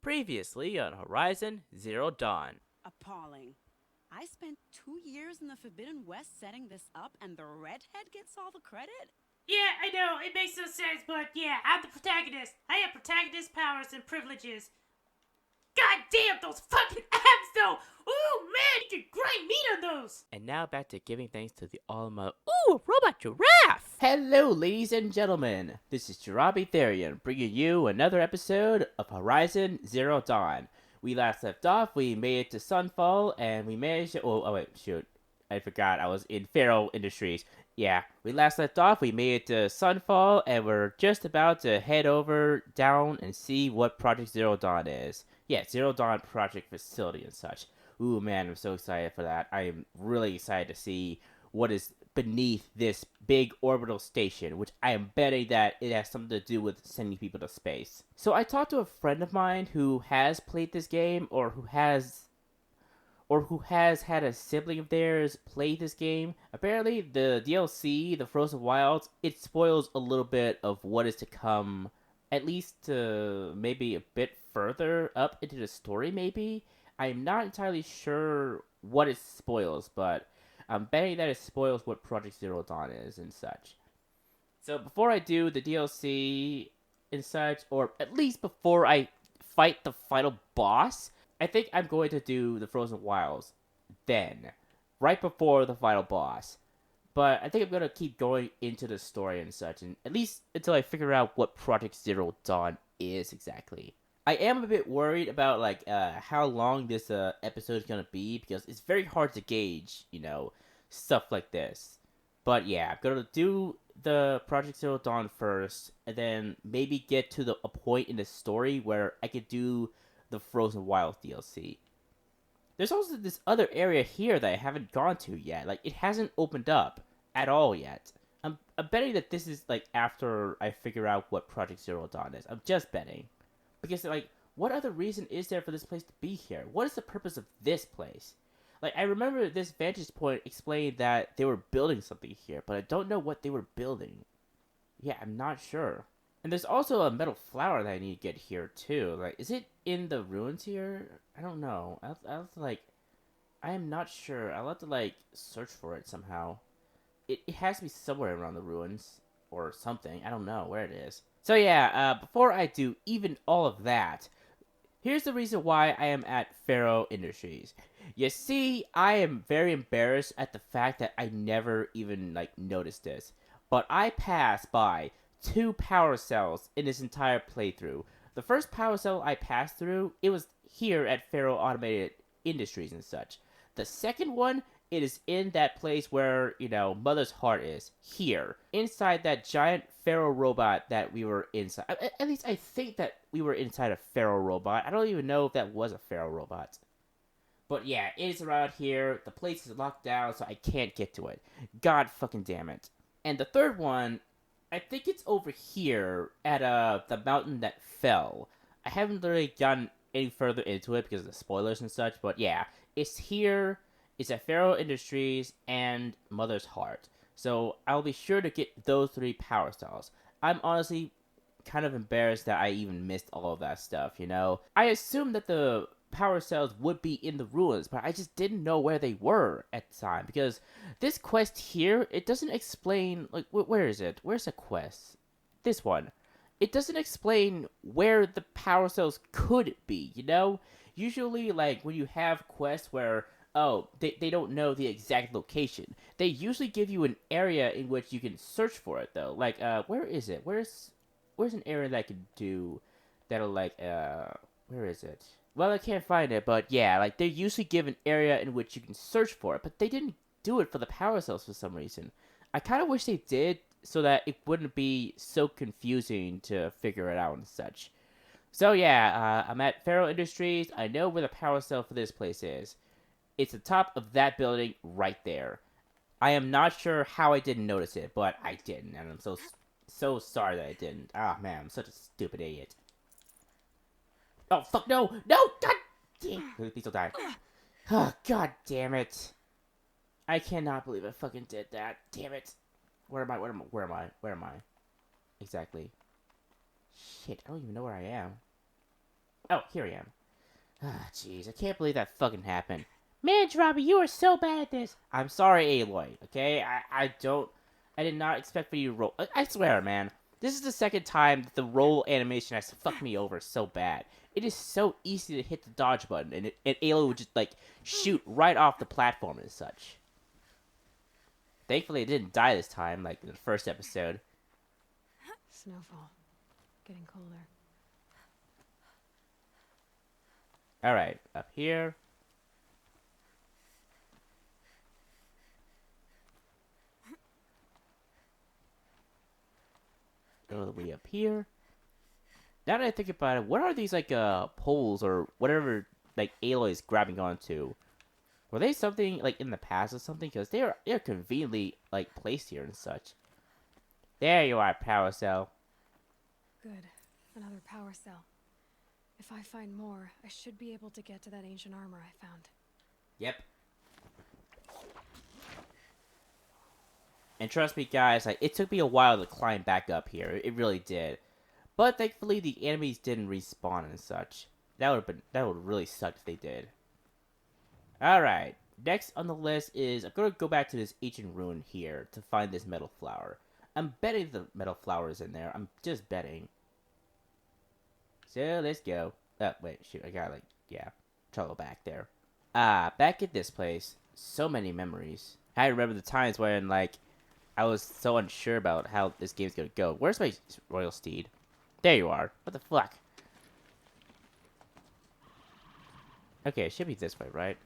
Previously on Horizon Zero Dawn. Appalling. I spent 2 years in the Forbidden West setting this up, and the redhead gets all the credit? Yeah, I know, it makes no sense, but yeah, I'm the protagonist. I have protagonist powers and privileges. God damn, those fucking abs, though! Ooh, man, you can grind meat on those! And now back to giving thanks to the Alma. Ooh, a robot giraffe! Hello, ladies and gentlemen. This is Jirabi Therian, bringing you another episode of Horizon Zero Dawn. We last left off, we made it to Sunfall, and we managed to... Oh, wait, shoot. I forgot, I was in Pharaoh Industries. Yeah, we last left off, we made it to Sunfall, and we're just about to head over, down, and see what Project Zero Dawn is. Yeah, Zero Dawn Project Facility and such. Ooh, man, I'm so excited for that. I am really excited to see what is beneath this big orbital station, which I am betting that it has something to do with sending people to space. So I talked to a friend of mine who has played this game, or who has had a sibling of theirs play this game. Apparently, the DLC, the Frozen Wilds, it spoils a little bit of what is to come, at least maybe a bit further up into the story, maybe. I'm not entirely sure what it spoils, but I'm betting that it spoils what Project Zero Dawn is and such. So before I do the DLC and such, or at least before I fight the final boss, I think I'm going to do the Frozen Wilds then, right before the final boss. But I think I'm going to keep going into the story and such, and at least until I figure out what Project Zero Dawn is exactly. I am a bit worried about how long this episode is going to be, because it's very hard to gauge, stuff like this. But yeah, I'm going to do the Project Zero Dawn first, and then maybe get to a point in the story where I could do the Frozen Wilds DLC. There's also this other area here that I haven't gone to yet. Like, it hasn't opened up at all yet. I'm betting that this is, after I figure out what Project Zero Dawn is. I'm just betting. Because, what other reason is there for this place to be here? What is the purpose of this place? I remember this vantage point explained that they were building something here, but I don't know what they were building. Yeah, I'm not sure. And there's also a metal flower that I need to get here, too. Is it in the ruins here? I don't know. I'll have to, I am not sure. I'll have to, search for it somehow. It has to be somewhere around the ruins. Or something. I don't know where it is. So yeah, before I do even all of that, here's the reason why I am at Pharaoh Industries. You see, I am very embarrassed at the fact that I never even, noticed this. But I passed by 2 power cells in this entire playthrough. The first power cell I passed through, it was here at Pharaoh Automated Industries and such. The second one, it is in that place where, Mother's Heart is. Here. Inside that giant Pharaoh robot that we were inside. At least I think that we were inside a Pharaoh robot. I don't even know if that was a Pharaoh robot. But yeah, it is around here. The place is locked down, so I can't get to it. God fucking damn it. And the third one, I think it's over here at the mountain that fell. I haven't really gotten any further into it because of the spoilers and such, but yeah, it's here. It's at Pharaoh Industries and Mother's Heart. So I'll be sure to get those 3 power cells. I'm honestly kind of embarrassed that I even missed all of that stuff, I assumed that the power cells would be in the ruins, but I just didn't know where they were at the time, because this quest here, it doesn't explain, where is it? Where's the quest? This one. It doesn't explain where the power cells could be, Usually, when you have quests where, they don't know the exact location, they usually give you an area in which you can search for it, though. Where is it? Where's an area that I can do that'll, where is it? Well, I can't find it, but yeah, they usually give an area in which you can search for it, but they didn't do it for the power cells for some reason. I kind of wish they did, so that it wouldn't be so confusing to figure it out and such. So yeah, I'm at Pharaoh Industries. I know where the power cell for this place is. It's the top of that building right there. I am not sure how I didn't notice it, but I didn't, and I'm so sorry that I didn't. Ah, man, I'm such a stupid idiot. Oh, fuck, no! No! God damn! Please don't die. Oh, god damn it. I cannot believe I fucking did that. Damn it. Where am I? Exactly. Shit, I don't even know where I am. Oh, here I am. Ah, jeez, I can't believe that fucking happened. Man, Robbie, you are so bad at this. I'm sorry, Aloy, okay? I did not expect for you to roll. I swear, man. This is the second time that the roll animation has fucked me over so bad. It is so easy to hit the dodge button, and Aloy would just, like, shoot right off the platform and such. Thankfully, it didn't die this time, like in the first episode. Snowfall. Getting colder. Alright, up here. Go the way up here. Now that I think about it, what are these, like, poles or whatever, like, Aloy is grabbing onto? Were they something, like, in the past or something? Because they're conveniently, like, placed here and such. There you are, Power Cell. Good. Another power cell. If I find more, I should be able to get to that ancient armor I found. Yep. And trust me, guys, like, it took me a while to climb back up here. It really did. But thankfully, the enemies didn't respawn and such. That would really suck if they did. Alright, next on the list is, I'm gonna go back to this ancient ruin here to find this metal flower. I'm betting the metal flower is in there. I'm just betting. So, let's go. Oh, wait, shoot, I gotta, like, yeah, toggle back there. Back at this place, so many memories. I remember the times when, like, I was so unsure about how this game's gonna go. Where's my royal steed? There you are. What the fuck? Okay, it should be this way, right?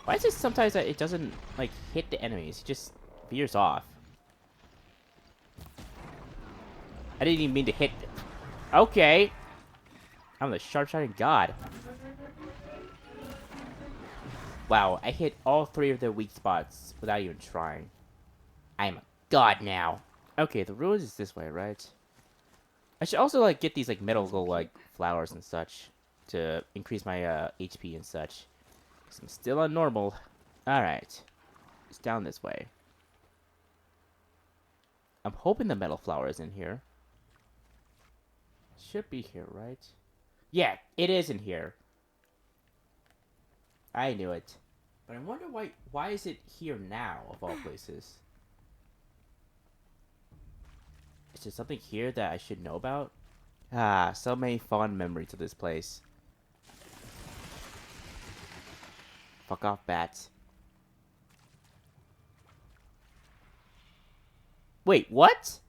Why is it sometimes that it doesn't, like, hit the enemies? It just veers off. I didn't even mean to hit... Okay. I'm the sharp-shooting god. Wow, I hit all 3 of their weak spots without even trying. I am a god now. Okay, the ruins is this way, right? I should also, like, get these, like, metal, like, flowers and such to increase my, HP and such. Because I'm still on normal. Alright. It's down this way. I'm hoping the metal flower is in here. Should be here, right? Yeah, it is in here. I knew it. But I wonder why is it here now, of all places? Is there something here that I should know about? Ah, so many fond memories of this place. Fuck off, bats. Wait, what?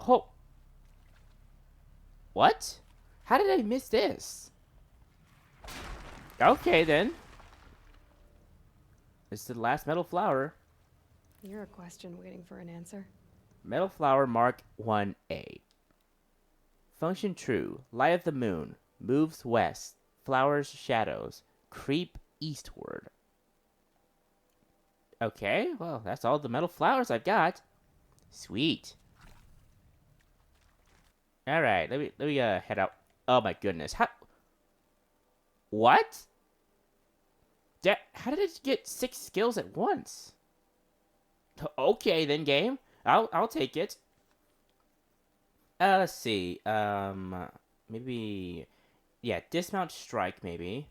Oh. What? How did I miss this? Okay, then. This is the last metal flower. You're a question waiting for an answer. Metal flower mark 1A. Function true. Light of the moon. Moves west. Flowers shadows. Creep eastward. Okay, well, that's all the metal flowers I've got. Sweet. Alright, let me head out. Oh my goodness. What? How did it get 6 skills at once? Okay then, game. I'll take it. Let's see. Maybe, yeah, dismount strike maybe.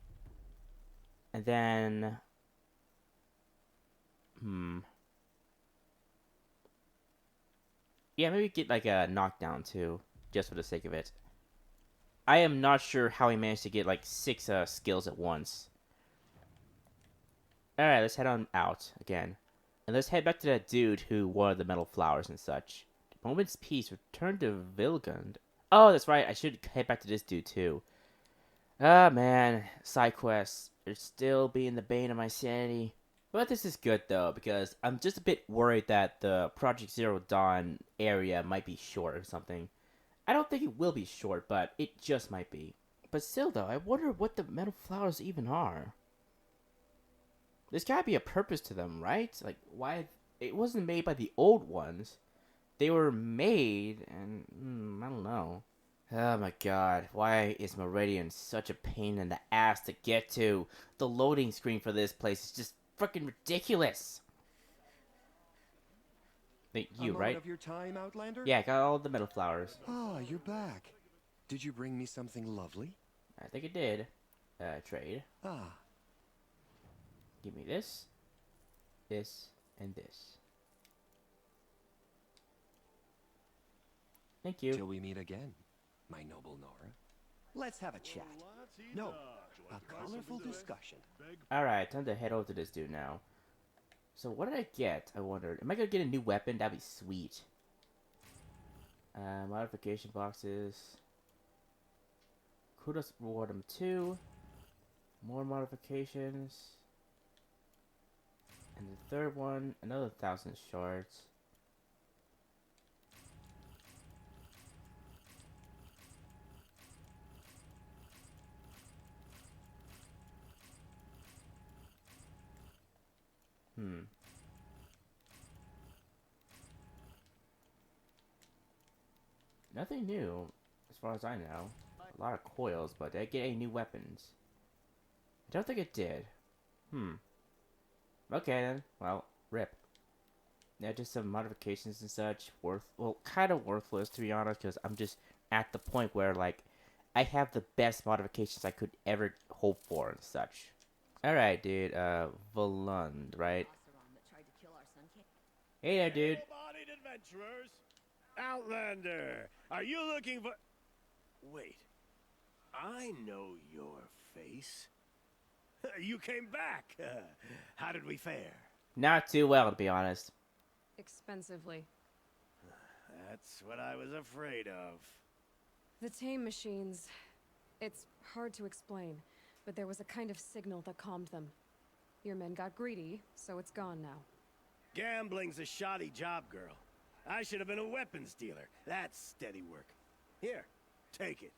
And then yeah, maybe get like a knockdown too, just for the sake of it. I am not sure how he managed to get like 6 skills at once. Alright, let's head on out again. And let's head back to that dude who wanted the metal flowers and such. Moment's peace, return to Vilgund. Oh, that's right, I should head back to this dude too. Ah, man, side quests are still being the bane of my sanity. But this is good though, because I'm just a bit worried that the Project Zero Dawn area might be short or something. I don't think it will be short, but it just might be. But still though, I wonder what the metal flowers even are. There's gotta be a purpose to them, right? Like, why? It wasn't made by the old ones. They were made, and I don't know. Oh my god, why is Meridian such a pain in the ass to get to? The loading screen for this place is just freaking ridiculous. Thank A you, moment right? of your time, Outlander? Yeah, I got all the metal flowers. Ah, you're back. Did you bring me something lovely? I think it did. Trade. Ah, Give me this, this, and this. Thank you. till we meet again, my noble Nora. Let's have a chat. No, a colorful discussion. Alright, time to head over to this dude now. So what did I get? I wondered. Am I gonna get a new weapon? That'd be sweet. Modification boxes. Kudos reward them too. More modifications. And the third one, another 1,000 shards. Nothing new, as far as I know. A lot of coils, but did I get any new weapons? I don't think it did. Okay then. Well, rip. Yeah, just some modifications and such. Well, kind of worthless to be honest, because I'm just at the point where, like, I have the best modifications I could ever hope for and such. Alright, dude. Volund, right? Hey there, dude. Able-bodied adventurers. Outlander, are you looking for... Wait, I know your face. You came back. How did we fare? Not too well, to be honest. Expensively. That's what I was afraid of. The tame machines. It's hard to explain, but there was a kind of signal that calmed them. Your men got greedy, so it's gone now. Gambling's a shoddy job, girl. I should have been a weapons dealer. That's steady work. Here, take it.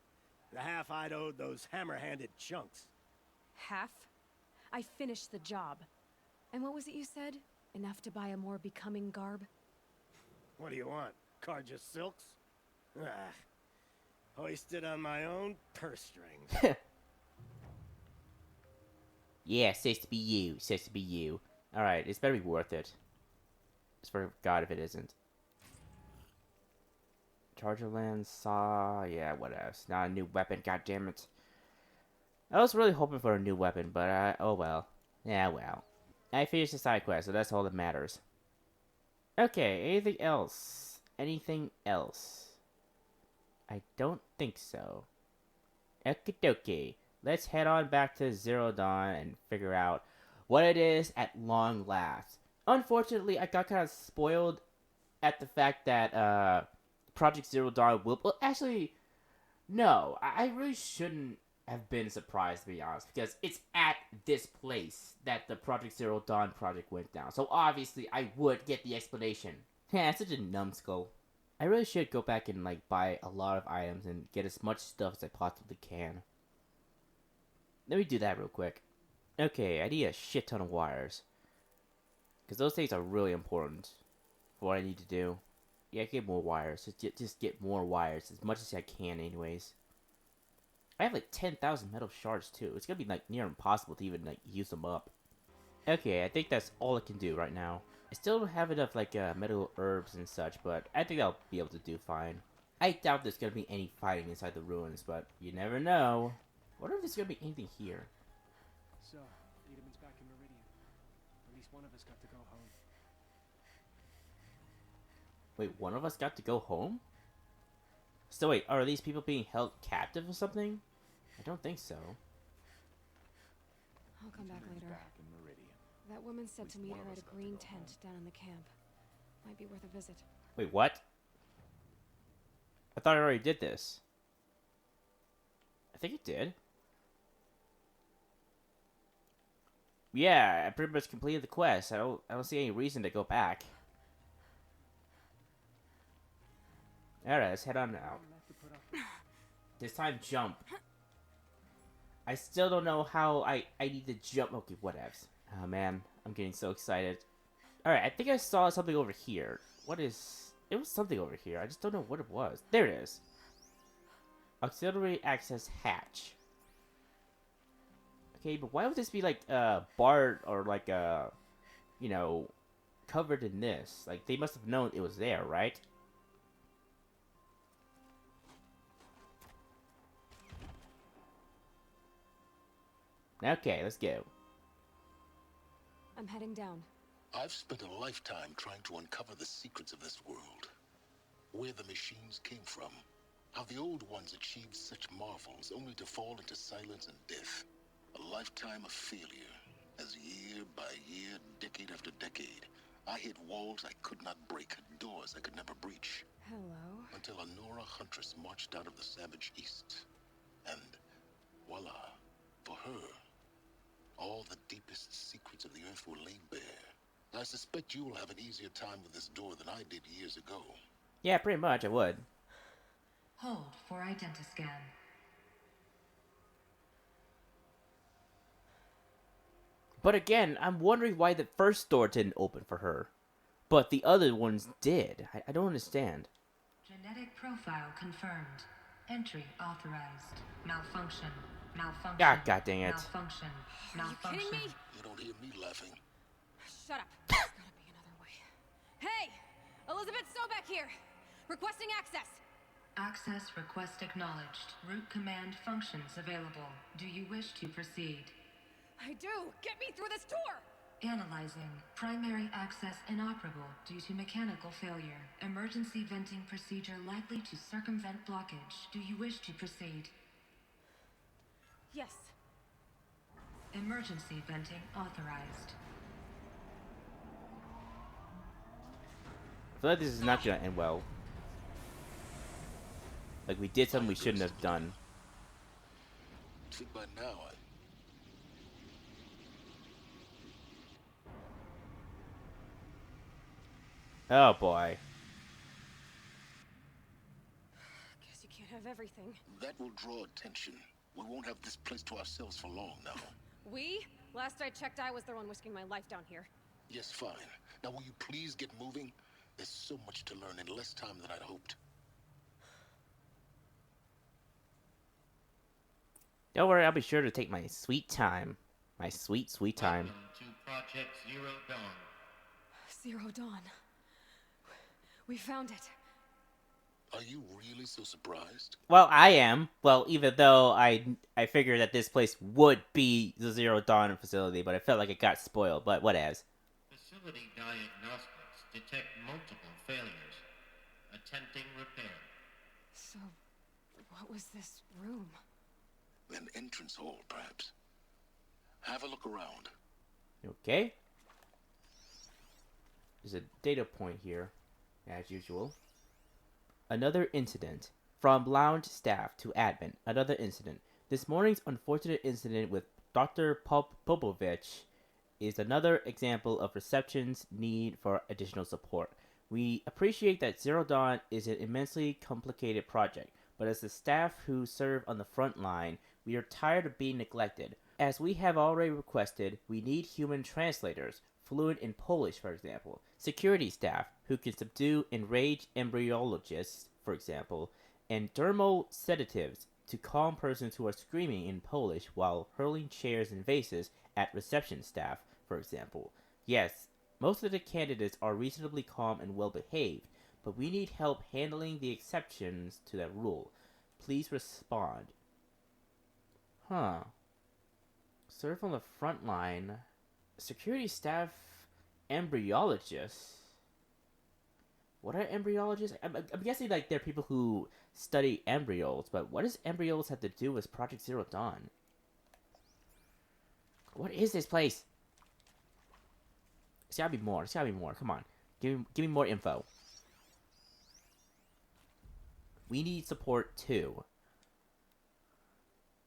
The half I'd owed those hammer-handed chunks. Half? I finished the job. And what was it you said? Enough to buy a more becoming garb? What do you want? Carja silks? Ah, hoisted on my own purse strings. Yeah, says to be you. Says to be you. Alright, it's better be worth it. I swear to God if it isn't. Charger lens, saw, yeah, what else? Not a new weapon, goddammit. I was really hoping for a new weapon, but oh well. Yeah, well. I finished the side quest, so that's all that matters. Okay, anything else? Anything else? I don't think so. Okie dokie. Let's head on back to Zero Dawn and figure out what it is at long last. Unfortunately, I got kind of spoiled at the fact that, Project Zero Dawn will... Well, actually, no. I really shouldn't have been surprised, to be honest, because it's at this place that the Project Zero Dawn project went down. So obviously, I would get the explanation. Yeah, such a numbskull. I really should go back and, like, buy a lot of items and get as much stuff as I possibly can. Let me do that real quick. Okay, I need a shit ton of wires. Because those things are really important for what I need to do. Yeah, get more wires. Just get more wires, as much as I can anyways. I have like 10,000 metal shards too. It's gonna be like near impossible to even like use them up. Okay, I think that's all I can do right now. I still don't have enough like metal herbs and such, but I think I'll be able to do fine. I doubt there's gonna be any fighting inside the ruins, but you never know. I wonder if there's gonna be anything here. So, Edelman's back in Meridian. At least one of us got to go home. Wait, one of us got to go home? So wait, are these people being held captive or something? I don't think so. I'll come back later. Back in Meridian. That woman said to meet one her of at us a got to green go tent down in the camp. Might be worth a visit. Wait, what? I thought I already did this. I think it did. Yeah, I pretty much completed the quest. I don't see any reason to go back. Alright, let's head on now. This time, jump. I still don't know how I need to jump. Okay, whatevs. Oh man, I'm getting so excited. Alright, I think I saw something over here. What is... It was something over here. I just don't know what it was. There it is. Auxiliary access hatch. Okay, but why would this be like barred or like you know, covered in this. Like, they must have known it was there, right? Okay, let's go. I'm heading down. I've spent a lifetime trying to uncover the secrets of this world. Where the machines came from. How the old ones achieved such marvels only to fall into silence and death. A lifetime of failure. As year by year, decade after decade, I hit walls I could not break, doors I could never breach. Hello? Until a Nora huntress marched out of the savage east. And voila, for her, all the deepest secrets of the earth were laid bare. I suspect you will have an easier time with this door than I did years ago. Yeah, pretty much, I would. Hold for identiscan. But again, I'm wondering why the first door didn't open for her. But the other ones did. I don't understand. Genetic profile confirmed. Entry authorized. Malfunction. Malfunction. God dang it. Malfunction. Are you Malfunction. kidding me? You don't hear me laughing. Shut up. There's gotta be another way. Hey! Elizabeth Sobeck here! Requesting access! Access request acknowledged. Root command functions available. Do you wish to proceed? I do! Get me through this door! Analyzing. Primary access inoperable due to mechanical failure. Emergency venting procedure likely to circumvent blockage. Do you wish to proceed? Yes. Emergency venting authorized. I feel like this is not gonna end well. Like, we did something we shouldn't have done. I think by now Oh boy. Guess you can't have everything. that will draw attention. We won't have this place to ourselves for long now. We? Last I checked, I was the one risking my life down here. Yes, fine. Now will you please get moving? There's so much to learn in less time than I'd hoped. Don't worry, I'll be sure to take my sweet time. My sweet, sweet time. Welcome to Project Zero Dawn. Zero Dawn. We found it. Are you really so surprised? Well, I am. Well, even though I figured that this place would be the Zero Dawn facility, but I felt like it got spoiled, but whatevs. Facility diagnostics detect multiple failures. Attempting repair. So, what was this room? An entrance hall, perhaps. Have a look around. Okay. There's a data point here, as usual. Another incident. From lounge staff to admin. Another incident. This morning's unfortunate incident with Dr. Popovich is another example of reception's need for additional support. We appreciate that Zero Dawn is an immensely complicated project, but as the staff who serve on the front line, we are tired of being neglected. As we have already requested, we need human translators, fluent in Polish, for example. Security staff, who can subdue enraged embryologists, for example, and dermal sedatives to calm persons who are screaming in Polish while hurling chairs and vases at reception staff, for example. Yes, most of the candidates are reasonably calm and well behaved, but we need help handling the exceptions to that rule. Please respond. Huh. Serve on the front line. Security staff embryologists. What are embryologists? I'm guessing like they're people who study embryos, but what does embryos have to do with Project Zero Dawn? What is this place? There's gotta be more. There's gotta be more. Come on. Give me more info. We need support too.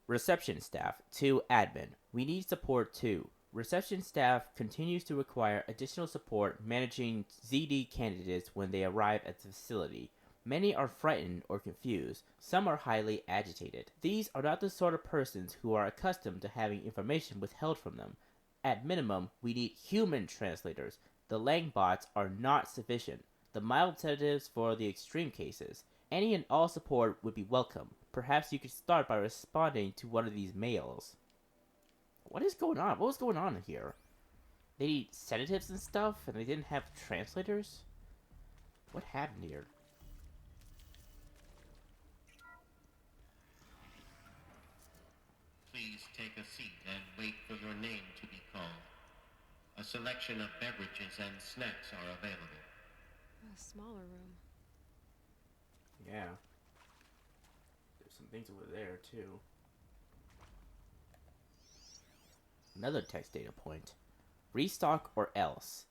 Reception staff to admin. We need support too. Reception staff continues to require additional support managing ZD candidates when they arrive at the facility. Many are frightened or confused. Some are highly agitated. These are not the sort of persons who are accustomed to having information withheld from them. At minimum, we need human translators. The Langbots are not sufficient. The mild sedatives for the extreme cases. Any and all support would be welcome. Perhaps you could start by responding to one of these mails. What is going on? What was going on here? They need sedatives and stuff, and they didn't have translators? What happened here? Please take a seat and wait for your name to be called. A selection of beverages and snacks are available. A smaller room. Yeah. There's some things over there, too. Another text data point. Restock or else.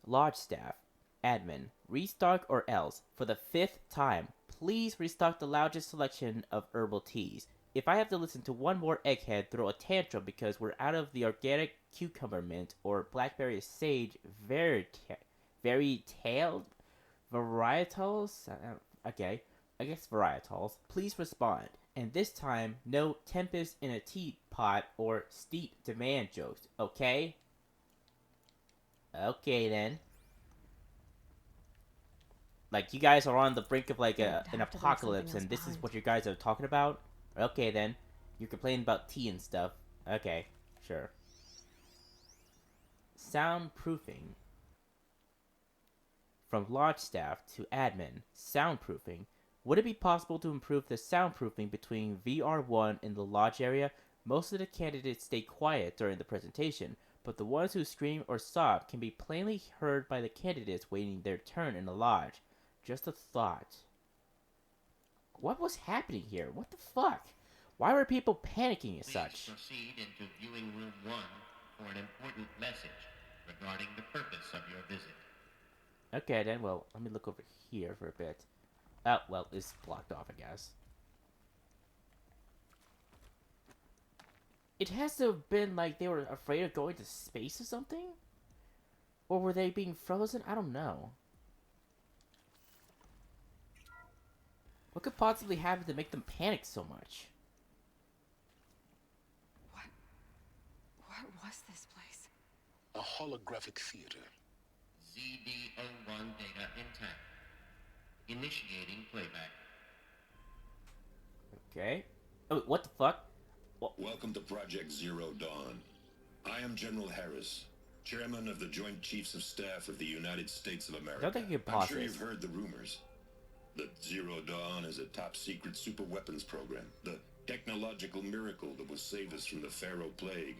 Lodge staff. Admin. Restock or else. For the 5th time, please restock the largest selection of herbal teas. If I have to listen to one more egghead throw a tantrum because we're out of the organic cucumber mint or blackberry sage tailed varietals, okay, I guess varietals, please respond. And this time, no tempest in a teapot or steep demand jokes, okay? Okay then. Like, you guys are on the brink of like an apocalypse, and this is what you guys are talking about? Okay then. You're complaining about tea and stuff. Okay, sure. Soundproofing. From lodge staff to admin. Soundproofing. Would it be possible to improve the soundproofing between VR1 and the lodge area? Most of the candidates stay quiet during the presentation, but the ones who scream or sob can be plainly heard by the candidates waiting their turn in the lodge. Just a thought. What was happening here? What the fuck? Why were people panicking as such? Please proceed into viewing room 1 for an important message regarding the purpose of your visit. Okay then, well, let me look over here for a bit. Oh, well, it's blocked off, I guess. It has to have been like they were afraid of going to space or something? Or were they being frozen? I don't know. What could possibly happen to make them panic so much? What was this place? A holographic theater. ZD-01 data intact. Initiating playback. Okay. Oh, what the fuck? Welcome to Project Zero Dawn. I am General Harris, Chairman of the Joint Chiefs of Staff of the United States of America. I don't think you can I'm pause sure this. you've heard the rumors that Zero Dawn is a top-secret super weapons program, the technological miracle that will save us from the Pharaoh Plague,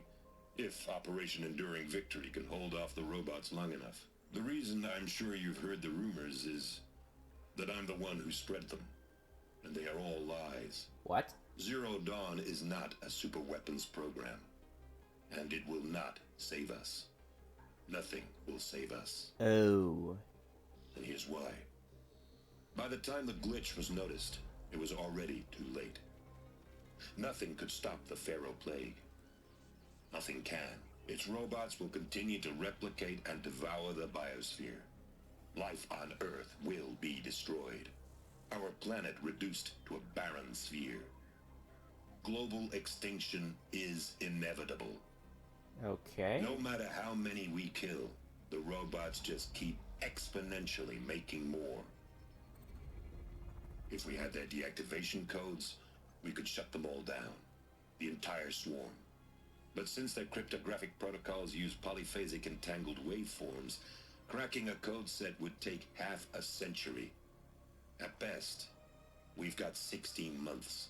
if Operation Enduring Victory can hold off the robots long enough. The reason I'm sure you've heard the rumors is that I'm the one who spread them, and they are all lies. What? Zero Dawn is not a super weapons program, and it will not save us. Nothing will save us. Oh. And here's why. By the time the glitch was noticed, it was already too late. Nothing could stop the Pharaoh Plague. Nothing can. Its robots will continue to replicate and devour the biosphere. Life on Earth will be destroyed. Our planet reduced to a barren sphere. Global extinction is inevitable. Okay. No matter how many we kill, the robots just keep exponentially making more. If we had their deactivation codes, we could shut them all down. The entire swarm. But since their cryptographic protocols use polyphasic entangled waveforms, cracking a code set would take half a century. At best, we've got 16 months.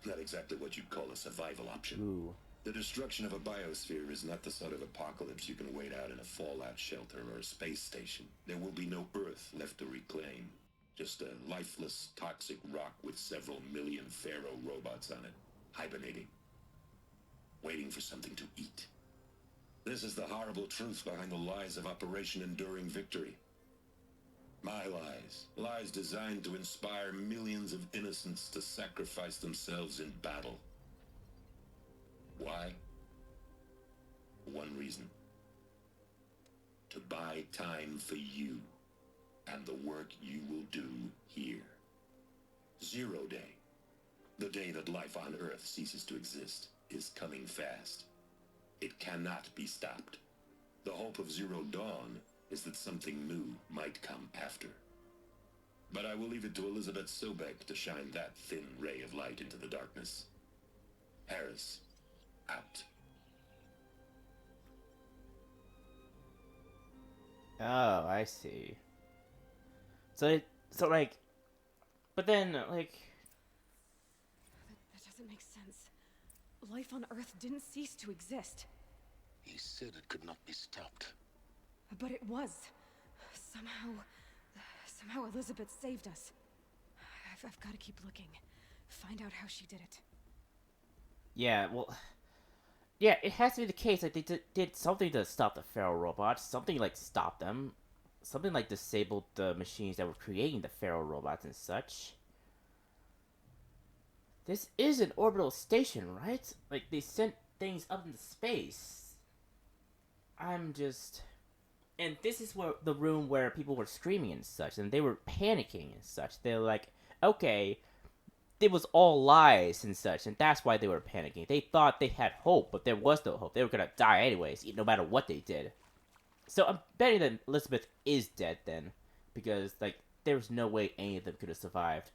Not exactly what you'd call a survival option. Ooh. The destruction of a biosphere is not the sort of apocalypse you can wait out in a fallout shelter or a space station. There will be no Earth left to reclaim. Just a lifeless, toxic rock with several million Pharaoh robots on it, hibernating, waiting for something to eat. This is the horrible truth behind the lies of Operation Enduring Victory. My lies. Lies designed to inspire millions of innocents to sacrifice themselves in battle. Why? One reason. To buy time for you and the work you will do here. Zero Day, the day that life on Earth ceases to exist, is coming fast. It cannot be stopped. The hope of Zero Dawn is that something new might come after. But I will leave it to Elizabeth Sobek to shine that thin ray of light into the darkness. Harris, out. Oh, I see. So like, but then like, That doesn't make sense. Life on Earth didn't cease to exist. He said it could not be stopped. But it was. Somehow Elizabeth saved us. I've got to keep looking. Find out how she did it. yeah, well, yeah, it has to be the case. Like they did something to stop the feral robots. Something like stopped them. Something like disabled the machines that were creating the feral robots and such. This is an orbital station, right? Like they sent things up into space. I'm just. And this is where the room where people were screaming and such, and they were panicking and such. They're like, okay, it was all lies and such, and that's why they were panicking. They thought they had hope, but there was no hope. They were gonna die anyways, no matter what they did. So I'm betting that Elizabeth is dead then, because like there's no way any of them could have survived.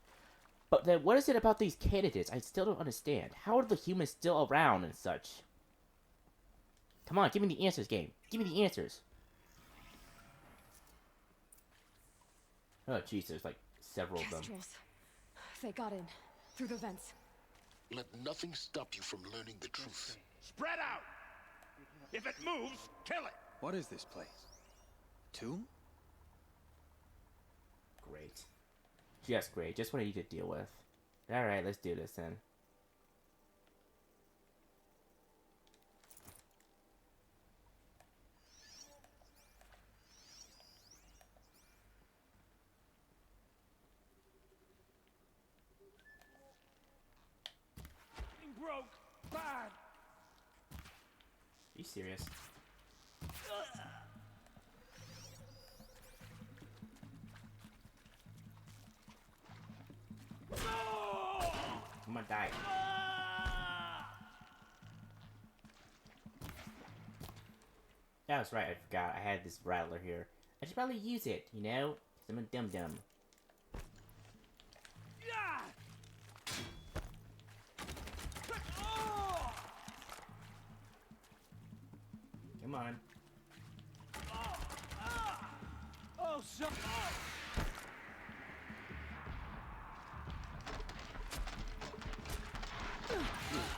But then what is it about these candidates? I still don't understand. How are the humans still around and such? Come on, give me the answers, game. Give me the answers. Oh, jeez, there's like several of them. Kestrels. They got in. Through the vents. Let nothing stop you from learning the truth. Spread out! If it moves, kill it! What is this place? Tomb? Great. Just great. Just what I need to deal with. Alright, let's do this then. Broke! Bad! Are you serious? I'm gonna die. That was right, I forgot. I had this rattler here. I should probably use it, you know? 'Cause I'm a dum-dum. Come on. Oh, so...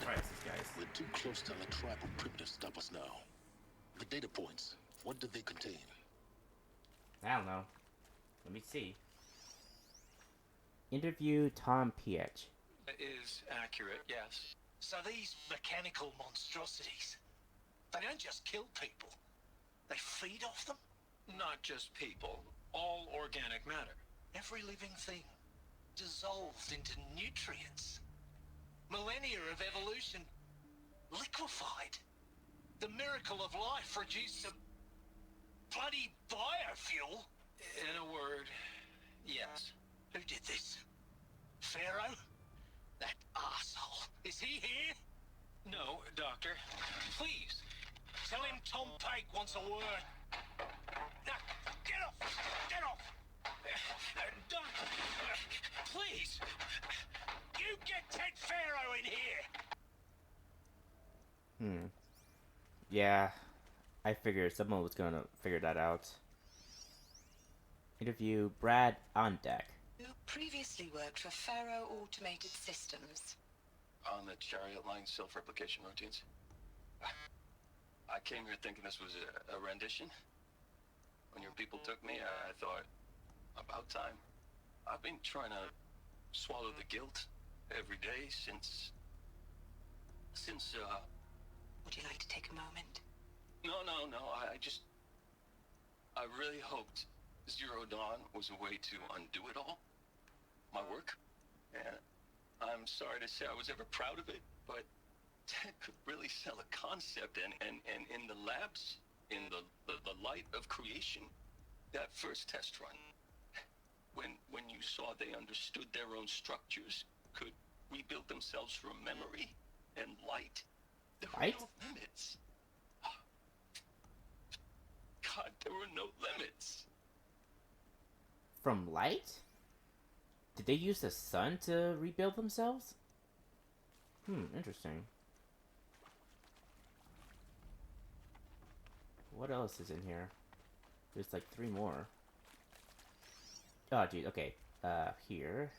Christ, these guys. We're too close to the tribal crypt to stop us now. The data points, what did they contain? I don't know. Let me see. Interview Tom Pietch. Is accurate, yes. So these mechanical monstrosities, they don't just kill people. They feed off them? Not just people. All organic matter. Every living thing. Dissolved into nutrients. Millennia of evolution. Liquefied. The miracle of life produced some bloody biofuel. In a word, yes. Who did this? Pharaoh? That arsehole. Is he here? No, Doctor. Please, tell him Tom Pike wants a word. Now, get off! Get off! Doctor, please! You get Ted Pharaoh in here! Yeah, I figured someone was gonna figure that out. Interview Brad on deck. Who previously worked for Pharaoh Automated Systems. On the chariot line self-replication routines. I came here thinking this was a rendition. When your people took me, I thought, about time. I've been trying to swallow the guilt every day since... Would you like to take a moment? No, I really hoped Zero Dawn was a way to undo it all. My work. And I'm sorry to say I was ever proud of it, but Ted could really sell a concept, and in the labs, in the light of creation, that first test run, when you saw they understood their own structures, could rebuild themselves from memory and light, there were no limits. God, there were no limits. From light? Did they use the sun to rebuild themselves? Interesting. What else is in here? There's like 3 more. Oh, geez. Okay. Here.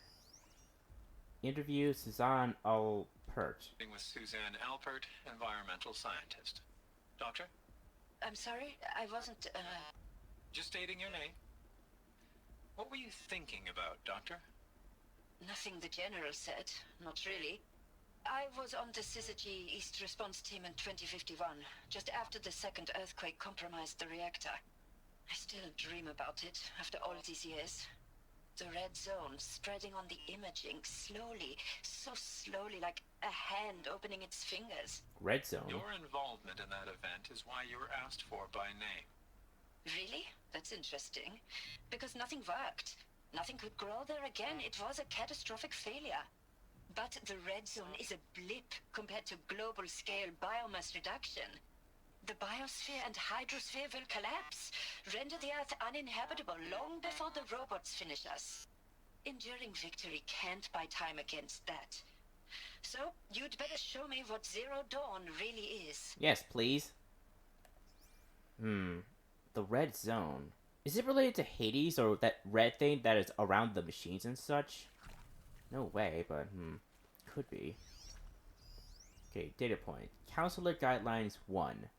Interview Suzanne Alpert. With Suzanne Alpert, environmental scientist. Doctor? I'm sorry, I wasn't, Just stating your name. What were you thinking about, Doctor? Nothing the General said. Not really. I was on the Syzygy East Response Team in 2051, just after the second earthquake compromised the reactor. I still dream about it, after all these years. The red zone spreading on the imaging, slowly, so slowly, like a hand opening its fingers. Red zone? Your involvement in that event is why you were asked for by name. Really? That's interesting. Because nothing worked. Nothing could grow there again. It was a catastrophic failure. But the red zone is a blip compared to global-scale biomass reduction. The biosphere and hydrosphere will collapse, render the Earth uninhabitable long before the robots finish us. Enduring victory can't buy time against that. So, you'd better show me what Zero Dawn really is. Yes, please. The red zone. Is it related to Hades or that red thing that is around the machines and such? No way, but could be. Okay, data point. Counselor Guidelines 1.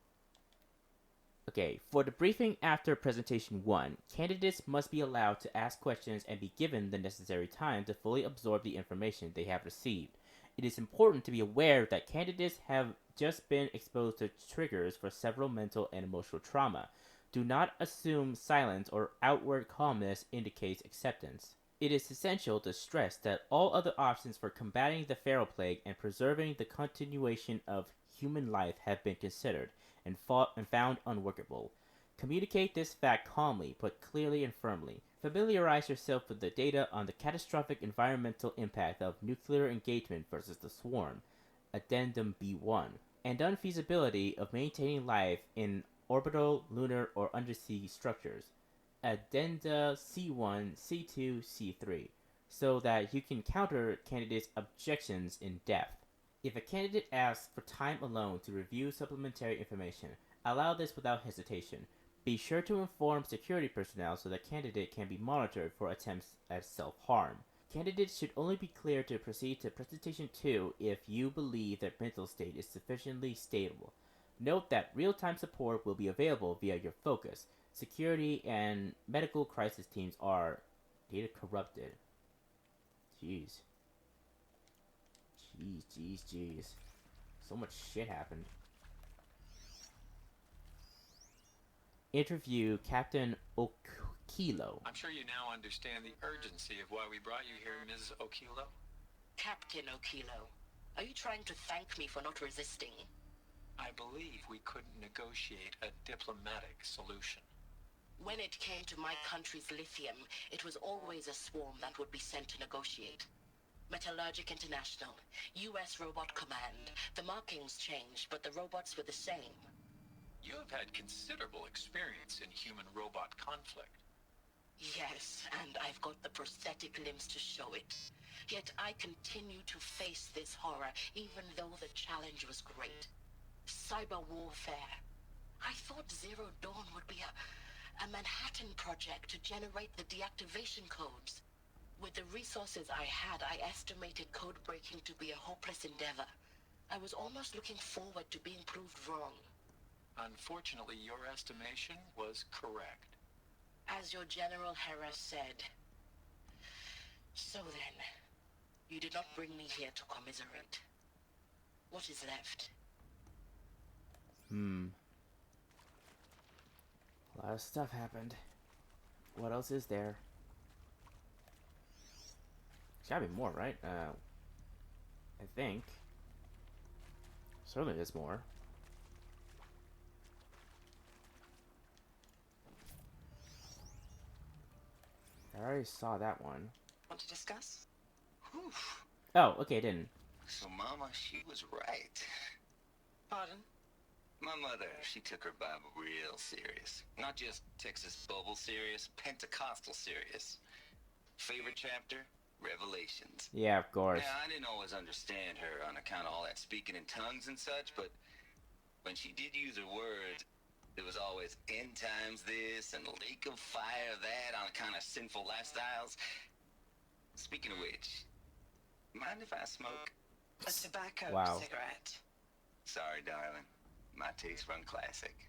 Okay, for the briefing after presentation 1, candidates must be allowed to ask questions and be given the necessary time to fully absorb the information they have received. It is important to be aware that candidates have just been exposed to triggers for several mental and emotional trauma. Do not assume silence or outward calmness indicates acceptance. It is essential to stress that all other options for combating the feral plague and preserving the continuation of human life have been considered and found unworkable. Communicate this fact calmly but clearly and firmly. Familiarize yourself with the data on the catastrophic environmental impact of nuclear engagement versus the swarm, Addendum B1, and unfeasibility of maintaining life in orbital, lunar, or undersea structures, Addenda C1, C2, C3, so that you can counter candidates' objections in depth. If a candidate asks for time alone to review supplementary information, allow this without hesitation. Be sure to inform security personnel so that candidate can be monitored for attempts at self-harm. Candidates should only be cleared to proceed to presentation 2 if you believe their mental state is sufficiently stable. Note that real-time support will be available via your focus. Security and medical crisis teams are data corrupted. Jeez. Jeez. So much shit happened. Interview Captain Okilo. I'm sure you now understand the urgency of why we brought you here, Ms. Okilo. Captain Okilo, are you trying to thank me for not resisting? I believe we couldn't negotiate a diplomatic solution. When it came to my country's lithium, it was always a swarm that would be sent to negotiate. Metallurgic International, U.S. Robot Command. The markings changed, but the robots were the same. You have had considerable experience in human-robot conflict. Yes, and I've got the prosthetic limbs to show it. Yet I continue to face this horror, even though the challenge was great. Cyber warfare. I thought Zero Dawn would be a Manhattan project to generate the deactivation codes. With the resources I had, I estimated code breaking to be a hopeless endeavor. I was almost looking forward to being proved wrong. Unfortunately, your estimation was correct. As your General Hera said. So then, you did not bring me here to commiserate. What is left? A lot of stuff happened. What else is there? There's gotta be more, right? I think. Certainly there's more. I already saw that one. Want to discuss? Whew. Oh, okay, I didn't. So Mama, she was right. Pardon? My mother, she took her Bible real serious. Not just Texas Bible serious, Pentecostal serious. Favorite chapter? Revelations. Yeah, of course. Now, I didn't always understand her on account of all that speaking in tongues and such, but when she did use her words, There was always end times this and lake of fire that on kind of sinful lifestyles. Speaking of which, mind if I smoke? A tobacco cigarette. Sorry, darling. My tastes run classic.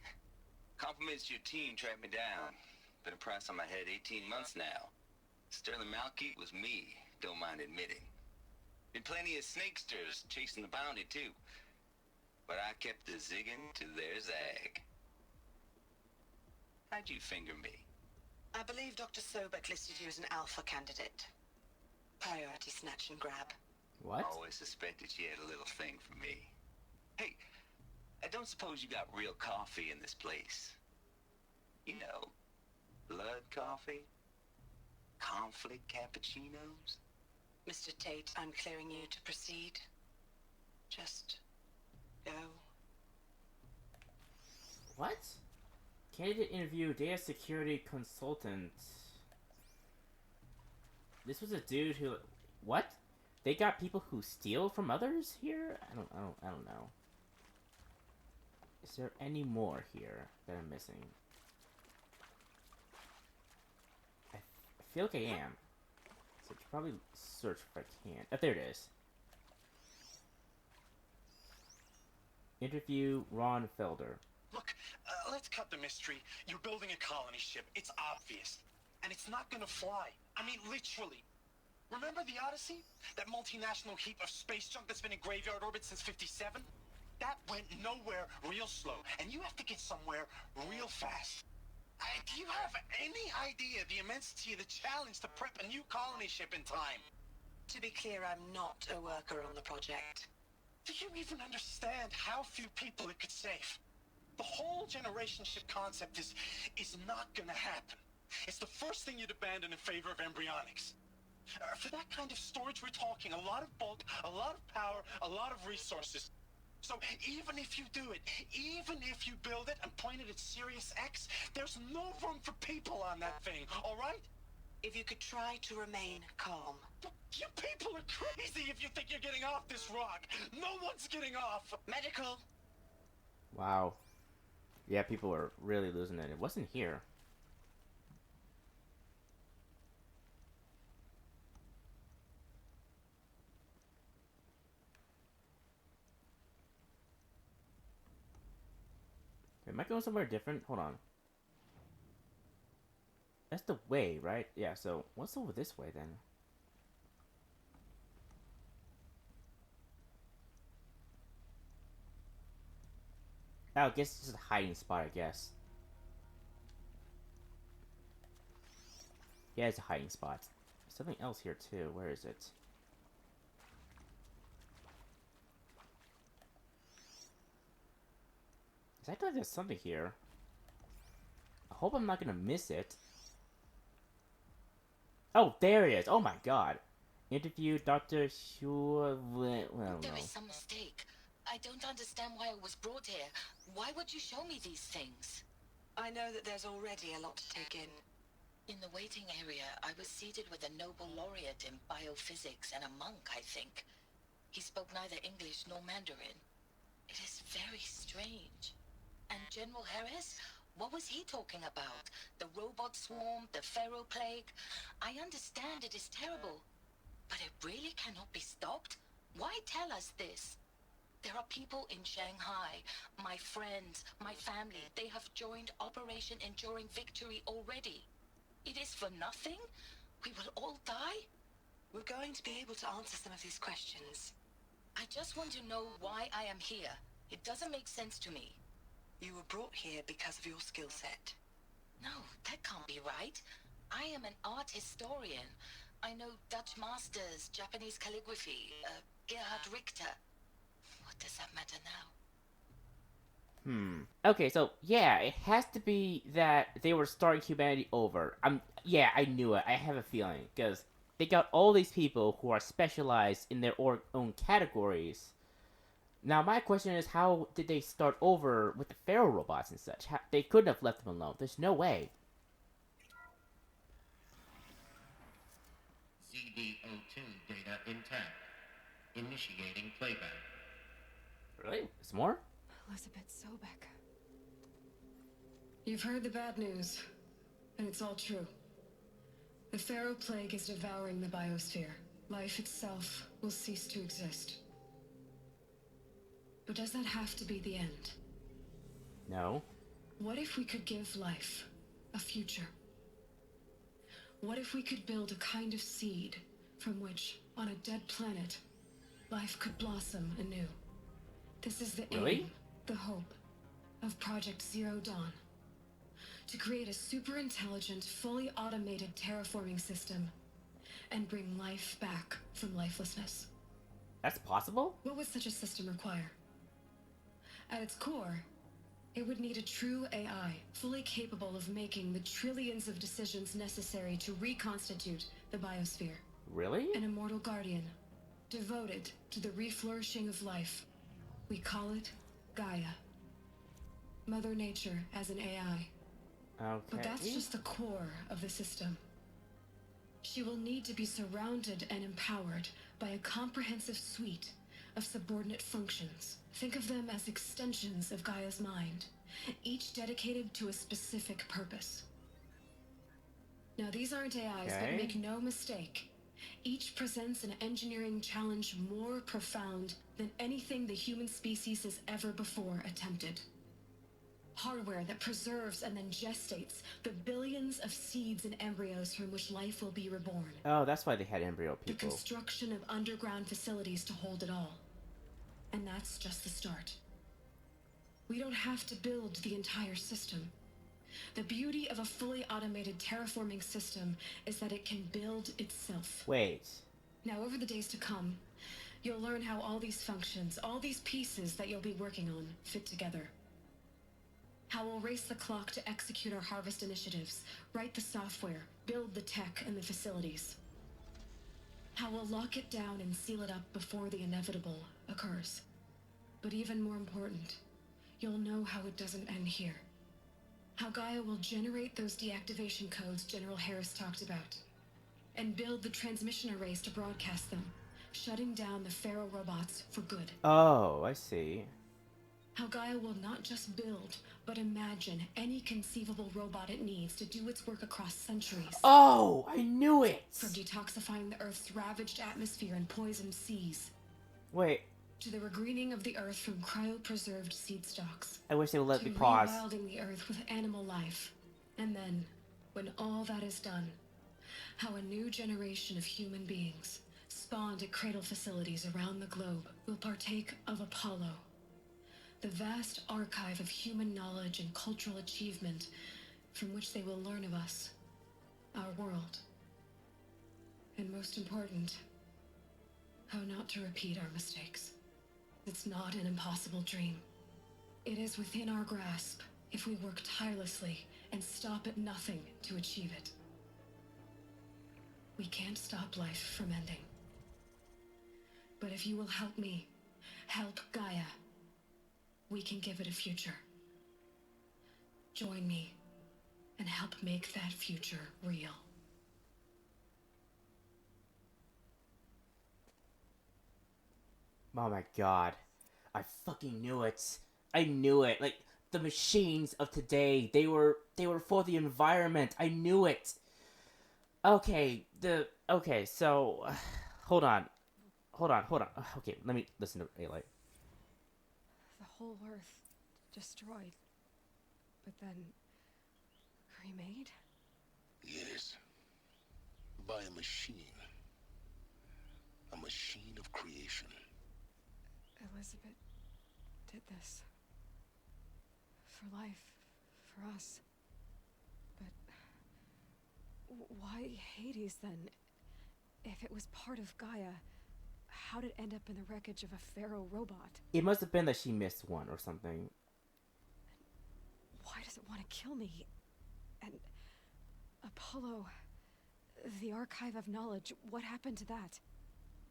Compliments to your team tracked me down. Been a price on my head 18 months now. Sterling Malkeet was me, don't mind admitting. Been plenty of snakesters chasing the bounty, too. But I kept the zigging to their zag. How'd you finger me? I believe Dr. Sobek listed you as an alpha candidate. Priority snatch and grab. What? Always suspected she had a little thing for me. Hey, I don't suppose you got real coffee in this place. You know, blood coffee? Conflict cappuccinos? Mr. Tate, I'm clearing you to proceed. Just go. What? Candidate interview, data security consultant. This was a dude who... What? They got people who steal from others here? I don't know. Is there any more here that I'm missing? I feel like I am. So I should probably search if I can. Oh, there it is. Interview Ron Felder. Look, let's cut the mystery. You're building a colony ship. It's obvious. And it's not gonna fly. I mean, literally. Remember the Odyssey? That multinational heap of space junk that's been in graveyard orbit since '57? That went nowhere real slow. And you have to get somewhere real fast. Do you have any idea the immensity of the challenge to prep a new colony ship in time? To be clear, I'm not a worker on the project. Do you even understand how few people it could save? The whole generation ship concept is not gonna happen. It's the first thing you'd abandon in favor of embryonics. For that kind of storage, we're talking a lot of bulk, a lot of power, a lot of resources. So even if you do it, even if you build it and point it at Sirius X, there's no room for people on that thing, all right? If you could try to remain calm. You people are crazy if you think you're getting off this rock. No one's getting off. Medical. Wow. Yeah, people were really losing it. It wasn't here. Am I going somewhere different? Hold on. That's the way, right? Yeah, so what's over this way then? Oh, I guess it's just a hiding spot, I guess. Yeah, it's a hiding spot. There's something else here too. Where is it? I feel like there's something here. I hope I'm not gonna miss it. Oh, there it is. Oh my god. Interview Dr. Shua... Well, There is some mistake. I don't understand why I was brought here. Why would you show me these things? I know that there's already a lot to take in. In the waiting area, I was seated with a Nobel laureate in biophysics and a monk, I think. He spoke neither English nor Mandarin. It is very strange. And General Harris? What was he talking about? The robot swarm, the pharaoh plague? I understand it is terrible, but it really cannot be stopped? Why tell us this? There are people in Shanghai, my friends, my family. They have joined Operation Enduring Victory already. It is for nothing? We will all die? We're going to be able to answer some of these questions. I just want to know why I am here. It doesn't make sense to me. You were brought here because of your skill set. No, that can't be right. I am an art historian. I know Dutch masters, Japanese calligraphy, Gerhard Richter. What does that matter now? Okay, so, yeah, it has to be that they were starting humanity over. Yeah, I knew it. I have a feeling. Because they got all these people who are specialized in their own categories. Now, my question is, how did they start over with the Pharaoh robots and such? They couldn't have left them alone. There's no way. ZD02 data intact. Initiating playback. Really? There's more? Elizabeth Sobek. You've heard the bad news, and it's all true. The Pharaoh Plague is devouring the biosphere. Life itself will cease to exist. But does that have to be the end? No. What if we could give life a future? What if we could build a kind of seed from which, on a dead planet, life could blossom anew? This is the aim, the hope, of Project Zero Dawn. To create a super intelligent, fully automated terraforming system and bring life back from lifelessness. That's possible? What would such a system require? At its core, it would need a true AI, fully capable of making the trillions of decisions necessary to reconstitute the biosphere. Really? An immortal guardian, devoted to the reflourishing of life. We call it Gaia. Mother Nature as an AI. Okay. But that's just the core of the system. She will need to be surrounded and empowered by a comprehensive suite of subordinate functions. Think of them as extensions of Gaia's mind, each dedicated to a specific purpose. Now, these aren't AIs, but make no mistake. Each presents an engineering challenge more profound than anything the human species has ever before attempted. Hardware that preserves and then gestates the billions of seeds and embryos from which life will be reborn. Oh, that's why they had embryo The people. construction of underground facilities to hold it all. And that's just the start. We don't have to build the entire system. The beauty of a fully automated terraforming system is that it can build itself. Wait. Now, over the days to come, you'll learn how all these functions, all these pieces that you'll be working on, fit together. How we'll race the clock to execute our harvest initiatives, write the software, build the tech and the facilities. How we'll lock it down and seal it up before the inevitable occurs. But even more important, you'll know how it doesn't end here. How Gaia will generate those deactivation codes General Harris talked about, and build the transmission arrays to broadcast them, shutting down the Pharaoh robots for good. Oh, I see. How Gaia will not just build, but imagine any conceivable robot it needs to do its work across centuries. Oh, I knew it! From detoxifying the Earth's ravaged atmosphere and poisoned seas. Wait. To the regreening of the Earth from cryopreserved seed stalks. I wish they would let me To pause. rewilding the Earth with animal life. And then, when all that is done, how a new generation of human beings, spawned at cradle facilities around the globe, will partake of Apollo. The vast archive of human knowledge and cultural achievement from which they will learn of us, our world. And most important, how not to repeat our mistakes. It's not an impossible dream. It is within our grasp if we work tirelessly and stop at nothing to achieve it. We can't stop life from ending. But if you will help me, help Gaia, we can give it a future. Join me and help make that future real. Oh my god. I fucking knew it. I knew it. Like, the machines of today, they were for the environment. I knew it. Okay, so hold on. Okay, let me listen to Aloy. The whole Earth destroyed, but then remade? Yes. By a machine. A machine of creation. Elizabeth did this. For life. For us. But why Hades then? If it was part of Gaia, how'd it end up in the wreckage of a Pharaoh robot? It must have been that she missed one or something. Why does it want to kill me? And Apollo, the archive of knowledge, what happened to that?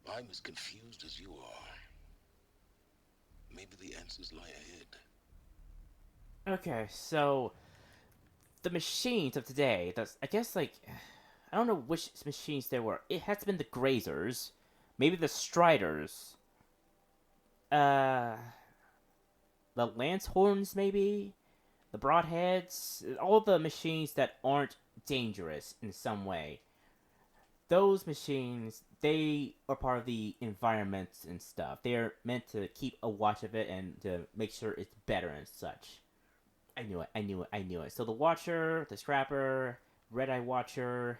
I'm as confused as you are. Maybe the answers lie ahead. Okay, so the machines of today, that's, I guess, like, I don't know which machines there were. It has been the Grazers, maybe the Striders, the Lance Horns, maybe, the broadheads, all the machines that aren't dangerous in some way. Those machines, they are part of the environment and stuff. They're meant to keep a watch of it and to make sure it's better and such. I knew it. So the Watcher, the Scrapper, Red-Eye Watcher,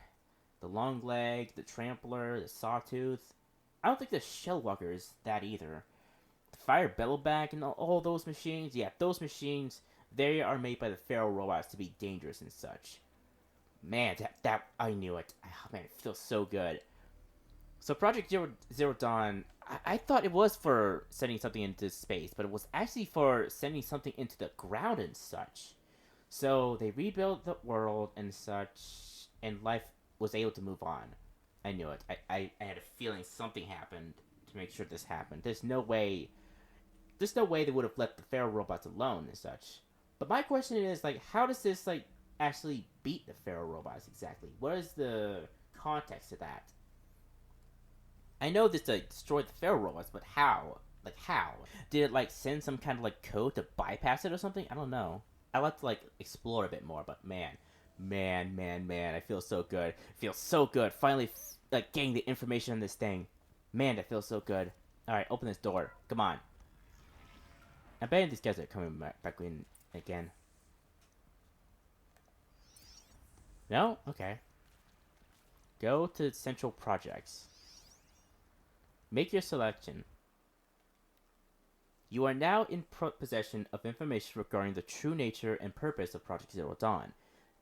the Longleg, the Trampler, the Sawtooth. I don't think the Shellwalker is that either. The Fire Bellowback and all those machines. Yeah, those machines, they are made by the Feral robots to be dangerous and such. Man, that I knew it. Oh, man, it feels so good. So Project Zero Dawn, I thought it was for sending something into space, but it was actually for sending something into the ground and such. So they rebuilt the world and such, and life was able to move on. I knew it. I had a feeling something happened to make sure this happened. There's no way they would have left the feral robots alone and such. But my question is, like, how does this, like, actually beat the feral robots exactly? What is the context of that? I know this destroyed the feral robots, but how? Like, how? Did it, like, send some kind of, like, code to bypass it or something? I don't know. I'd like to, like, explore a bit more, but man, I feel so good. It feels so good. Finally, like, getting the information on this thing. Man, that feels so good. Alright, open this door. Come on. I bet these guys are coming back in again. No? Okay. Go to Central Projects. Make your selection. You are now in possession of information regarding the true nature and purpose of Project Zero Dawn.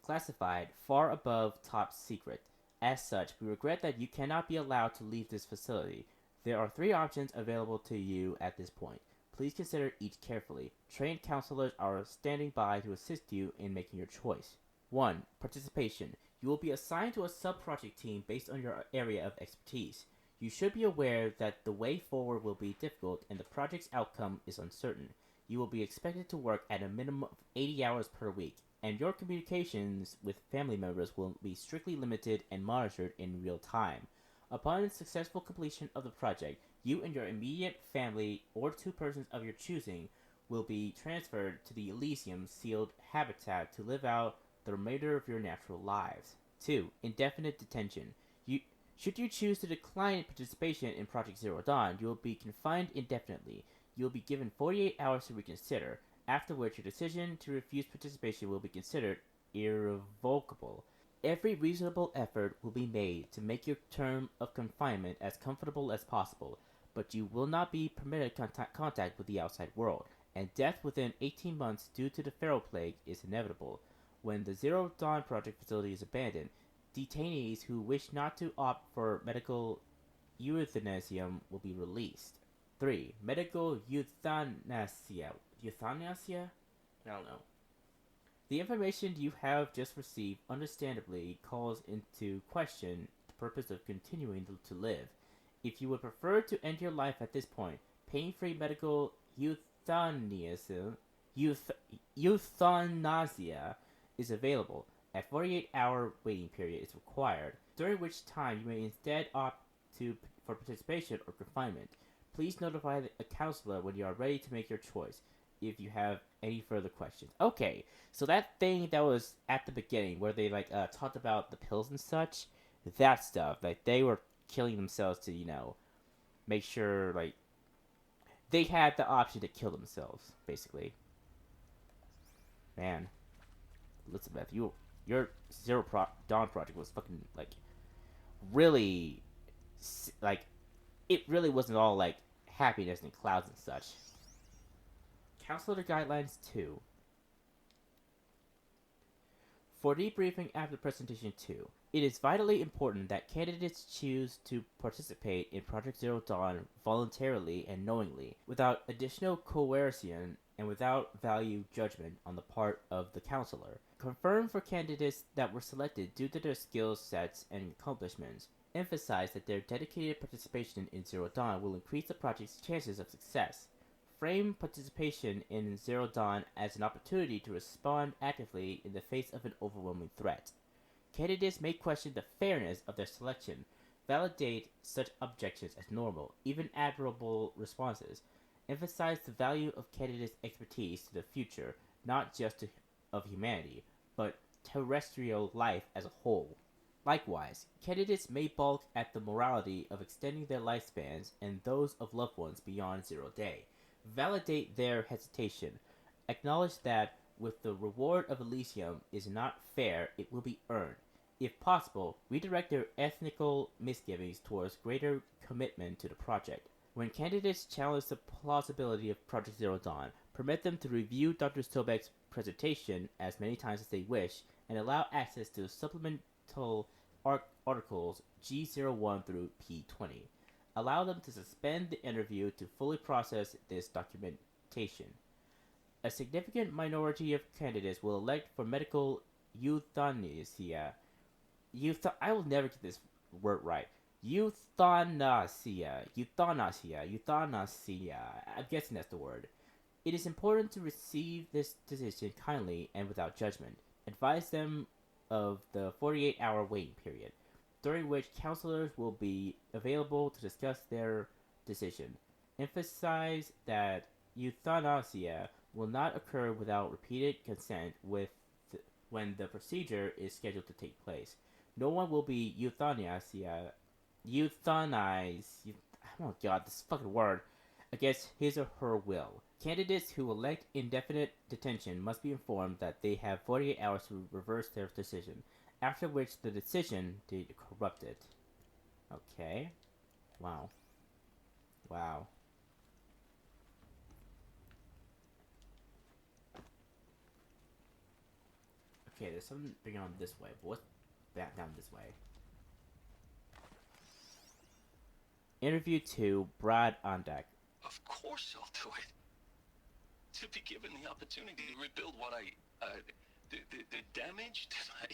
Classified far above top secret. As such, we regret that you cannot be allowed to leave this facility. There are 3 options available to you at this point. Please consider each carefully. Trained counselors are standing by to assist you in making your choice. 1. Participation. You will be assigned to a sub-project team based on your area of expertise. You should be aware that the way forward will be difficult and the project's outcome is uncertain. You will be expected to work at a minimum of 80 hours per week, and your communications with family members will be strictly limited and monitored in real time. Upon successful completion of the project, you and your immediate family or 2 persons of your choosing will be transferred to the Elysium sealed habitat to live out the remainder of your natural lives. 2. Indefinite detention. Should you choose to decline participation in Project Zero Dawn, you will be confined indefinitely. You will be given 48 hours to reconsider, after which your decision to refuse participation will be considered irrevocable. Every reasonable effort will be made to make your term of confinement as comfortable as possible, but you will not be permitted contact with the outside world, and death within 18 months due to the feral plague is inevitable. When the Zero Dawn Project facility is abandoned, detainees who wish not to opt for medical euthanasia will be released. 3. Medical euthanasia. Euthanasia? I don't know. The information you have just received understandably calls into question the purpose of continuing to live. If you would prefer to end your life at this point, pain-free medical euthanasia is available. A 48-hour waiting period is required, during which time you may instead opt for participation or confinement. Please notify a counselor when you are ready to make your choice, if you have any further questions. Okay, so that thing that was at the beginning, where they, like, talked about the pills and such, that stuff, like, they were killing themselves to, make sure, like, they had the option to kill themselves, basically. Man, Elizabeth, your Dawn project was fucking, like, really, like, it really wasn't all, like, happiness and clouds and such. Counselor Guidelines 2. For debriefing after presentation 2, it is vitally important that candidates choose to participate in Project Zero Dawn voluntarily and knowingly, without additional coercion and without value judgment on the part of the counselor. Confirm for candidates that were selected due to their skill sets and accomplishments. Emphasize that their dedicated participation in Zero Dawn will increase the project's chances of success. Frame participation in Zero Dawn as an opportunity to respond actively in the face of an overwhelming threat. Candidates may question the fairness of their selection. Validate such objections as normal, even admirable responses. Emphasize the value of candidates' expertise to the future, not just to of humanity, but terrestrial life as a whole. Likewise, candidates may balk at the morality of extending their lifespans and those of loved ones beyond 0 day. Validate their hesitation. Acknowledge that with the reward of Elysium is not fair, it will be earned. If possible, redirect their ethnical misgivings towards greater commitment to the project. When candidates challenge the plausibility of Project Zero Dawn, permit them to review Dr. Sobek's presentation as many times as they wish, and allow access to supplemental articles G01 through P20. Allow them to suspend the interview to fully process this documentation. A significant minority of candidates will elect for medical euthanasia. I will never get this word right. Euthanasia. I'm guessing that's the word. It is important to receive this decision kindly and without judgment. Advise them of the 48-hour waiting period, during which counselors will be available to discuss their decision. Emphasize that euthanasia will not occur without repeated consent when the procedure is scheduled to take place. No one will be euthanized, oh god, this fucking word, against his or her will. Candidates who elect indefinite detention must be informed that they have 48 hours to reverse their decision, after which the decision is corrupted. Okay. Wow. Okay, there's something bringing on this way, but what's back down this way? Interview 2, Brad on deck. Of course I'll do it. To be given the opportunity to rebuild what the damage that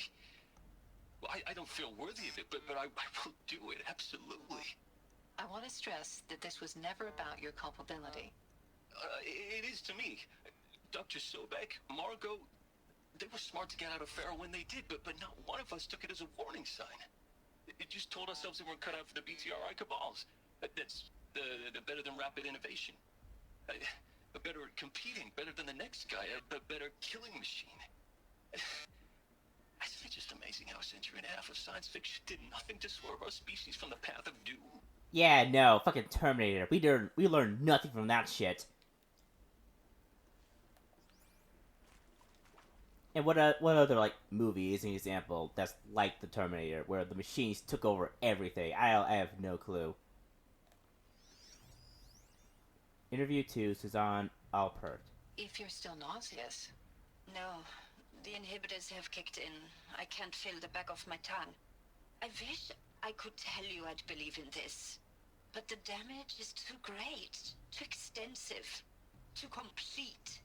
I don't feel worthy of it, but I will do it, absolutely. I want to stress that this was never about your culpability. It is to me. Dr. Sobek, Margot, they were smart to get out of Pharaoh when they did, but not one of us took it as a warning sign. It just told ourselves we weren't cut out for the BTRI cabals. That's the better than rapid innovation. Better at competing, better than the next guy, a better killing machine. Isn't it just amazing how a century and a half of science fiction did nothing to swerve our species from the path of doom? Yeah, no, fucking Terminator. We learned nothing from that shit. And what other, like, movie is an example that's like the Terminator, where the machines took over everything? I have no clue. Interview 2, Suzanne Alpert. If you're still nauseous. No, the inhibitors have kicked in. I can't feel the back of my tongue. I wish I could tell you I'd believe in this. But the damage is too great, too extensive, too complete.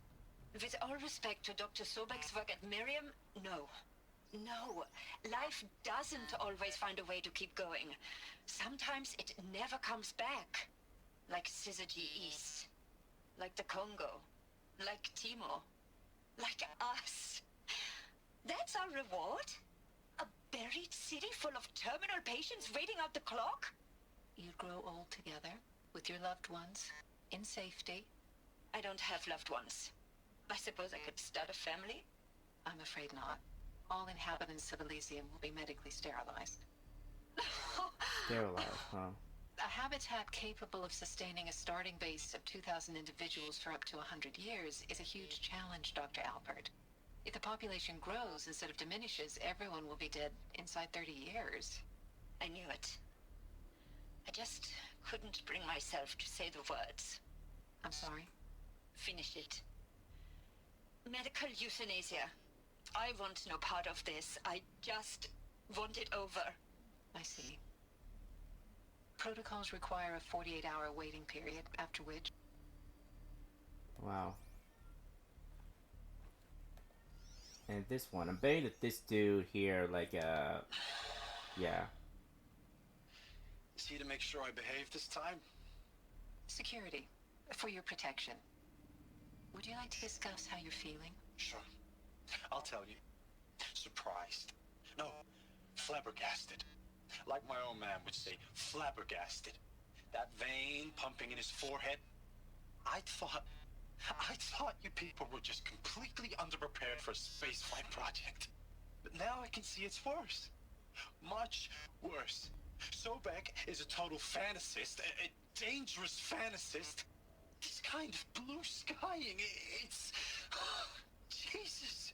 With all respect to Dr. Sobek's work at Miriam, no. No, life doesn't always find a way to keep going. Sometimes it never comes back. Like Syzygy East. Like the Congo. Like Timor. Like us. That's our reward? A buried city full of terminal patients waiting out the clock? You'd grow old together, with your loved ones, in safety. I don't have loved ones. I suppose I could start a family? I'm afraid not. All inhabitants of Elysium will be medically sterilized. Sterilized, huh? A habitat capable of sustaining a starting base of 2,000 individuals for up to 100 years is a huge challenge, Dr. Alpert. If the population grows instead of diminishes, everyone will be dead inside 30 years. I knew it. I just couldn't bring myself to say the words. I'm sorry? Finish it. Medical euthanasia. I want no part of this. I just want it over. I see. Protocols require a 48-hour waiting period, after which... Wow. And this one, I'm betting that this dude here, like, yeah. Is he to make sure I behave this time? Security. For your protection. Would you like to discuss how you're feeling? Sure. I'll tell you. Surprised. No, flabbergasted. Like my own man would say, flabbergasted. That vein pumping in his forehead. I thought I thought you people were just completely underprepared for a spaceflight project. But now I can see it's worse. Much worse. Sobek is a total fantasist, a dangerous fantasist. This kind of blue skying, it's... Jesus.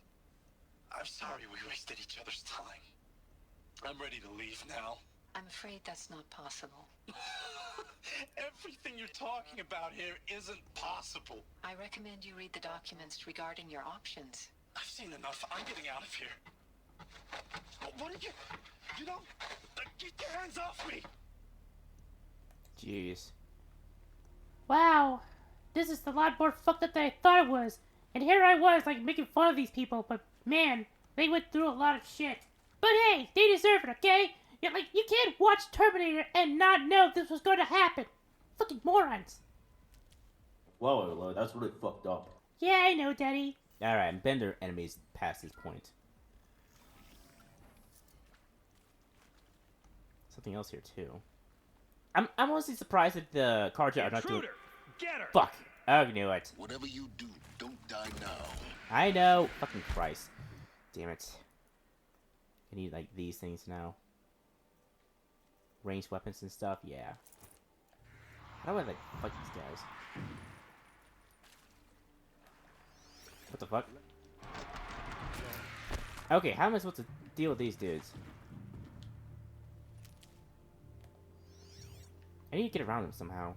I'm sorry we wasted each other's time. I'm ready to leave now. I'm afraid that's not possible. Everything you're talking about here isn't possible. I recommend you read the documents regarding your options. I've seen enough. I'm getting out of here. What did you... You don't... Get your hands off me! Jeez. Wow, this is a lot more fucked up than I thought it was. And here I was, like, making fun of these people, but man, they went through a lot of shit. But hey, they deserve it, okay? You're like, you can't watch Terminator and not know this was going to happen. Fucking morons. Whoa, Aloy, that's really fucked up. Yeah, I know, Daddy. Alright, Bender enemies past this point. Something else here, too. I'm honestly surprised that the cards are not doing... Get her! Fuck! I knew it. Whatever you do, don't die now. I know. Fucking Christ. Damn it. I need, like, these things now. Ranged weapons and stuff? Yeah. How do I, like, fight these guys? What the fuck? Okay, how am I supposed to deal with these dudes? I need to get around them somehow.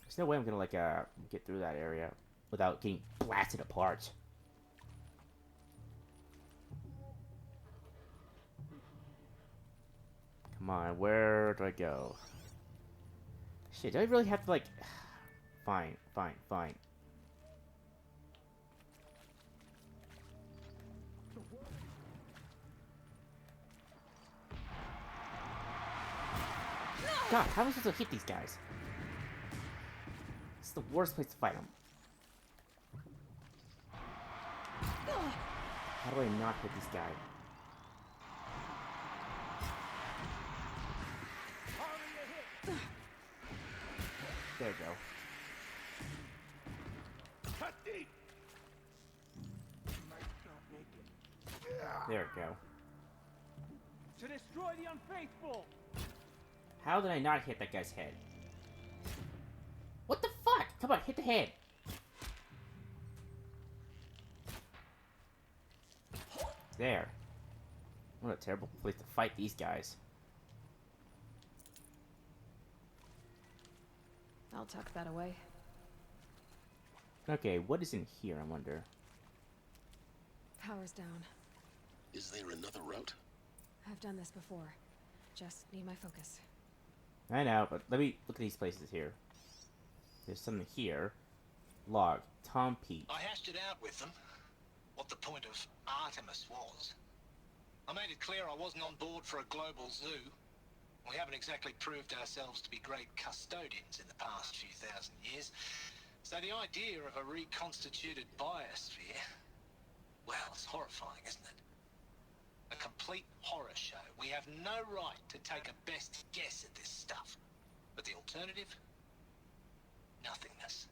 There's no way I'm gonna, like, get through that area without getting blasted apart. Come on, where do I go? Shit, do I really have to, like... Fine. God, how am I supposed to hit these guys? This is the worst place to fight them. How do I not hit this guy? There we go. There we go. To destroy the unfaithful! How did I not hit that guy's head? What the fuck? Come on, hit the head. There. What a terrible place to fight these guys. I'll tuck that away. Okay, what is in here, I wonder? Power's down. Is there another route? I've done this before. Just need my focus. I know, but let me look at these places here. There's something here. Log. Tom Pete. I hashed it out with them. What the point of Artemis was. I made it clear I wasn't on board for a global zoo. We haven't exactly proved ourselves to be great custodians in the past few thousand years. So the idea of a reconstituted biosphere, well, it's horrifying, isn't it? A complete horror show. We have no right to take a best guess at this stuff. But the alternative? Nothingness.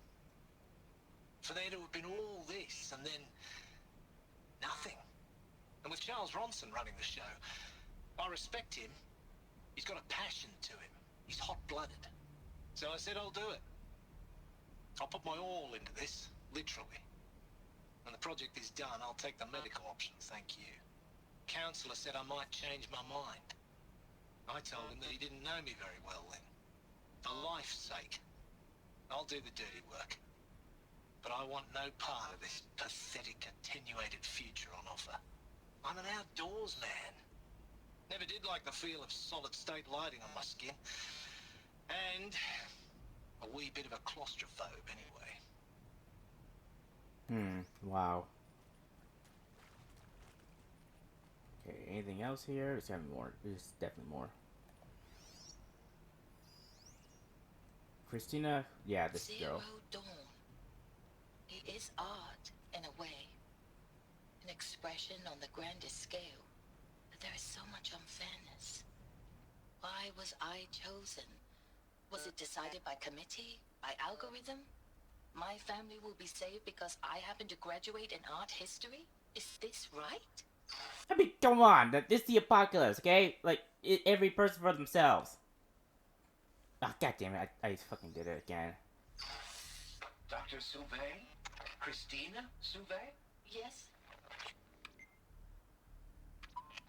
For there to have been all this and then nothing. And with Charles Ronson running the show, I respect him. He's got a passion to him. He's hot-blooded. So I said I'll do it. I'll put my all into this, literally. When the project is done, I'll take the medical option, thank you. Counselor said I might change my mind. I told him that he didn't know me very well then. For life's sake, I'll do the dirty work. But I want no part of this pathetic, attenuated future on offer. I'm an outdoors man. Never did like the feel of solid-state lighting on my skin. And a wee bit of a claustrophobe, anyway. Wow. Okay, anything else here? There's gotta be more. There's definitely more. Christina? Yeah, this girl. Zero Dawn. It is art, in a way. An expression on the grandest scale. But there is so much unfairness. Why was I chosen? Was it decided by committee? By algorithm? My family will be saved because I happen to graduate in art history? Is this right? I mean, come on. This is the apocalypse, okay? Like, every person for themselves. Oh, god damn it. I fucking did it again. Dr. Sauvé? Christina Sauvé? Yes.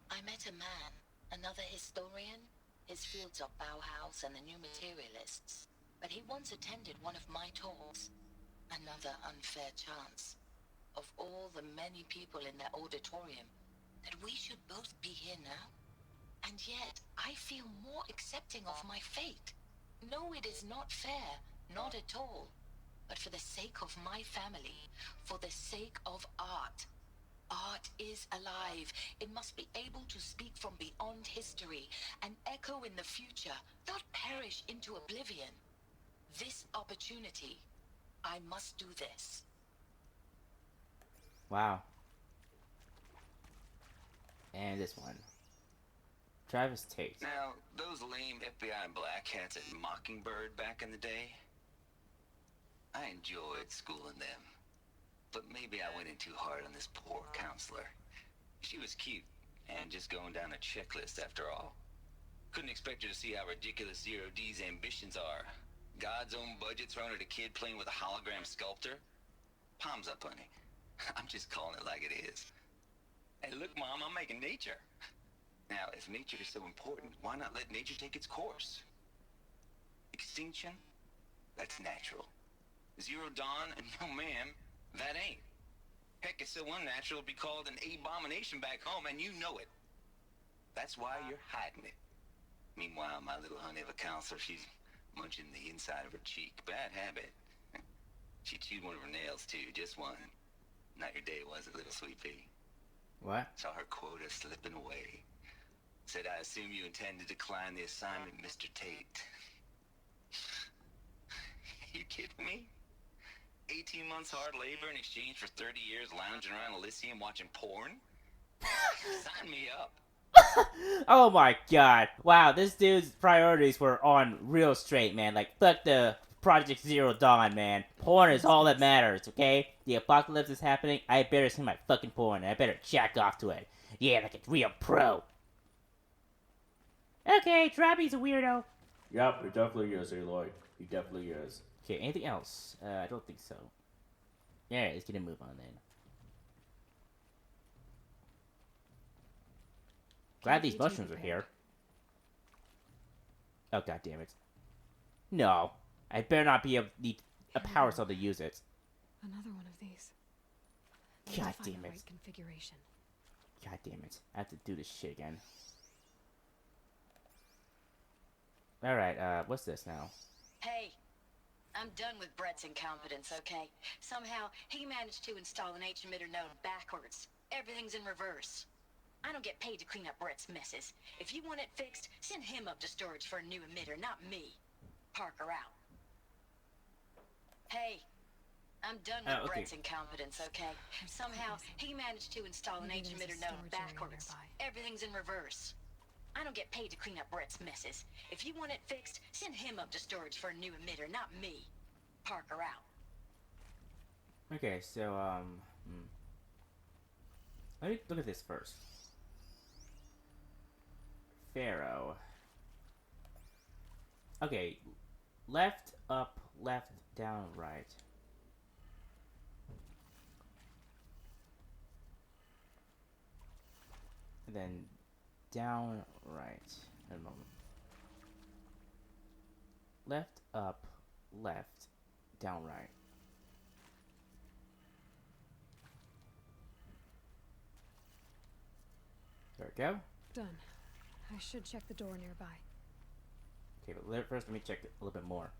I met a man, another historian. His fields are Bauhaus and the New Materialists. But he once attended one of my talks. Another unfair chance. Of all the many people in that auditorium, that we should both be here now. And yet, I feel more accepting of my fate. No, it is not fair, not at all. But for the sake of my family, for the sake of art. Art is alive. It must be able to speak from beyond history and echo in the future, not perish into oblivion. This opportunity, I must do this. Wow. And this one. Travis Tate. Now, those lame FBI black hats at Mockingbird back in the day, I enjoyed schooling them. But maybe I went in too hard on this poor counselor. She was cute, and just going down a checklist after all. Couldn't expect her to see how ridiculous Zero D's ambitions are. God's own budget thrown at a kid playing with a hologram sculptor? Palms up, honey. I'm just calling it like it is. Hey, look, Mom, I'm making nature. Now, if nature is so important, why not let nature take its course? Extinction? That's natural. Zero Dawn? No, ma'am, that ain't. Heck, it's so unnatural it'd be called an abomination back home, and you know it. That's why you're hiding it. Meanwhile, my little honey of a counselor, she's munching the inside of her cheek. Bad habit. She chewed one of her nails, too, just one. Not your day, was it, little sweet pea? What? Saw her quota slipping away. Said, I assume you intend to decline the assignment, Mr. Tate. You kidding me? 18 months hard labor in exchange for 30 years lounging around Elysium watching porn? Sign me up. Oh my god. Wow, this dude's priorities were on real straight, man. Like, fuck the Project Zero Dawn, man. Porn is all that matters, okay? The apocalypse is happening, I better see my fucking porn, and I better jack off to it. Yeah, like a real pro. Okay, Drabby's a weirdo. Yep, he definitely is, Aloy. He definitely is. Okay, anything else? I don't think so. Alright, let's get a move on then. Glad these mushrooms are here. Oh, god damn it. No. I better not be able to need a power cell to use it. Another one of these. God damn it. Right configuration. God damn it. I have to do this shit again. Alright, what's this now? Hey, I'm done with Brett's incompetence, okay? Somehow, he managed to install an H-emitter node backwards. Everything's in reverse. I don't get paid to clean up Brett's messes. If you want it fixed, send him up to storage for a new emitter, not me. Parker out. Hey, I'm done with Brett's incompetence, okay? Somehow, he managed to install an H-emitter node backwards. Everything's in reverse. I don't get paid to clean up Brett's messes. If you want it fixed, send him up to storage for a new emitter, not me. Parker out. Okay, so, let me look at this first. Pharaoh. Okay, left, up, left, down, right. And then down, right. A moment. Left, up, left, down, right. There we go. Done. I should check the door nearby. Okay, but first let me check it a little bit more.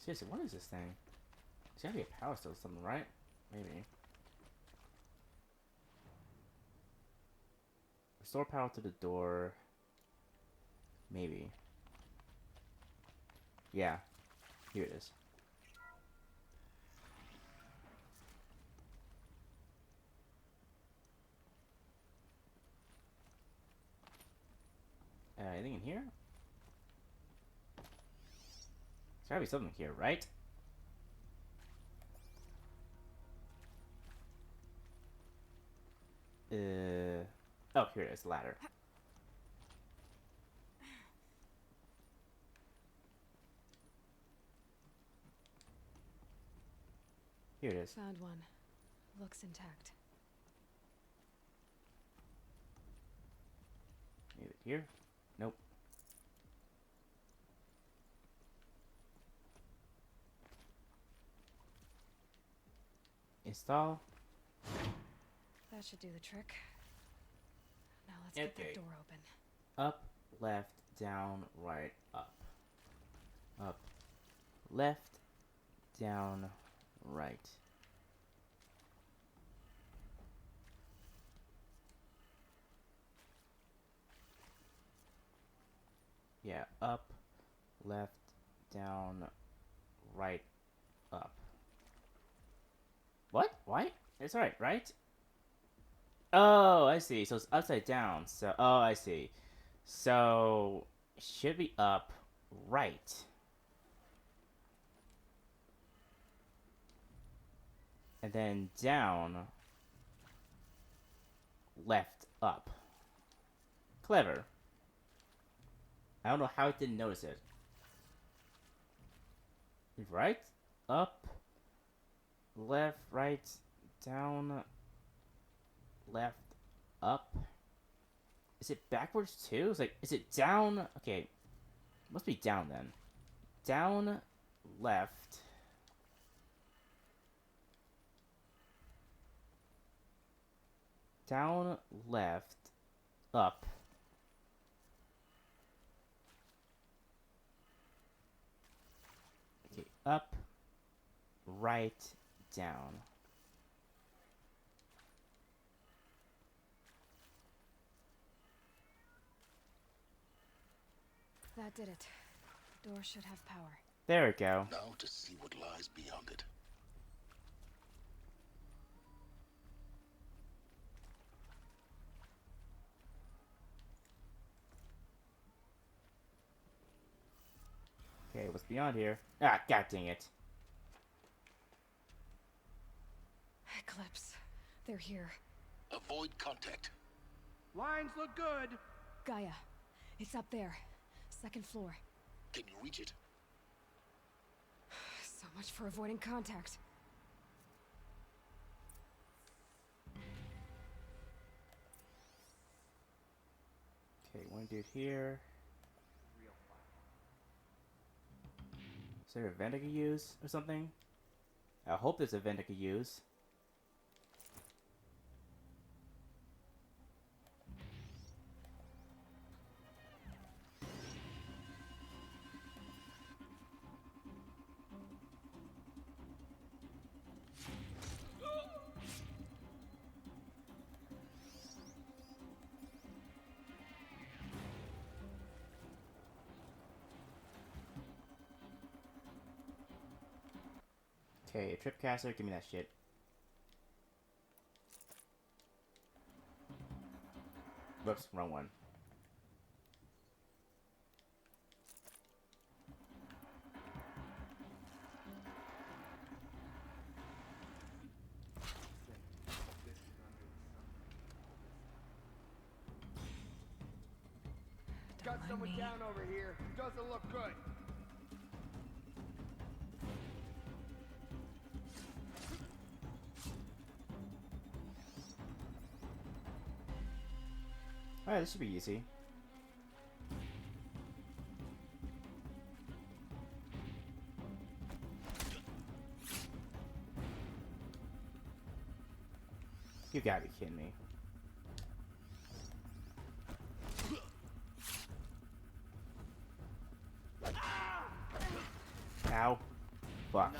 Seriously, what is this thing? It's gotta be a power cell or something, right? Maybe. Restore power to the door. Maybe. Yeah. Here it is. Anything in here? There's gotta be something here, right? Oh, here it is, ladder. Here it is. Found one. Looks intact. Maybe here? Nope. Install. That should do the trick. Now let's get the door open. Up, left, down, right, up. Up, left, down, right. Yeah, up, left, down, right, up. What? Why? It's alright, right? Oh, I see. So it's upside down. So, oh, I see. So, it should be up, right. And then down, left, up. Clever. I don't know how I didn't notice it. Right, up, left, right, down, left, up. Is it backwards too? It's like, is it down? Okay, must be down then. Down, left. Down, left, up. Okay, up, right, down. That did it. The door should have power. There we go. Now to see what lies beyond it. Okay, what's beyond here? Ah, god dang it. Eclipse. They're here. Avoid contact. Lines look good. Gaia. It's up there. Second floor. Can you reach it? So much for avoiding contact. Okay, one dude here. Is there a vent I could use or something? I hope there's a vent I could use. Okay, a tripcaster, give me that shit. Whoops, wrong one. Got someone down over here. Doesn't look good. Alright, this should be easy. You gotta be kidding me. Ow. Fuck.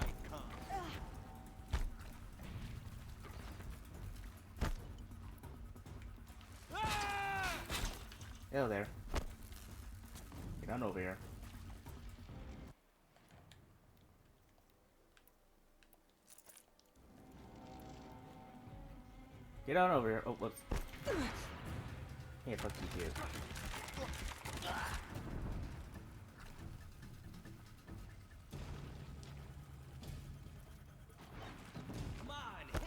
Hello there. Get on over here. Get on over here. Oh, whoops. Hey, fuck you, dude. Come on, hit!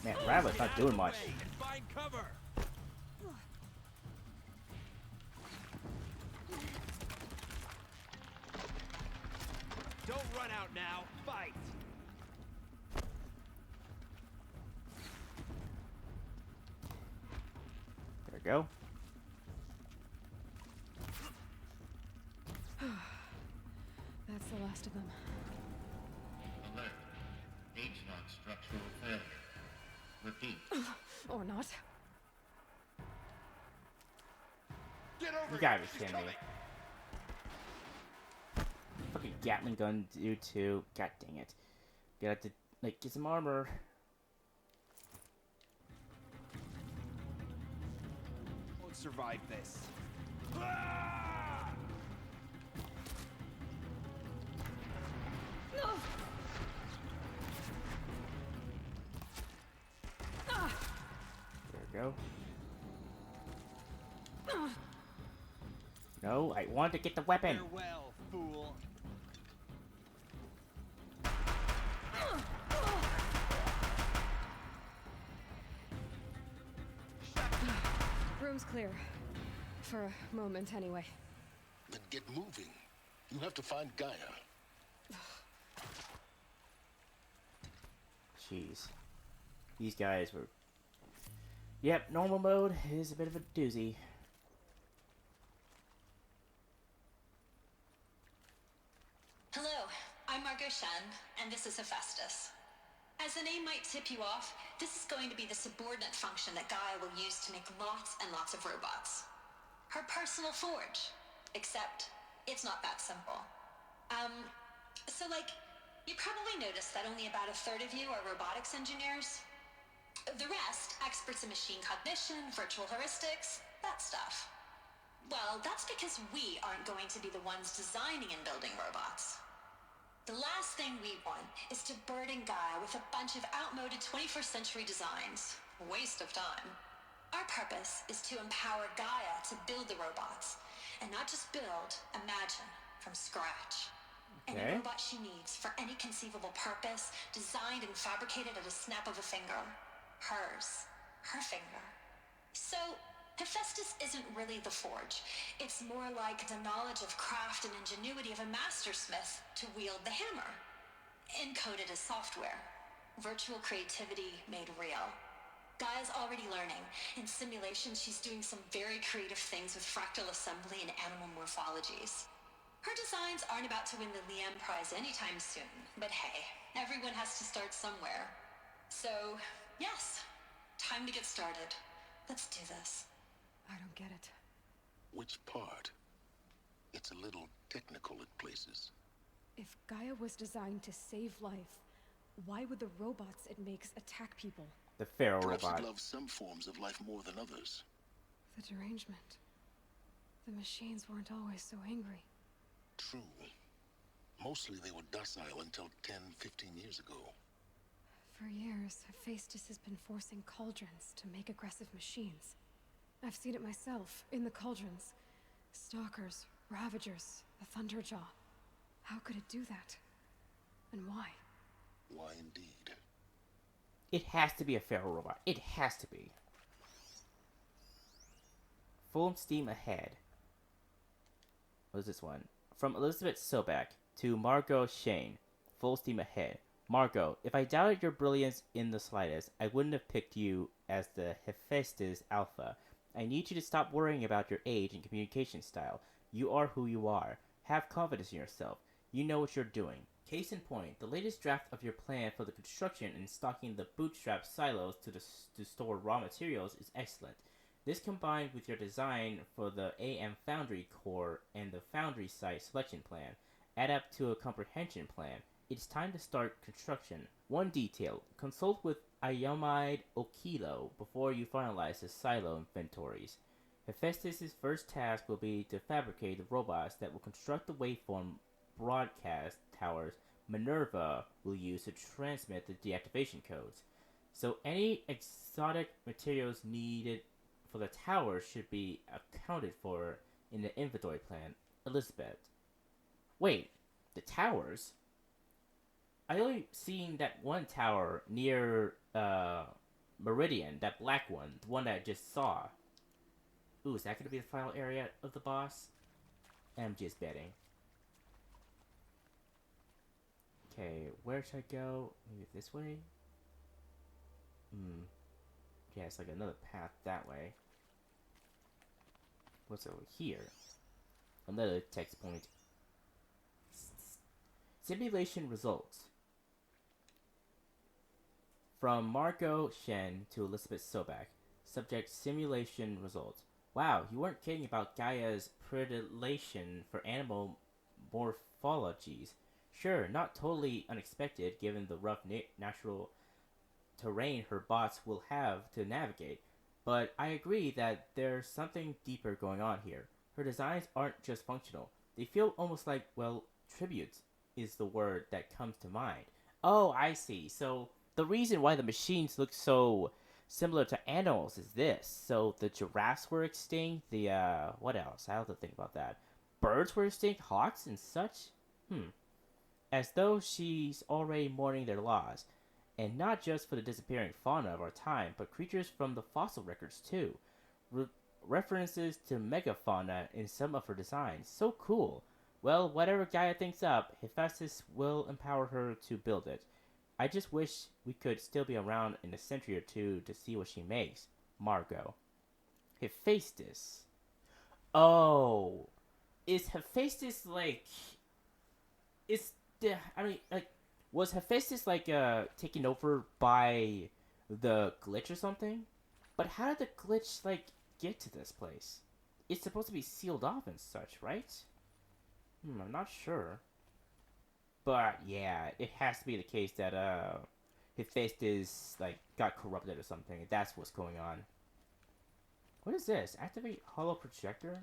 Man, Rabbit's not doing much. Find cover. Don't run out now. Fight. There we go. That's the last of them. Alert. H-lock structural failure. Repeat. Or not. Get over You gotta be She's kidding me. coming. Fucking Gatling gun do too. God dang it. Gotta to, like, get some armor. Won't survive this. Ah! There we go. No, I want to get the weapon. Farewell, fool. Room's clear. For a moment, anyway. Then get moving. You have to find Gaia. Jeez. These guys were... Yep, normal mode is a bit of a doozy. Hello, I'm Margot Shen, and this is Hephaestus. As the name might tip you off, this is going to be the subordinate function that Gaia will use to make lots and lots of robots. Her personal forge. Except, it's not that simple. So like, you probably noticed that only about a third of you are robotics engineers. The rest, experts in machine cognition, virtual heuristics, that stuff. Well, that's because we aren't going to be the ones designing and building robots. The last thing we want is to burden Gaia with a bunch of outmoded 21st century designs. Waste of time. Our purpose is to empower Gaia to build the robots, and not just build, imagine, from scratch. Okay. Any robot she needs for any conceivable purpose, designed and fabricated at a snap of a finger. Hers. Her finger. So, Hephaestus isn't really the forge. It's more like the knowledge of craft and ingenuity of a mastersmith to wield the hammer. Encoded as software. Virtual creativity made real. Gaia's already learning. In simulations, she's doing some very creative things with fractal assembly and animal morphologies. Her designs aren't about to win the Liam Prize anytime soon, but hey, everyone has to start somewhere. So, yes, time to get started. Let's do this. I don't get it. Which part? It's a little technical in places. If Gaia was designed to save life, why would the robots it makes attack people? The feral Perhaps robot. it loves some forms of life more than others. The derangement. The machines weren't always so angry. True. Mostly they were docile until 10, 15 years ago. For years, Hephaestus has been forcing cauldrons to make aggressive machines. I've seen it myself, in the cauldrons. Stalkers, Ravagers, the Thunderjaw. How could it do that? And why? Why indeed? It has to be a feral robot. It has to be. Full steam ahead. What is this one? From Elizabeth Sobek to Margot Shane. Full steam ahead. Margot, if I doubted your brilliance in the slightest, I wouldn't have picked you as the Hephaestus Alpha. I need you to stop worrying about your age and communication style. You are who you are. Have confidence in yourself. You know what you're doing. Case in point, the latest draft of your plan for the construction and stocking the bootstrap silos to store raw materials is excellent. This combined with your design for the AM Foundry core and the Foundry site selection plan add up to a comprehension plan. It's time to start construction. One detail, consult with Ayomide Okilo before you finalize the silo inventories. Hephaestus' first task will be to fabricate the robots that will construct the waveform broadcast towers Minerva will use to transmit the deactivation codes. So any exotic materials needed for the tower should be accounted for in the inventory plan. Elizabeth. Wait, the towers? I only seen that one tower near Meridian, that black one, the one that I just saw. Ooh, is that gonna be the final area of the boss? I'm just betting. Okay, where should I go? Maybe this way? Yeah, it's like another path that way. What's over here? Another text point. Simulation results. From Margot Shen to Elizabeth Sobek. Subject simulation results. Wow, you weren't kidding about Gaia's predilection for animal morphologies. Sure, not totally unexpected given the rough natural terrain her bots will have to navigate, but I agree that there's something deeper going on here. Her designs aren't just functional. They feel almost like, well, tributes is the word that comes to mind. Oh, I see. So the reason why the machines look so similar to animals is this. So the giraffes were extinct, what else? I have to think about that. Birds were extinct, hawks and such? As though she's already mourning their loss. And not just for the disappearing fauna of our time, but creatures from the fossil records too. References to megafauna in some of her designs. So cool. Well, whatever Gaia thinks up, Hephaestus will empower her to build it. I just wish we could still be around in a century or two to see what she makes. Margot. Hephaestus. Oh. Is Hephaestus like... was Hephaestus taken over by the glitch or something? But how did the glitch get to this place? It's supposed to be sealed off and such, right? I'm not sure. But yeah, it has to be the case that Hephaestus got corrupted or something. That's what's going on. What is this? Activate hollow projector?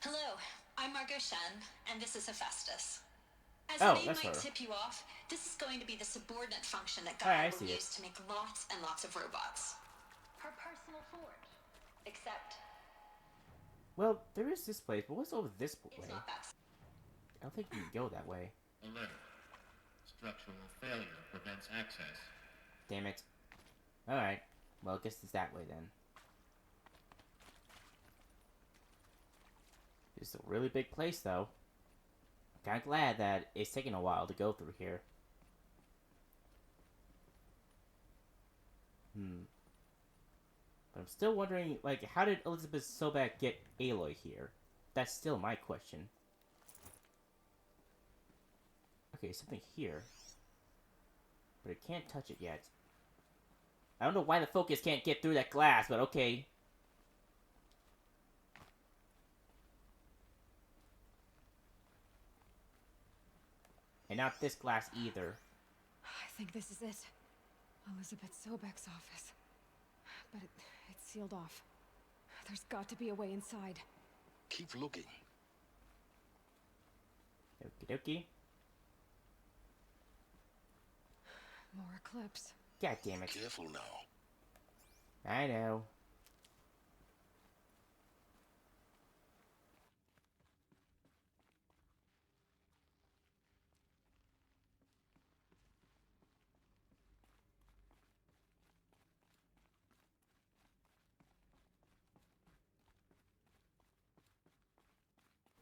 Hello, I'm Margot Shen, and this is Hephaestus. As Oh, the name that's might her. tip you off, this is going to be the subordinate function that Alright, Gaia I will see it. use to make lots and lots of robots. Her personal forge. Except, Well, there is this place, but what's over this way? it's not that. I don't think you can go that way. Alert. Structural failure prevents access. Damn it. Alright. Well, I guess it's that way then. It's a really big place, though. I'm kinda glad that it's taking a while to go through here. But I'm still wondering, how did Elizabeth Sobek get Aloy here? That's still my question. Okay, something here. But I can't touch it yet. I don't know why the focus can't get through that glass, but okay. And not this glass either. I think this is it. Elizabeth Sobek's office. But it's sealed off. There's got to be a way inside. Keep looking. Okie dokie. More eclipse. God damn it. Careful now. I know.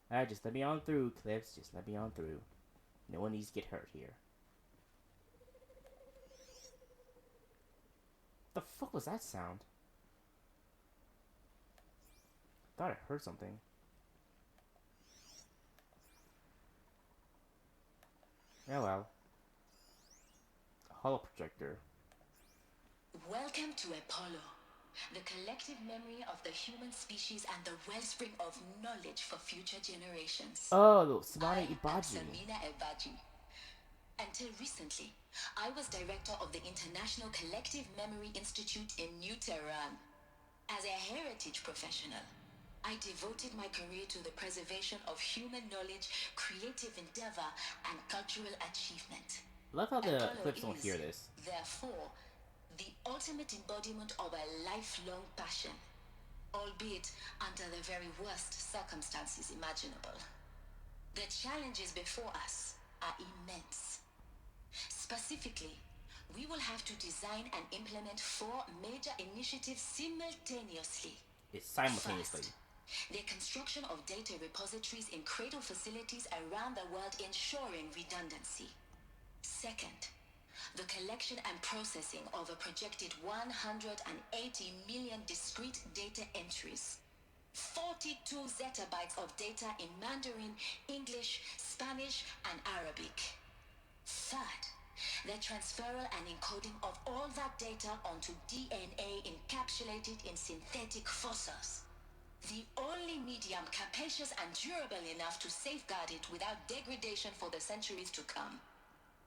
Alright, just let me on through, Clips. Just let me on through. No one needs to get hurt here. The fuck was that sound? Thought I heard something. Oh well. A hollow projector. Welcome to Apollo, the collective memory of the human species and the wellspring of knowledge for future generations. Oh, Samana I am Ibaji. Samina Ebaji. Until recently, I was director of the International Collective Memory Institute in New Tehran. As a heritage professional, I devoted my career to the preservation of human knowledge, creative endeavor, and cultural achievement. I love how the Apollo clips don't is, hear this. therefore, the ultimate embodiment of a lifelong passion, albeit under the very worst circumstances imaginable. The challenges before us are immense. Specifically, we will have to design and implement 4 major initiatives simultaneously. It's simultaneously. First, the construction of data repositories in cradle facilities around the world, ensuring redundancy. Second, the collection and processing of a projected 180 million discrete data entries. 42 zettabytes of data in Mandarin, English, Spanish, and Arabic. Third, the transferal and encoding of all that data onto DNA encapsulated in synthetic fossils. The only medium capacious and durable enough to safeguard it without degradation for the centuries to come.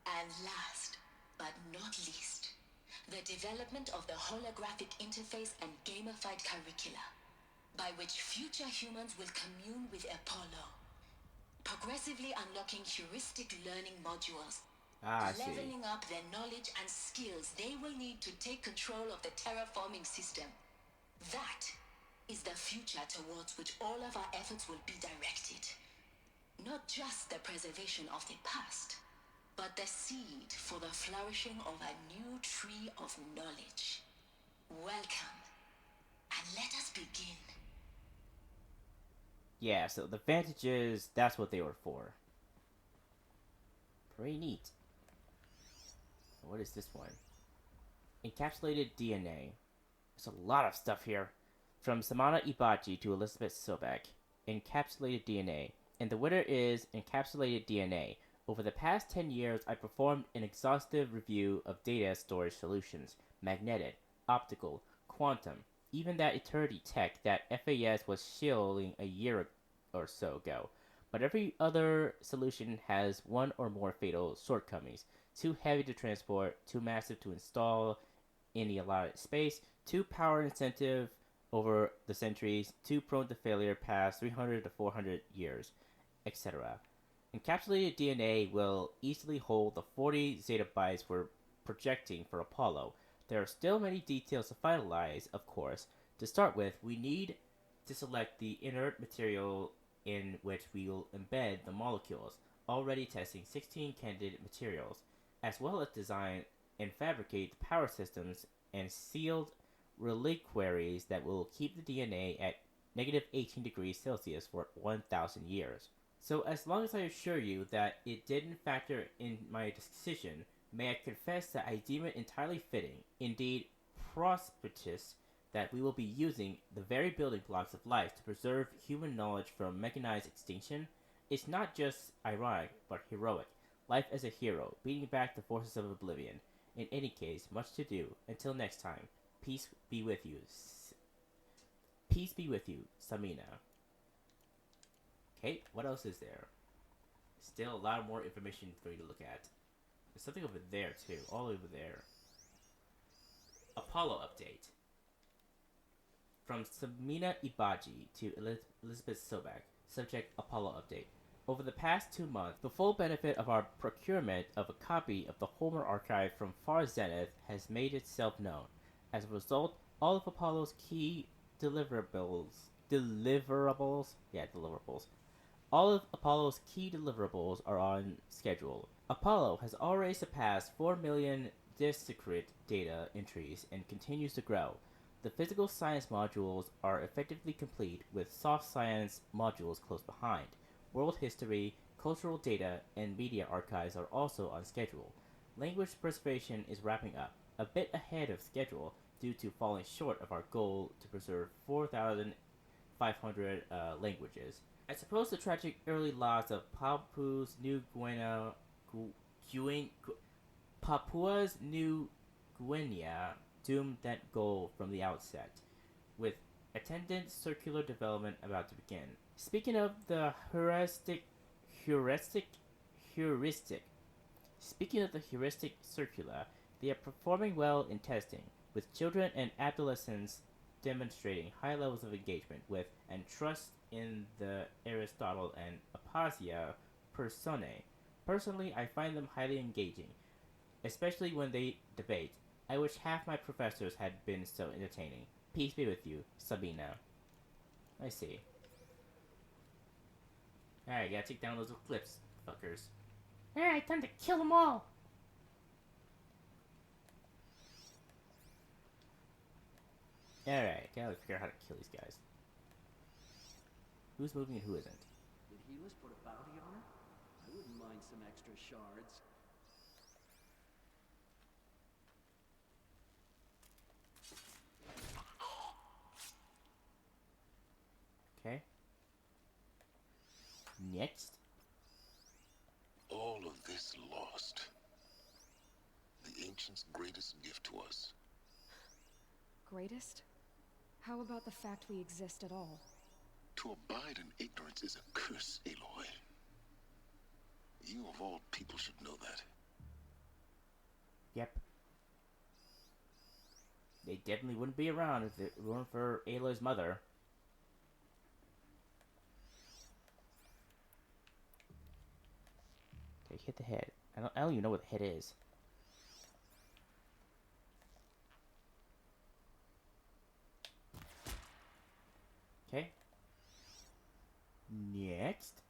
And last, but not least, the development of the holographic interface and gamified curricula, by which future humans will commune with Apollo, progressively unlocking heuristic learning modules, I see. leveling up their knowledge and skills they will need to take control of the terraforming system. That is the future towards which all of our efforts will be directed. Not just the preservation of the past, but the seed for the flourishing of a new tree of knowledge. Welcome, and let us begin. Yeah, so the Vantages, that's what they were for. Pretty neat. What is this one? Encapsulated DNA. There's a lot of stuff here. From Samana Ibachi to Elizabeth Sobek. Encapsulated DNA. And the winner is Encapsulated DNA. Over the past 10 years, I performed an exhaustive review of data storage solutions. Magnetic, optical, quantum, even that eternity tech that FAS was shilling a year or so ago. But every other solution has one or more fatal shortcomings. Too heavy to transport, too massive to install in the allotted space, too power intensive over the centuries, too prone to failure past 300 to 400 years, etc. Encapsulated DNA will easily hold the 40 zettabytes we're projecting for Apollo. There are still many details to finalize, of course. To start with, we need to select the inert material in which we will embed the molecules, already testing 16 candidate materials, as well as design and fabricate the power systems and sealed reliquaries that will keep the DNA at negative 18 degrees Celsius for 1,000 years. So as long as I assure you that it didn't factor in my decision, may I confess that I deem it entirely fitting, indeed propitious, that we will be using the very building blocks of life to preserve human knowledge from mechanized extinction. It's not just ironic, but heroic. Life as a hero, beating back the forces of oblivion. In any case, much to do. Until next time, peace be with you. Peace be with you, Samina. Okay, what else is there? Still a lot more information for you to look at. There's something over there, too. All over there. Apollo update. From Samina Ibaji to Elizabeth Sobek. Subject Apollo update. Over the past 2 months, the full benefit of our procurement of a copy of the Homer archive from Far Zenith has made itself known. As a result, all of Apollo's key deliverables. All of Apollo's key deliverables are on schedule. Apollo has already surpassed 4 million discrete data entries and continues to grow. The physical science modules are effectively complete, with soft science modules close behind. World history, cultural data, and media archives are also on schedule. Language preservation is wrapping up, a bit ahead of schedule due to falling short of our goal to preserve 4,500 languages. I suppose the tragic early loss of Papua's New Guinea doomed that goal from the outset, with attendant circular development about to begin. Speaking of the heuristic circular, they are performing well in testing, with children and adolescents demonstrating high levels of engagement with and trust in the Aristotle and Appasia personae. Personally, I find them highly engaging, especially when they debate. I wish half my professors had been so entertaining. Peace be with you, Sabina. I see. Alright, gotta take down those clips, fuckers. Alright, time to kill them all. Alright, gotta figure out how to kill these guys. Who's moving and who isn't? Did Helis put a bounty on her? I wouldn't mind some extra shards. Okay. Next. All of this lost. The ancients' greatest gift to us. Greatest? How about the fact we exist at all? To abide in ignorance is a curse, Aloy. You of all people should know that. Yep. They definitely wouldn't be around if it weren't for Aloy's mother. Okay, hit the head. I don't even know what the head is. Okay. Next.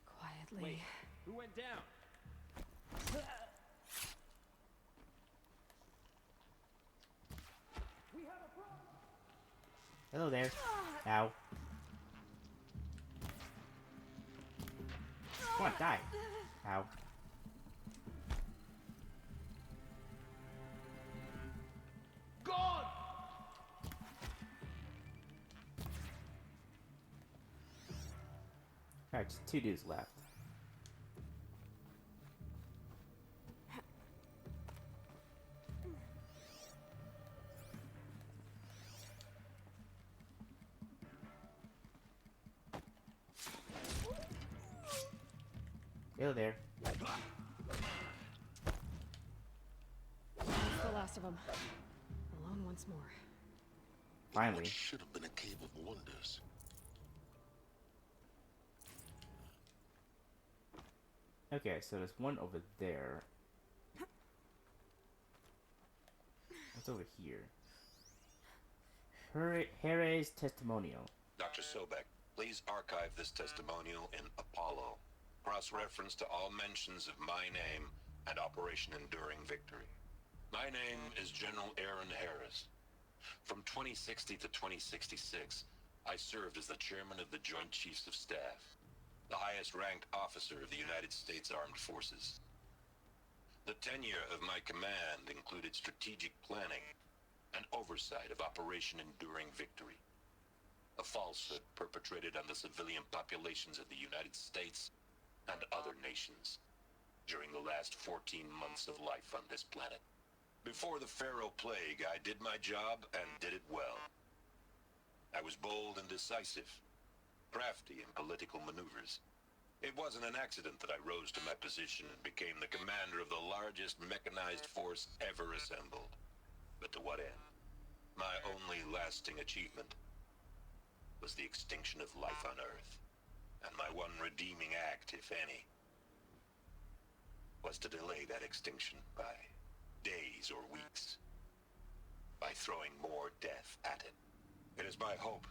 Quietly. Wait, who went down? Hello there. Ow. Come on, die. Ow. Gone! Alright, just 2 dudes left. Hello there. That's the last of them. Alone once more. Finally. What should have been a cave of wonders. Okay, so there's one over there. What's over here? Here's testimonial. Dr. Sobek, please archive this testimonial in Apollo. Cross-reference to all mentions of my name and Operation Enduring Victory. My name is General Aaron Harris. From 2060 to 2066, I served as the chairman of the Joint Chiefs of Staff, the highest-ranked officer of the United States Armed Forces. The tenure of my command included strategic planning and oversight of Operation Enduring Victory, a falsehood perpetrated on the civilian populations of the United States and other nations during the last 14 months of life on this planet. Before the Pharaoh Plague, I did my job and did it well. I was bold and decisive, crafty in political maneuvers. It wasn't an accident that I rose to my position and became the commander of the largest mechanized force ever assembled. But to what end? My only lasting achievement was the extinction of life on Earth. And my one redeeming act, if any, was to delay that extinction by days or weeks, by throwing more death at it. It is my hope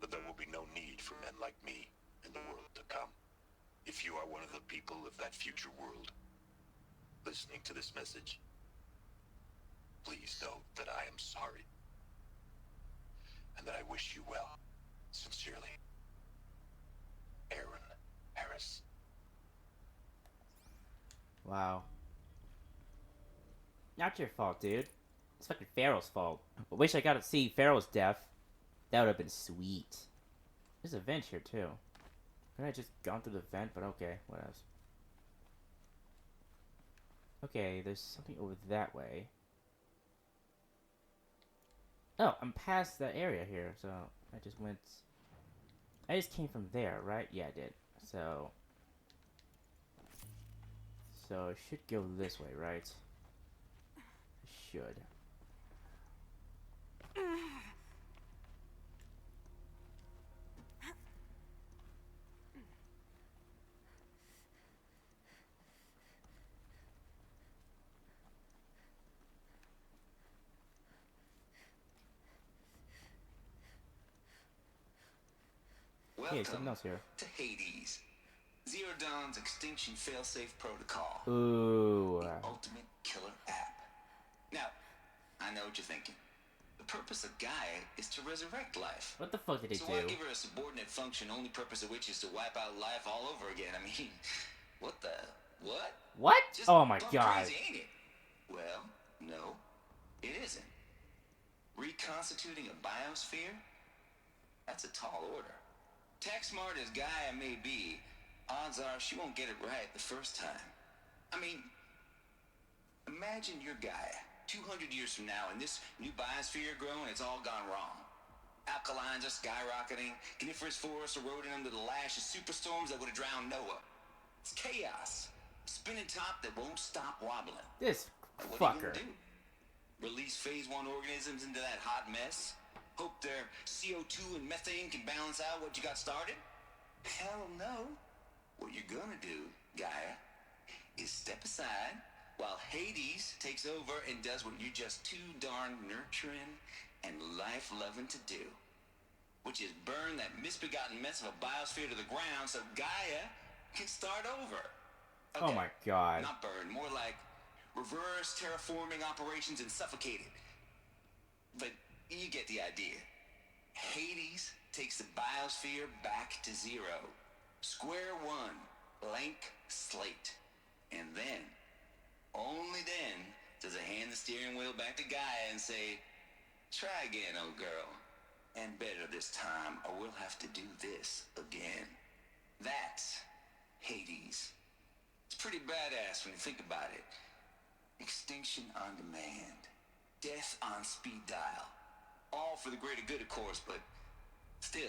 that there will be no need for men like me in the world to come. If you are one of the people of that future world listening to this message, please know that I am sorry, and that I wish you well. Sincerely, Aaron Harris. Wow. Not your fault, dude. It's fucking Pharaoh's fault. I wish I got to see Pharaoh's death. That would have been sweet. There's a vent here, too. Could I just gone through the vent? But okay, what else? Okay, there's something over that way. Oh, I'm past that area here, so I just came from there, right? Yeah, I did. So it should go this way, right? It should. Welcome something else here. to Hades, Zero Dawn's extinction failsafe protocol. Ooh. The ultimate killer app. Now, I know what you're thinking. The purpose of Gaia is to resurrect life. What the fuck did he so do? why give her a subordinate function, only purpose of which is to wipe out life all over again? I mean, what the... What? What? Just oh my plumb god. Crazy, ain't it? Well, no, it isn't. Reconstituting a biosphere? That's a tall order. Tech smart as Gaia may be, odds are she won't get it right the first time. I mean, imagine you're Gaia, 200 years from now, and this new biosphere you're growing, it's all gone wrong. Alkalines are skyrocketing, coniferous forests eroding under the lash of superstorms that would have drowned Noah. It's chaos. A spinning top that won't stop wobbling. This what fucker. Are you gonna do? Release phase 1 organisms into that hot mess? Hope their CO2 and methane can balance out what you got started? Hell no. What you're gonna do, Gaia, is step aside while Hades takes over and does what you're just too darn nurturing and life-loving to do. Which is burn that misbegotten mess of a biosphere to the ground so Gaia can start over. Okay, oh my god. not burn, more like reverse terraforming operations and suffocate it. But you get the idea. Hades takes the biosphere back to zero. Square one, blank slate. And then, only then, does it hand the steering wheel back to Gaia and say, try again, old girl. And better this time, or we'll have to do this again. That's Hades. It's pretty badass when you think about it. Extinction on demand. Death on speed dial. All for the greater good, of course, but still,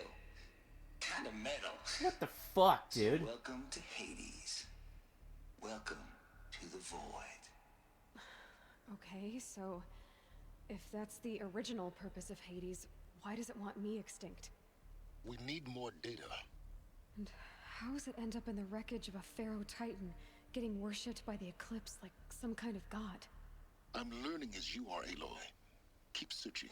kind of metal. What the fuck, dude? So welcome to Hades. Welcome to the void. Okay, so if that's the original purpose of Hades, why does it want me extinct? We need more data. And how does it end up in the wreckage of a Pharaoh Titan, getting worshipped by the Eclipse like some kind of god? I'm learning as you are, Aloy. Keep searching.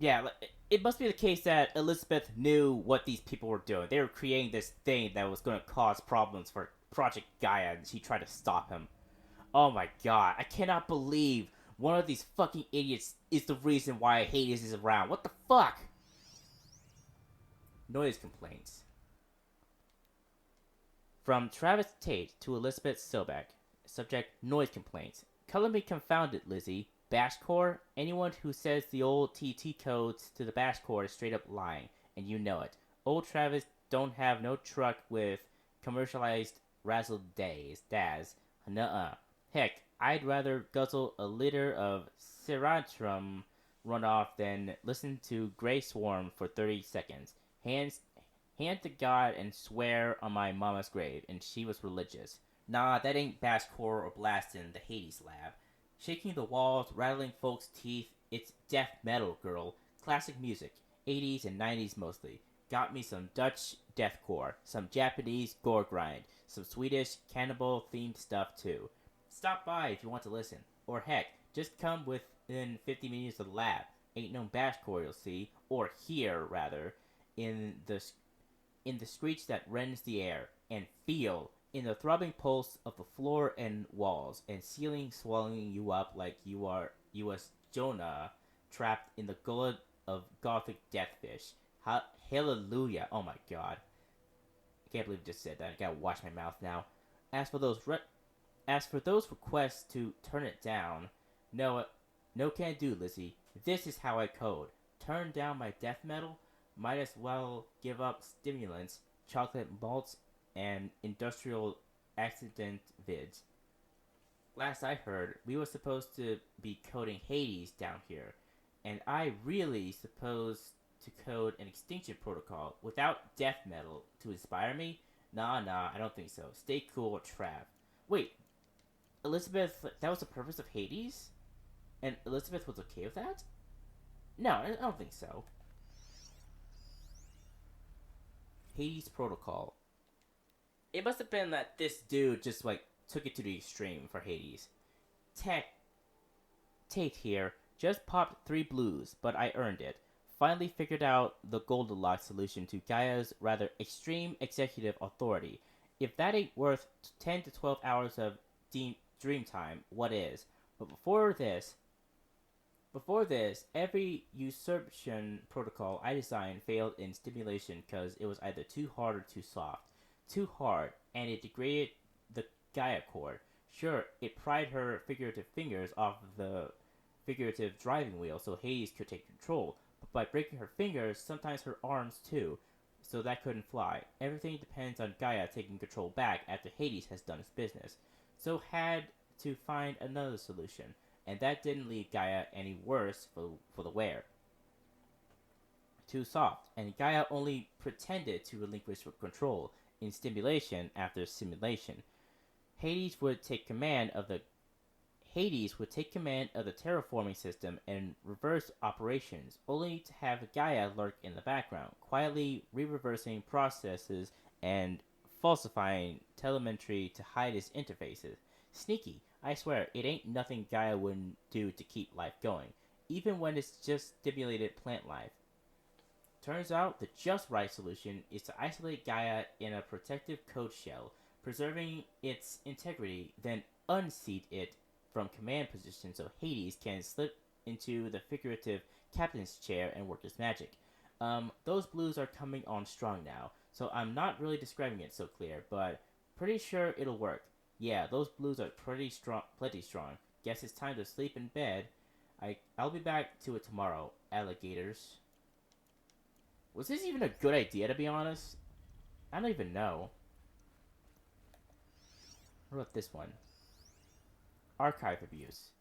Yeah, it must be the case that Elizabeth knew what these people were doing. They were creating this thing that was going to cause problems for Project Gaia, and she tried to stop him. Oh my god, I cannot believe one of these fucking idiots is the reason why Hades is around. What the fuck? Noise complaints. From Travis Tate to Elizabeth Sobek. Subject, noise complaints. Color me confounded, Lizzie. Bash core? Anyone who says the old TT codes to the bash core is straight up lying, and you know it. Old Travis don't have no truck with commercialized razzle daz. Nuh-uh. Heck, I'd rather guzzle a liter of Serantrum runoff than listen to Grey Swarm for 30 seconds. Hand to God and swear on my mama's grave, and she was religious. Nah, that ain't bash core or blasting the Hades lab. Shaking the walls, rattling folks' teeth, it's death metal, girl. Classic music, 80s and 90s mostly. Got me some Dutch deathcore, some Japanese gore grind, some Swedish cannibal-themed stuff too. Stop by if you want to listen. Or heck, just come within 50 minutes of the lab. Ain't no bashcore you'll see, or hear, rather, in the screech that rends the air, and feel in the throbbing pulse of the floor and walls and ceiling swallowing you up like you was Jonah trapped in the gullet of gothic deathfish. Hallelujah. Oh my god. I can't believe I just said that. I gotta wash my mouth now. As for those requests to turn it down, no can do, Lizzie. This is how I code. Turn down my death metal? Might as well give up stimulants, chocolate malts, and industrial accident vids. Last I heard, we were supposed to be coding Hades down here, and I really supposed to code an extinction protocol without death metal to inspire me? Nah, I don't think so. Stay cool, Trav. Wait, Elizabeth, that was the purpose of Hades? And Elizabeth was okay with that? No, I don't think so. Hades protocol. It must have been that this dude just, like, took it to the extreme for Hades. Tate here. Just popped 3 blues, but I earned it. Finally figured out the Goldilocks solution to Gaia's rather extreme executive authority. If that ain't worth 10 to 12 hours of dream time, what is? But before this, every usurpation protocol I designed failed in stimulation because it was either too hard or too soft. Too hard, and it degraded the Gaia core. Sure, it pried her figurative fingers off the figurative driving wheel so Hades could take control, but by breaking her fingers, sometimes her arms too, so that couldn't fly. Everything depends on Gaia taking control back after Hades has done its business. So had to find another solution, and that didn't leave Gaia any worse for the wear. Too soft, and Gaia only pretended to relinquish control in stimulation after simulation. Hades would take command of the terraforming system and reverse operations, only to have Gaia lurk in the background, quietly re-reversing processes and falsifying telemetry to hide its interfaces. Sneaky, I swear, it ain't nothing Gaia wouldn't do to keep life going, even when it's just stimulated plant life. Turns out the just right solution is to isolate Gaia in a protective code shell, preserving its integrity, then unseat it from command position so Hades can slip into the figurative captain's chair and work his magic. Those blues are coming on strong now, so I'm not really describing it so clear, but pretty sure it'll work. Yeah, those blues are plenty strong. Guess it's time to sleep in bed. I'll be back to it tomorrow, alligators. Was this even a good idea, to be honest? I don't even know. What about this one? Archive abuse.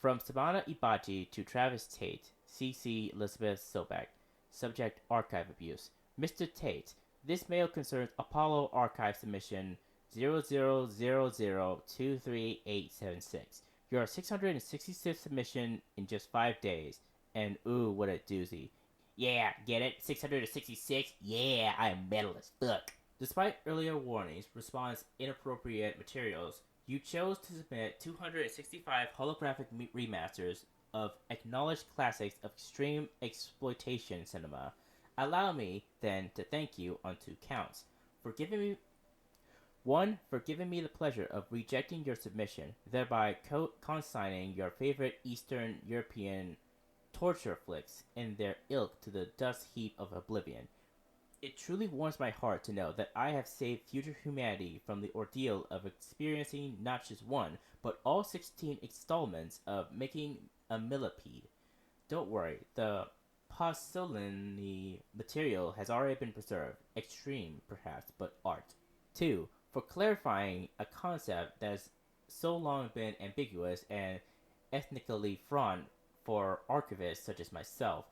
From Sabana Ibaji to Travis Tate, CC Elizabeth Sobek. Subject: Archive abuse. Mr. Tate, this mail concerns Apollo Archive Submission 0000238876. Your 666th submission in just 5 days. And ooh, what a doozy. Yeah, get it? 666? Yeah, I am metal as fuck. Despite earlier warnings, response inappropriate materials, you chose to submit 265 holographic remasters of acknowledged classics of extreme exploitation cinema. Allow me, then, to thank you on 2 counts. For giving me the pleasure of rejecting your submission, thereby consigning your favorite Eastern European torture flicks in their ilk to the dust heap of oblivion. It truly warms my heart to know that I have saved future humanity from the ordeal of experiencing not just one, but all 16 installments of making a millipede. Don't worry, the Pasolini material has already been preserved. Extreme, perhaps, but art. 2. For clarifying a concept that has so long been ambiguous and ethnically fraught for archivists such as myself,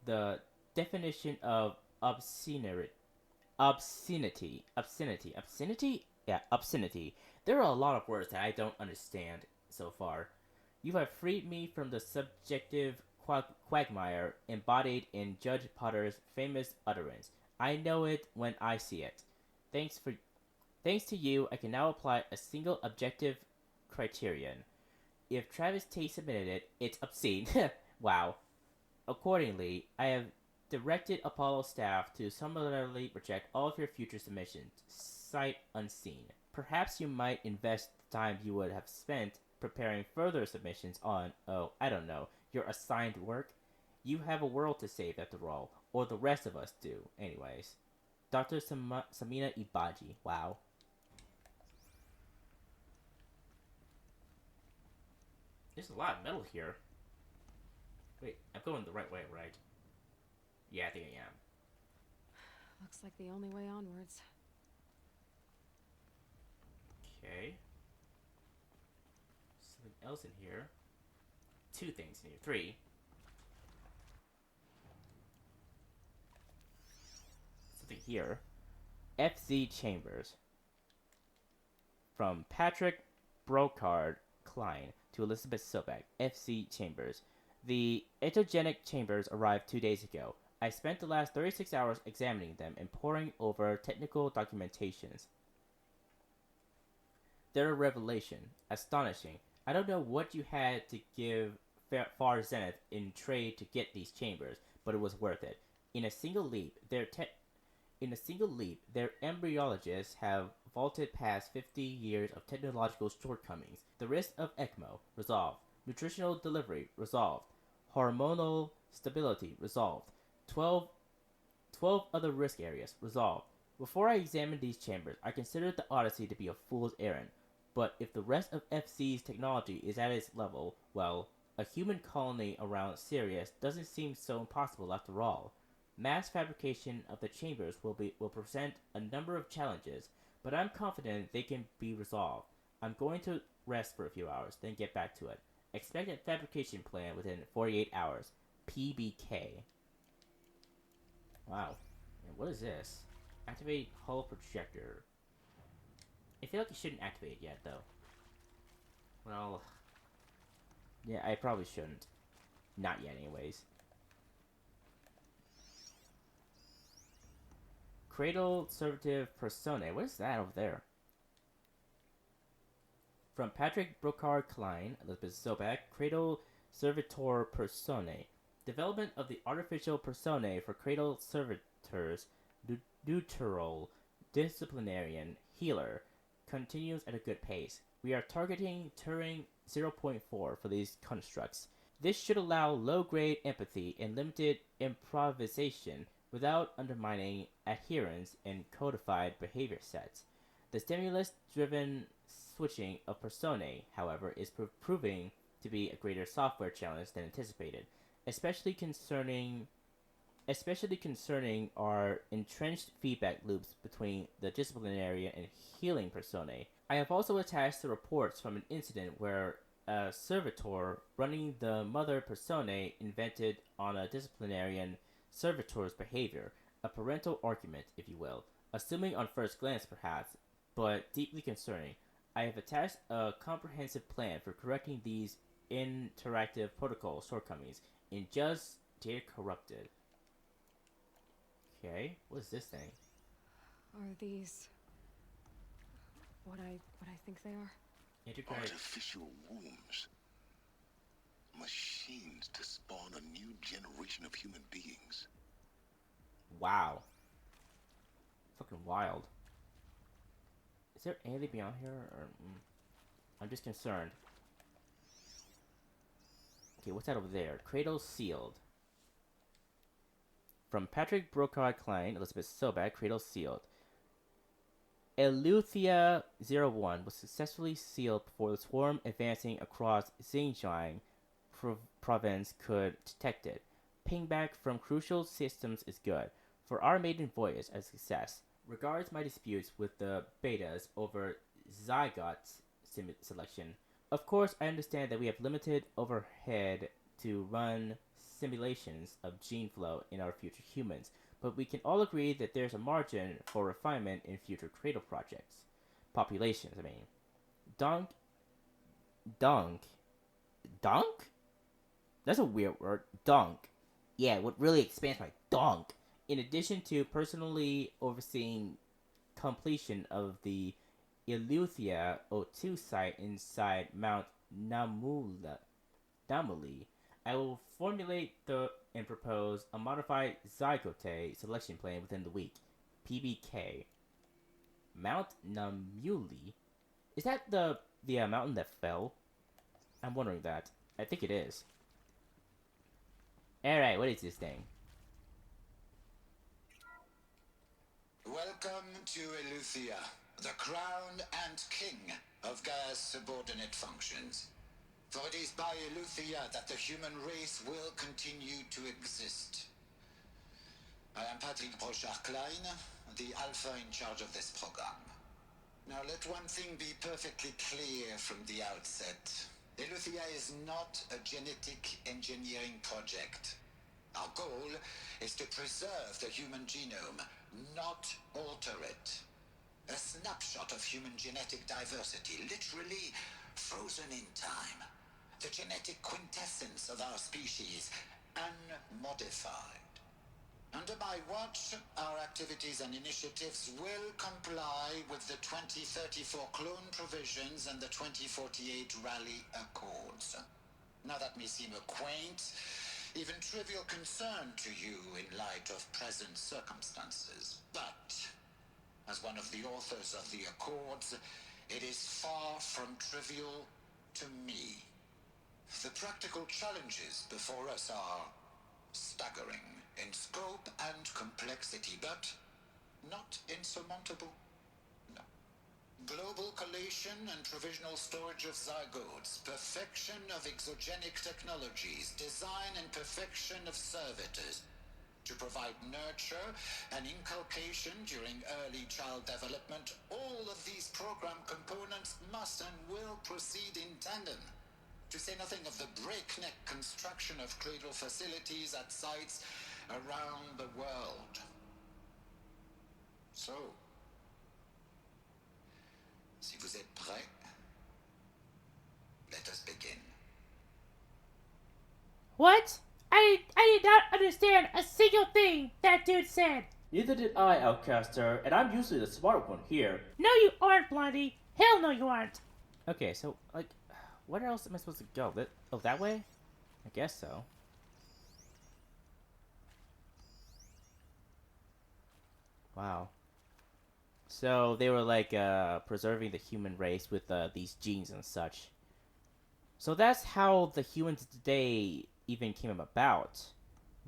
the definition of obscenity. Yeah, obscenity. There are a lot of words that I don't understand so far. You have freed me from the subjective quagmire embodied in Judge Potter's famous utterance. I know it when I see it. Thanks to you, I can now apply a single objective criterion. If Travis Tate submitted it, it's obscene. Wow. Accordingly, I have directed Apollo staff to summarily reject all of your future submissions, sight unseen. Perhaps you might invest the time you would have spent preparing further submissions on, I don't know, your assigned work. You have a world to save after all, or the rest of us do, anyways. Dr. Samina Ibaji, wow. There's a lot of metal here. Wait, I'm going the right way, right? Yeah, I think I am. Looks like the only way onwards. Okay. Something else in here. 2 things in here. 3. something here. FZ Chambers. From Patrick Brocard Klein to Elizabeth Sobek. FZ Chambers. The etogenic chambers arrived 2 days ago. I spent the last 36 hours examining them and poring over technical documentations. They're a revelation. Astonishing. I don't know what you had to give Far Zenith in trade to get these chambers, but it was worth it. In a single leap, their embryologists have vaulted past 50 years of technological shortcomings. The risk of ECMO, resolved. Nutritional delivery, resolved. Hormonal stability, resolved. 12 other risk areas, resolved. Before I examined these chambers, I considered the Odyssey to be a fool's errand. But if the rest of FC's technology is at its level, well, a human colony around Sirius doesn't seem so impossible after all. Mass fabrication of the chambers will present a number of challenges, but I'm confident they can be resolved. I'm going to rest for a few hours, then get back to it. Expect a fabrication plan within 48 hours. PBK. Wow. And what is this? Activate hull projector. I feel like it shouldn't activate yet, though. Well, yeah, I probably shouldn't. Not yet, anyways. Cradle Servitive Personae. What is that over there? From Patrick Brocard Klein, Elizabeth Sobek, Cradle Servitor Personae. Development of the artificial personae for Cradle Servitors, Deuteral, Disciplinarian, Healer, continues at a good pace. We are targeting Turing 0.4 for these constructs. This should allow low-grade empathy and limited improvisation without undermining adherence in codified behavior sets. The stimulus-driven switching of personae, however, is proving to be a greater software challenge than anticipated, especially concerning our entrenched feedback loops between the disciplinary and healing personae. I have also attached the reports from an incident where a servitor running the mother personae invented on a disciplinarian servitor's behavior, a parental argument, if you will, assuming on first glance perhaps, but deeply concerning. I have attached a comprehensive plan for correcting these interactive protocol shortcomings in Just Data Corrupted. Okay, what is this thing? Are these what I think they are? Artificial wombs. Machines to spawn a new generation of human beings. Wow. Fucking wild. Is there anything beyond here? Or, I'm just concerned. Okay, what's that over there? Cradle sealed. From Patrick Brocard Klein, Elizabeth Sobek, Cradle sealed. Eleuthia 01 was successfully sealed before the swarm advancing across Xinjiang province could detect it. Pingback from crucial systems is good. For our maiden voyage, a success. Regards my disputes with the betas over zygote selection. Of course, I understand that we have limited overhead to run simulations of gene flow in our future humans, but we can all agree that there's a margin for refinement in future cradle projects. Populations, I mean. Dunk? That's a weird word. Dunk. Yeah, what really expands my dunk. In addition to personally overseeing completion of the Eleuthia O2 site inside Mount Namuli, I will formulate and propose a modified zygote selection plan within the week. PBK. Mount Namuli? Is that the mountain that fell? I'm wondering that. I think it is. Alright, what is this thing? Welcome to Eleuthia, the crown and king of Gaia's subordinate functions. For it is by Eleuthia that the human race will continue to exist. I am Patrick Brochard-Klein, the Alpha in charge of this program. Now let one thing be perfectly clear from the outset. Eleuthia is not a genetic engineering project. Our goal is to preserve the human genome, not alter it. A snapshot of human genetic diversity, literally frozen in time. The genetic quintessence of our species, unmodified. Under my watch, our activities and initiatives will comply with the 2034 clone provisions and the 2048 Rally Accords. Now that may seem a quaint, even trivial concern to you in light of present circumstances, but as one of the authors of the Accords, it is far from trivial to me. The practical challenges before us are staggering in scope and complexity, but not insurmountable. No. Global collation and provisional storage of zygotes, perfection of exogenic technologies, design and perfection of servitors, to provide nurture and inculcation during early child development. All of these program components must and will proceed in tandem. To say nothing of the breakneck construction of cradle facilities at sites around the world. So, si vous êtes prêts, let us begin. What? I did not understand a single thing that dude said. Neither did I, Outcaster, and I'm usually the smart one here. No, you aren't, Blondie. Hell no, you aren't. Okay, so, like, where else am I supposed to go? That way? I guess so. Wow. So, they were, like, preserving the human race with, these genes and such. So that's how the humans today even came about.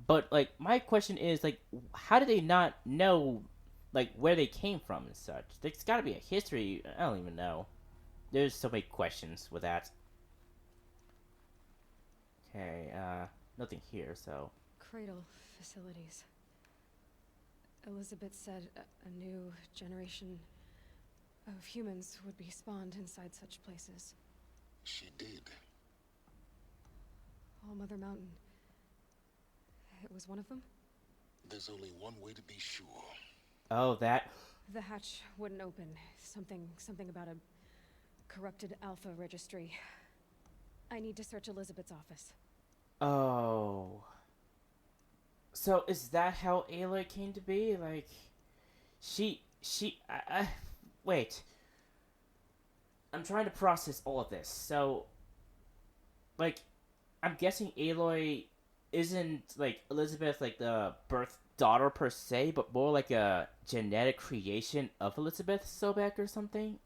But, like, my question is, like, how did they not know, like, where they came from and such? There's gotta be a history. I don't even know. There's so many questions with that. Okay, nothing here, so. Cradle facilities. Elizabeth said a new generation of humans would be spawned inside such places. She did. All Mother Mountain. It was one of them? There's only one way to be sure. Oh, that. The hatch wouldn't open. Something about a corrupted alpha registry. I need to search Elizabeth's office. Oh. So is that how Aloy came to be? Like, wait. I'm trying to process all of this. So, like, I'm guessing Aloy isn't, like, Elizabeth, like, the birth daughter per se, but more like a genetic creation of Elizabeth Sobek or something?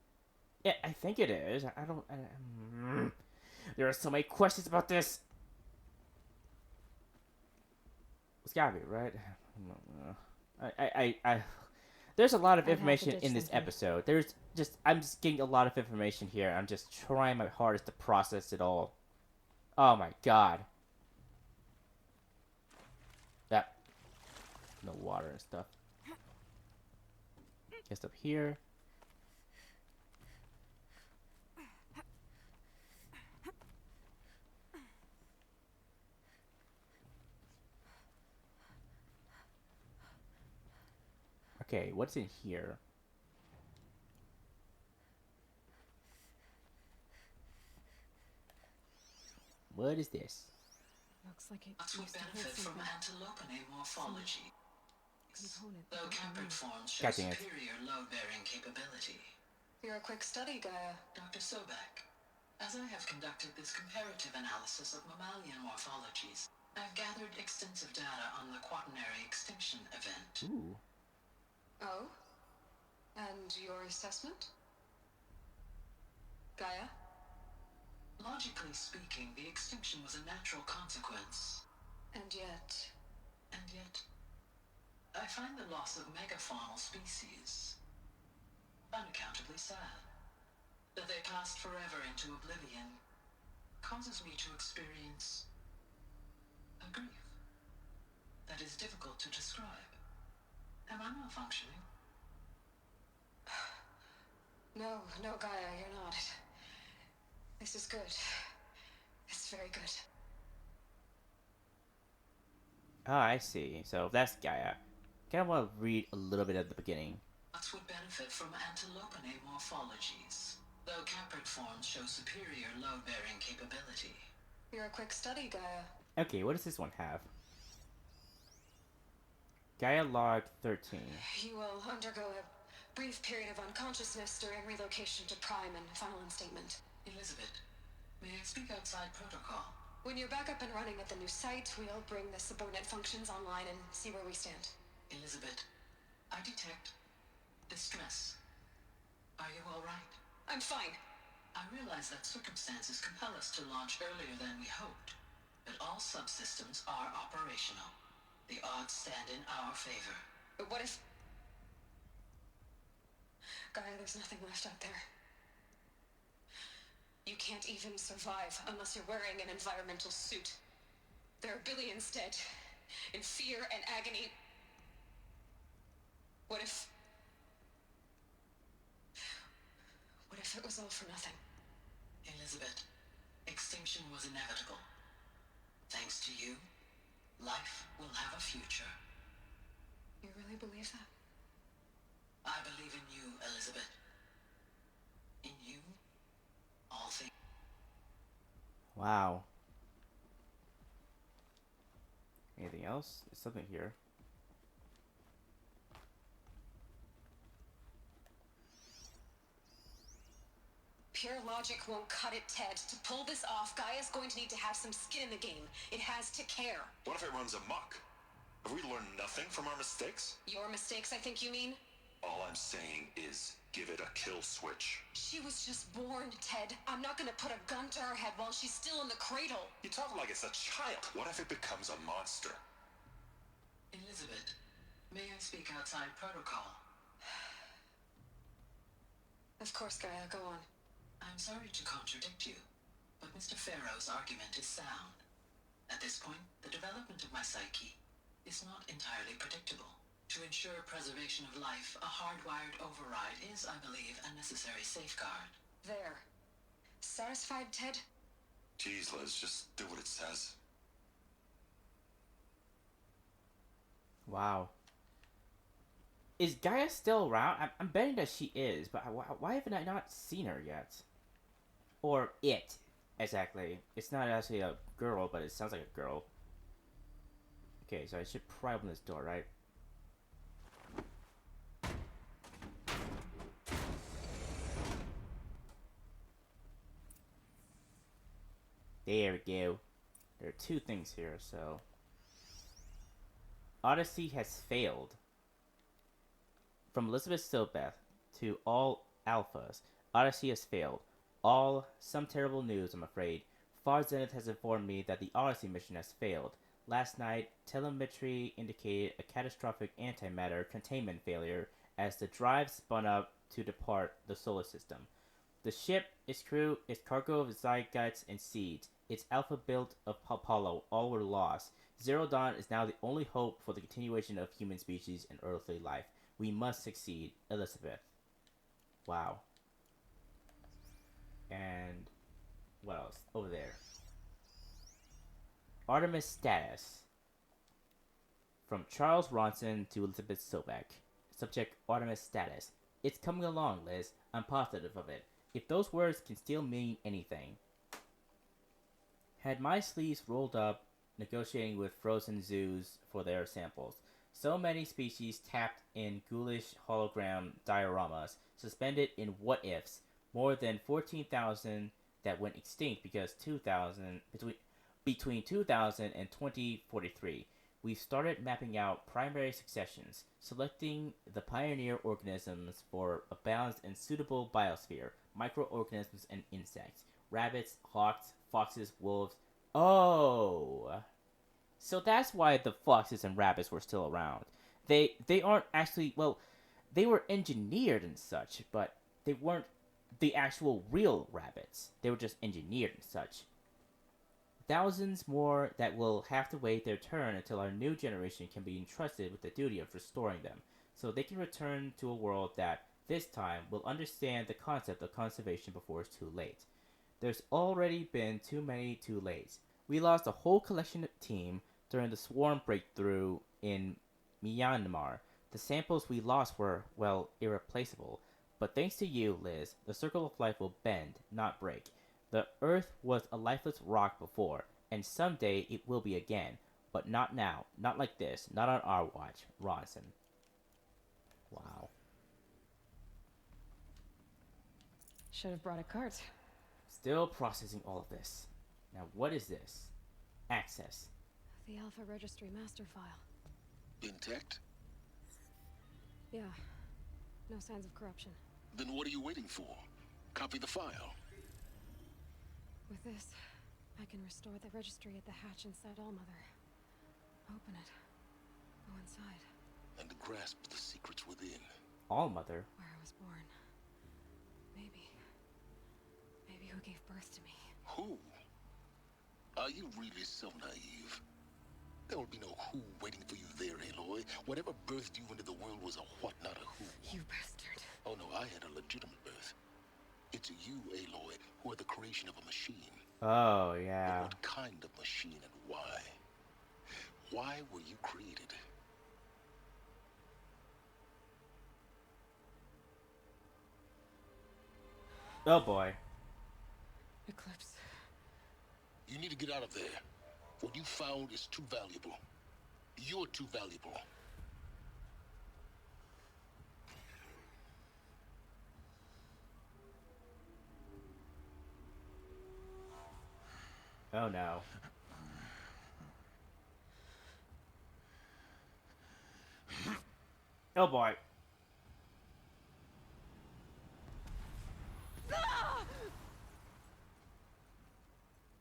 Yeah, I think it is. There are so many questions about this. It's gotta be, right? There's a lot of information in this episode. I'm just getting a lot of information here. I'm just trying my hardest to process it all. Oh my god. That. No water and stuff. Just up here. Okay, what's in here? What is this? Looks like it We benefit from antilopine morphology. component. Though caprid forms show superior load-bearing capability. You're a quick study, Gaia. Dr. Sobek, as I have conducted this comparative analysis of mammalian morphologies, I've gathered extensive data on the quaternary extinction event. Ooh. Oh? And your assessment? Gaia? Logically speaking, the extinction was a natural consequence. And yet, I find the loss of megafaunal species unaccountably sad. That they passed forever into oblivion causes me to experience a grief that is difficult to describe. Am I malfunctioning? No, Gaia, you're not. This is good. It's very good. Oh, I see. So that's Gaia. kind of want to read a little bit at the beginning. Nuts would benefit from antilopinae morphologies, though caprid forms show superior load-bearing capability. You're a quick study, Gaia. Okay, what does this one have? Gaia Log 13. You will undergo a brief period of unconsciousness during relocation to Prime and final instatement. Elizabeth, may I speak outside protocol? When you're back up and running at the new site, we'll bring the subordinate functions online and see where we stand. Elizabeth, I detect distress. Are you all right? I'm fine. I realize that circumstances compel us to launch earlier than we hoped, but all subsystems are operational. The odds stand in our favor. But what if... Gaia, there's nothing left out there. You can't even survive unless you're wearing an environmental suit. There are billions dead, in fear and agony. What if it was all for nothing? Elizabeth, extinction was inevitable. Thanks to you, life will have a future. You really believe that? I believe in you, Elizabeth. In you, all things. Wow. Anything else? There's something here. Pure logic won't cut it, Ted. To pull this off, Gaia's going to need to have some skin in the game. It has to care. What if it runs amok? Have we learned nothing from our mistakes? Your mistakes, I think you mean? All I'm saying is, give it a kill switch. She was just born, Ted. I'm not gonna put a gun to her head while she's still in the cradle. You talk like it's a child. What if it becomes a monster? Elizabeth, may I speak outside protocol? Of course, Gaia, go on. I'm sorry to contradict you, but Mr. Farrow's argument is sound. At this point, the development of my psyche is not entirely predictable. To ensure preservation of life, a hardwired override is, I believe, a necessary safeguard. There. Satisfied, Ted? Jeez, Liz, just do what it says. Wow. Is Gaia still around? I'm betting that she is, but why haven't I not seen her yet? Or it, exactly. It's not actually a girl, but it sounds like a girl. Okay, so I should pry open this door, right? There we go. There are two things here, so... Odyssey has failed. From Elizabeth Stillbeth to all alphas, Odyssey has failed. Some terrible news, I'm afraid. Far Zenith has informed me that the Odyssey mission has failed. Last night, telemetry indicated a catastrophic antimatter containment failure as the drive spun up to depart the solar system. The ship, its crew, its cargo of zygotes and seeds, its alpha build of Apollo, all were lost. Zero Dawn is now the only hope for the continuation of human species and earthly life. We must succeed, Elizabeth. Wow. And what else? Over there. Artemis status. From Charles Ronson to Elizabeth Sobek. Subject Artemis status. It's coming along, Liz. I'm positive of it. If those words can still mean anything. Had my sleeves rolled up negotiating with frozen zoos for their samples. So many species tapped in ghoulish hologram dioramas, suspended in what-ifs, more than 14,000 that went extinct because between 2000 and 2043. We started mapping out primary successions, selecting the pioneer organisms for a balanced and suitable biosphere, microorganisms and insects, rabbits, hawks, foxes, wolves. Oh! So that's why the foxes and rabbits were still around. They aren't actually, well, they were engineered and such, but they weren't the actual real rabbits. They were just engineered and such. Thousands more that will have to wait their turn until our new generation can be entrusted with the duty of restoring them, so they can return to a world that, this time, will understand the concept of conservation before it's too late. There's already been too many too lates. We lost a whole collection of team during the swarm breakthrough in Myanmar. The samples we lost were, well, irreplaceable. But thanks to you, Liz, the circle of life will bend, not break. The Earth was a lifeless rock before, and someday it will be again. But not now. Not like this. Not on our watch. Ronson. Wow. Should have brought a cart. Still processing all of this. Now what is this? Access. The Alpha Registry master file. Intact? Yeah. No signs of corruption. Then what are you waiting for? Copy the file. With this, I can restore the registry at the hatch inside Allmother. Open it. Go inside. And grasp the secrets within. Allmother? Where I was born. Maybe who gave birth to me. Who? Are you really so naive? There will be no who waiting for you there, Aloy. Whatever birthed you into the world was a what, not a who. You bastard. Oh no, I had a legitimate birth. It's you, Aloy, who are the creation of a machine. Oh, yeah. But what kind of machine and why? Why were you created? Oh boy. Eclipse. You need to get out of there. What you found is too valuable. You're too valuable. Oh no. Oh boy.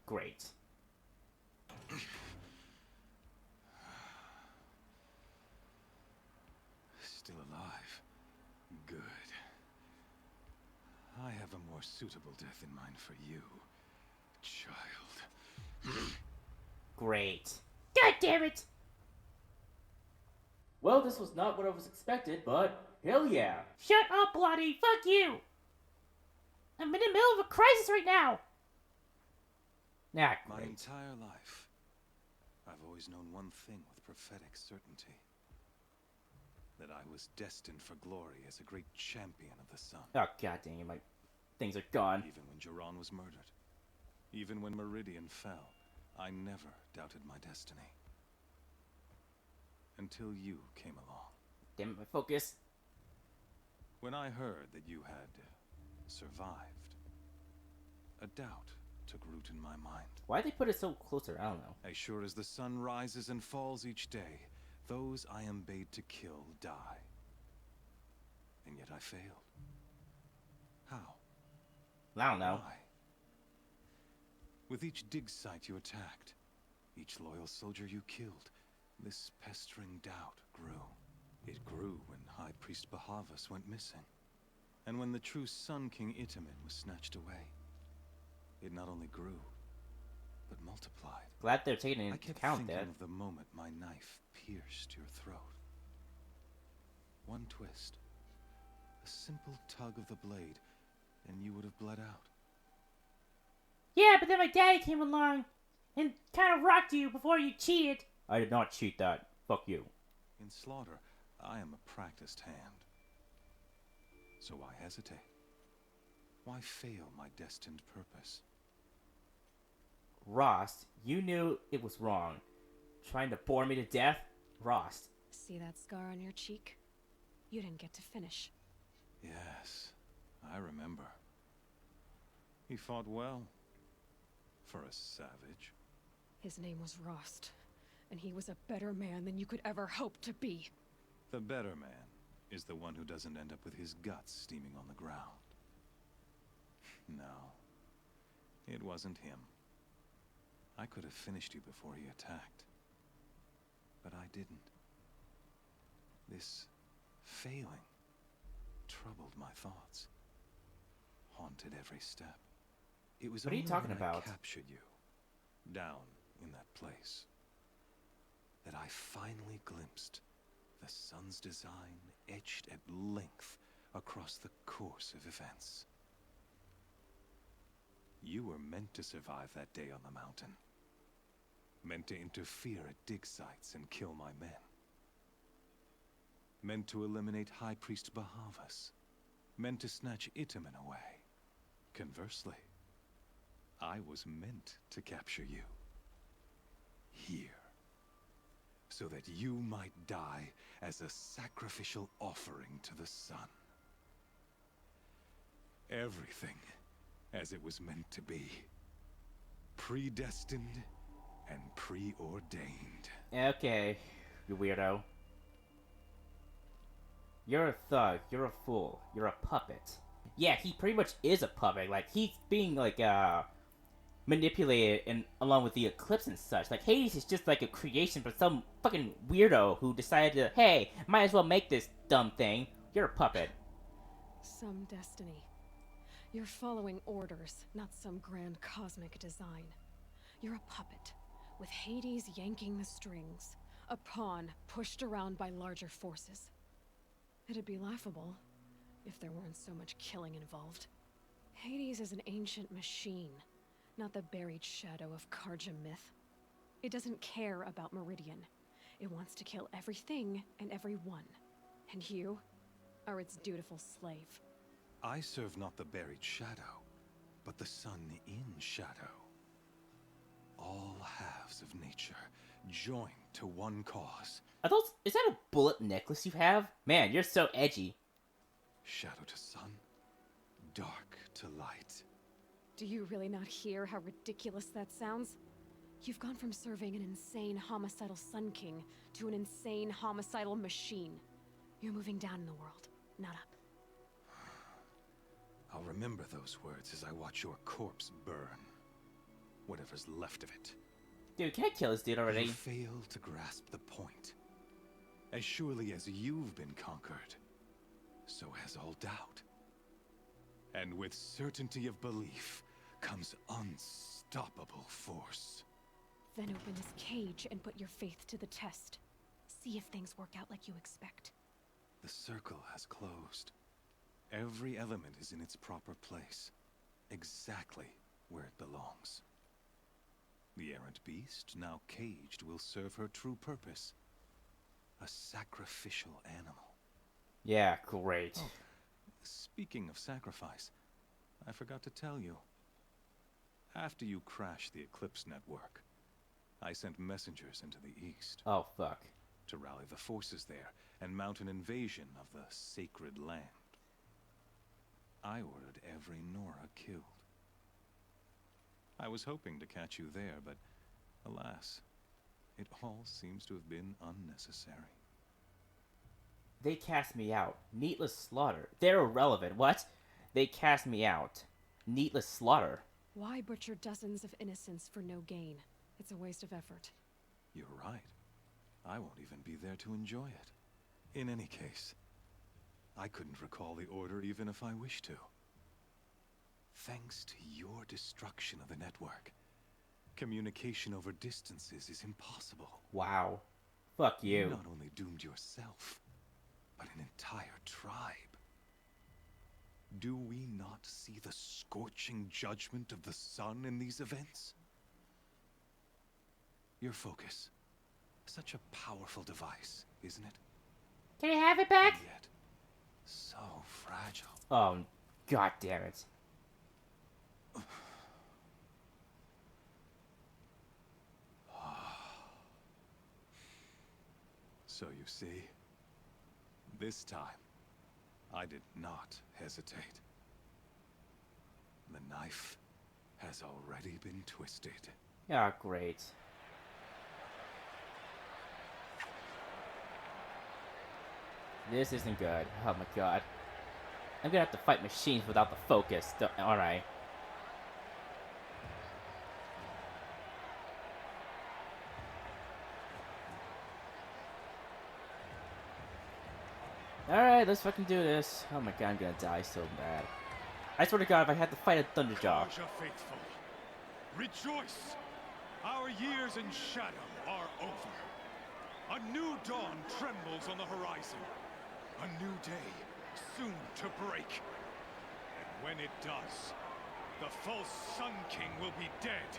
Great. Still alive. Good. I have a more suitable death in mind for you, child. Great. God damn it! Well, this was not what I was expected, but hell yeah. Shut up, Bloody! Fuck you! I'm in the middle of a crisis right now! Nah, My entire life, I've always known one thing with prophetic certainty. That I was destined for glory as a great champion of the sun. Oh god dang it, my things are gone. Even when Jiran was murdered, even when Meridian fell, I never doubted my destiny. Until you came along. Damn it, my focus. When I heard that you had survived, a doubt took root in my mind. Why'd they put it so closer? I don't know. As sure as the sun rises and falls each day, those I am bade to kill die. And yet I failed. How? I don't know. Why? With each dig site you attacked, each loyal soldier you killed, this pestering doubt grew. It grew when High Priest Bahavas went missing. And when the true Sun King Itamen was snatched away. It not only grew, but multiplied. Glad they're taking into I kept account thinking that. of the moment my knife pierced your throat. One twist, a simple tug of the blade, and you would have bled out. Yeah, but then my daddy came along and kind of rocked you before you cheated. I did not cheat that. Fuck you. In slaughter, I am a practiced hand. So why hesitate? Why fail my destined purpose? Rost, you knew it was wrong. Trying to bore me to death? Rost. See that scar on your cheek? You didn't get to finish. Yes, I remember. He fought well. For a savage. His name was Rost, and he was a better man than you could ever hope to be. The better man is the one who doesn't end up with his guts steaming on the ground. No, it wasn't him. I could have finished you before he attacked. But I didn't. This failing troubled my thoughts. Haunted every step. It was What are you only talking when about? I captured you, down in that place, that I finally glimpsed the sun's design etched at length across the course of events. You were meant to survive that day on the mountain. Meant to interfere at dig sites and kill my men. meant to eliminate High Priest Bahavas, meant to snatch Itamen away. Conversely, I was meant to capture you. Here. So that you might die as a sacrificial offering to the sun. Everything as it was meant to be. Predestined and preordained. Okay, you weirdo. You're a thug, you're a fool, you're a puppet. Yeah, he pretty much is a puppet. Like, he's being, like, manipulated and along with the eclipse and such. Like, Hades is just like a creation for some fucking weirdo who decided to, hey, might as well make this dumb thing. You're a puppet. Some destiny. You're following orders, not some grand cosmic design. You're a puppet, with Hades yanking the strings. A pawn pushed around by larger forces. It'd be laughable if there weren't so much killing involved. Hades is an ancient machine, not the buried shadow of Karja myth. It doesn't care about Meridian. It wants to kill everything and everyone. And you are its dutiful slave. I serve not the buried shadow, but the sun in shadow. All halves of nature joined to one cause. Are those, is that a bullet necklace you have? Man, you're so edgy. Shadow to sun, dark to light. Do you really not hear how ridiculous that sounds? You've gone from serving an insane homicidal Sun King to an insane homicidal machine. You're moving down in the world, not up. I'll remember those words as I watch your corpse burn. Whatever's left of it. Dude, can I kill this dude already? You fail to grasp the point. As surely as you've been conquered, so has all doubt. And with certainty of belief comes unstoppable force. Then open this cage and put your faith to the test. See if things work out like you expect. The circle has closed. Every element is in its proper place, exactly where it belongs. The errant beast, now caged, will serve her true purpose. A sacrificial animal. Yeah, great. Oh, speaking of sacrifice, I forgot to tell you. After you crashed the Eclipse network, I sent messengers into the east. Oh, fuck. To rally the forces there and mount an invasion of the sacred land. I ordered every Nora killed. I was hoping to catch you there, but alas, it all seems to have been unnecessary. They cast me out. Needless slaughter. They're irrelevant. What? They cast me out. Needless slaughter. Why butcher dozens of innocents for no gain? It's a waste of effort. You're right. I won't even be there to enjoy it. In any case, I couldn't recall the order even if I wished to. Thanks to your destruction of the network, communication over distances is impossible. Wow. Fuck you. You not only doomed yourself, but an entire tribe. Do we not see the scorching judgment of the sun in these events? Your focus. Such a powerful device, isn't it? Can you have it back? And yet, so fragile. Oh, god damn it. So you see, this time, I did not hesitate. The knife has already been twisted. Yeah, great. This isn't good. Oh my god. I'm gonna have to fight machines without the focus. Alright. Alright, let's fucking do this. Oh my god, I'm gonna die so bad. I swear to god, if I had to fight a Thunderjaw. Karja faithful, rejoice! Our years in shadow are over. A new dawn trembles on the horizon. A new day soon to break. And when it does, the false Sun King will be dead,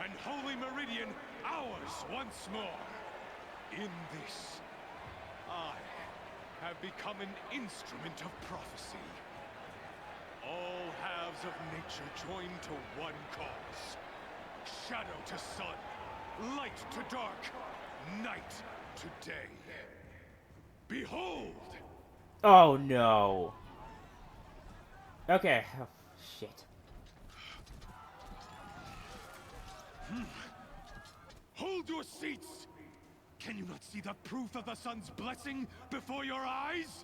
and Holy Meridian ours once more. In this, I have become an instrument of prophecy. All halves of nature join to one cause. Shadow to sun, light to dark, night to day. Behold! Oh no. Okay. Oh, shit. Hold your seats! Can you not see the proof of the sun's blessing before your eyes?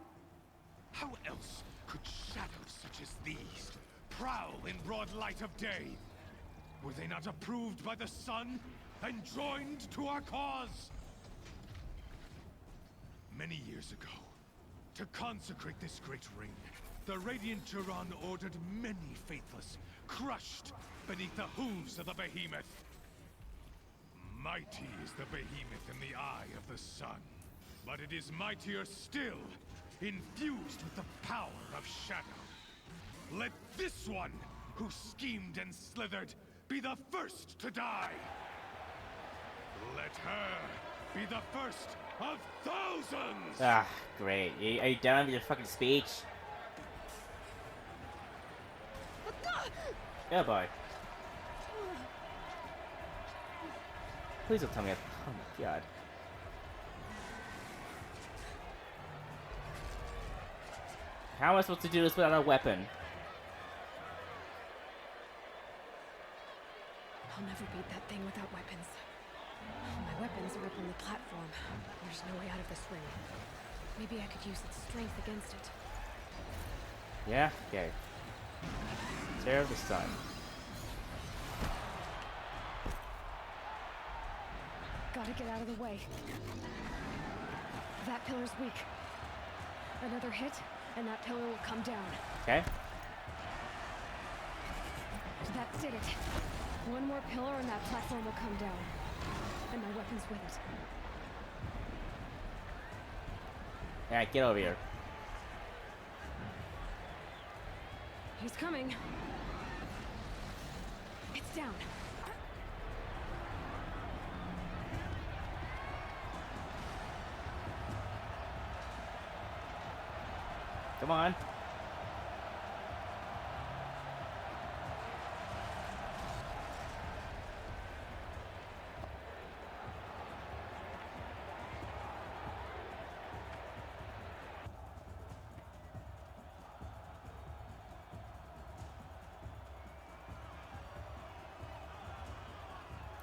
How else could shadows such as these prowl in broad light of day? Were they not approved by the sun and joined to our cause? Many years ago, to consecrate this great ring, the Radiant Turan ordered many faithless, crushed beneath the hooves of the behemoth. Mighty is the behemoth in the eye of the sun, but it is mightier still, infused with the power of shadow. Let this one, who schemed and slithered, be the first to die. Let her be the first of thousands! Ah, great. Are you done with your fucking speech? Yeah, boy. Please don't tell me. Oh my god. How am I supposed to do this without a weapon? I'll never beat that thing without weapons. My weapons are up on the platform. There's no way out of this ring. Maybe I could use its strength against it. Yeah? Okay. Tear of the sun. Gotta get out of the way. That pillar's weak. Another hit, and that pillar will come down. Okay. That did it. One more pillar and that platform will come down. And my weapon's with it. Alright, get over here. He's coming. It's down. Come on.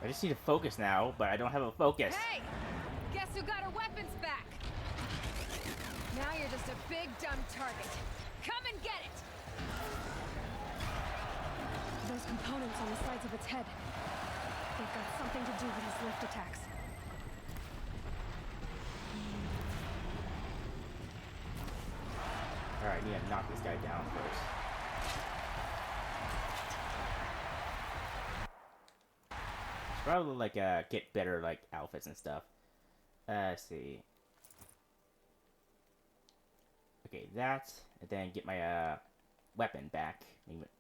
I just need to focus now, but I don't have a focus. Hey! Guess who got her weapons back? Now you're just a big dumb target. Come and get it! Those components on the sides of its head. They've got something to do with his lift attacks. Alright, I need to knock this guy down first. Probably like get better like outfits and stuff. Let's see. Okay, that, and then get my weapon back.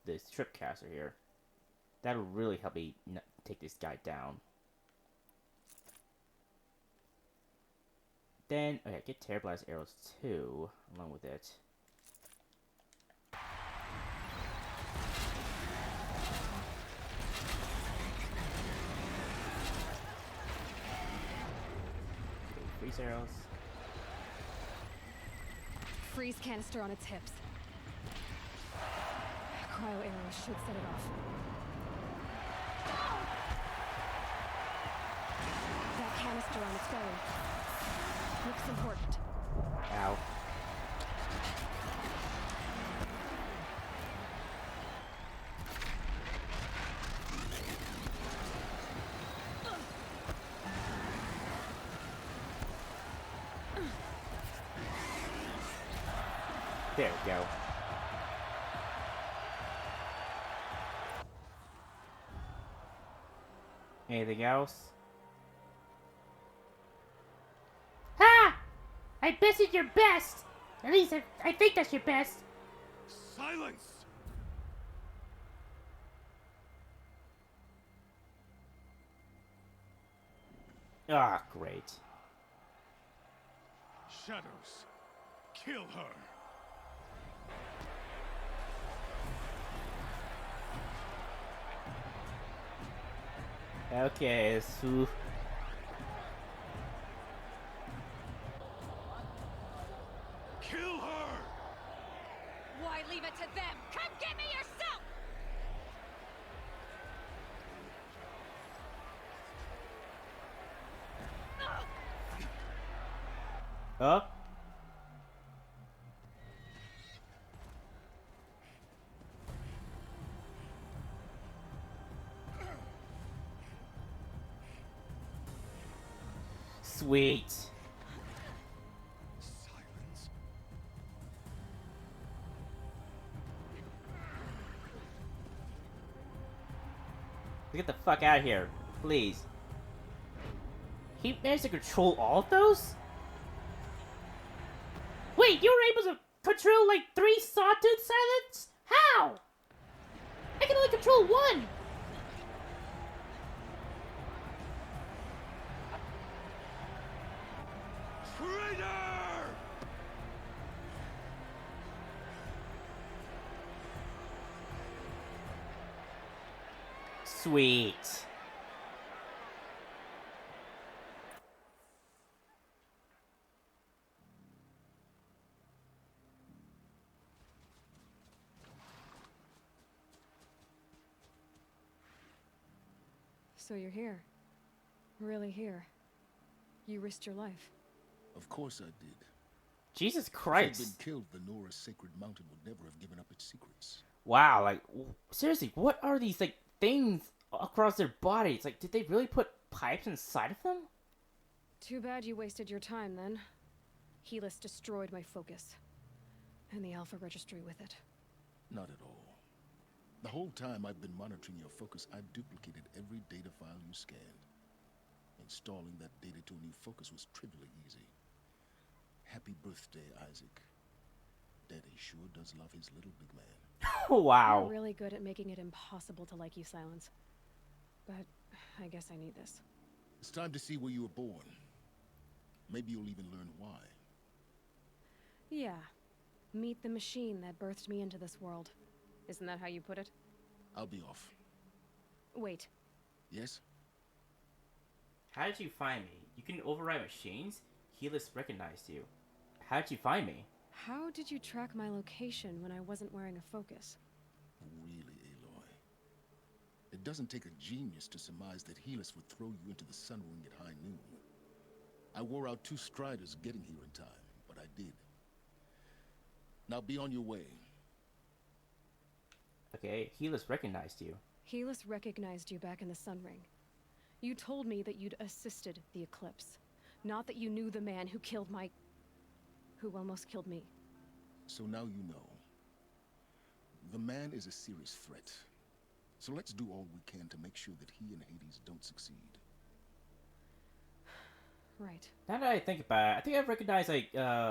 The stripcaster here. That'll really help me take this guy down. Then, okay, get Terror Blast arrows too, along with it. Freeze arrows. Freeze canister on its hips. Cryo arrows should set it off. That canister on its belly. Looks important. Ow. There we go. Anything else? Ha! I bested your best! At least I think that's your best. Silence! Ah, great. Shadows, Kill her. Okay, so... Kill her! Why leave it to them? Come get me yourself! Oh. Sweet. Silence. Get the fuck out of here, please. He managed to control all of those? Wait, you were able to control like 3 sawtooth silence? How? I can only control 1! Traitor! Sweet. So you're here. Really here. You risked your life. Of course I did. Jesus If I'd Christ. been killed, the Nora's sacred mountain would never have given up its secrets. Wow, like, seriously, what are these, like, things across their bodies? Like, did they really put pipes inside of them? Too bad you wasted your time then. Helis destroyed my focus. And the Alpha Registry with it. Not at all. The whole time I've been monitoring your focus, I've duplicated every data file you scanned. Installing that data to a new focus was trivially easy. Happy birthday, Isaac. Daddy sure does love his little big man. Wow. You're really good at making it impossible to like you, Silence. But I guess I need this. It's time to see where you were born. Maybe you'll even learn why. Yeah. Meet the machine that birthed me into this world. Isn't that how you put it? I'll be off. Wait. Yes? How did you find me? You can override machines? Helis recognized you. How did you find me? How did you track my location when I wasn't wearing a focus? Really, Aloy? It doesn't take a genius to surmise that Helis would throw you into the sun ring at high noon. I wore out 2 striders getting here in time, but I did. Now be on your way. Okay, Helis recognized you. Helis recognized you back in the Sun Ring. You told me that you'd assisted the Eclipse. Not that you knew the man who killed my... who almost killed me. So now you know. The man is a serious threat. So let's do all we can to make sure that he and Hades don't succeed. Right. Now that I think about it, I think I recognize, like,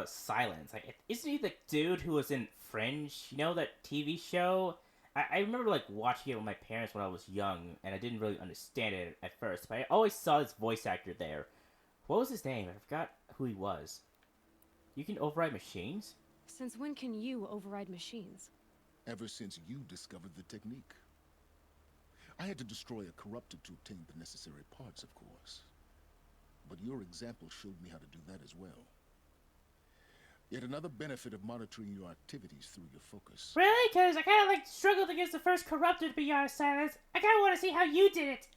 Silence. Like, isn't he the dude who was in Fringe? You know, that TV show? I remember, like, watching it with my parents when I was young, and I didn't really understand it at first, but I always saw this voice actor there. What was his name? I forgot who he was. You can override machines? Since when can you override machines? Ever since you discovered the technique. I had to destroy a corruptor to obtain the necessary parts, of course. But your example showed me how to do that as well. Yet another benefit of monitoring your activities through your focus. Really? Because I kind of, like, struggled against the first corruptor, to be honest, Silence. I kind of want to see how you did it.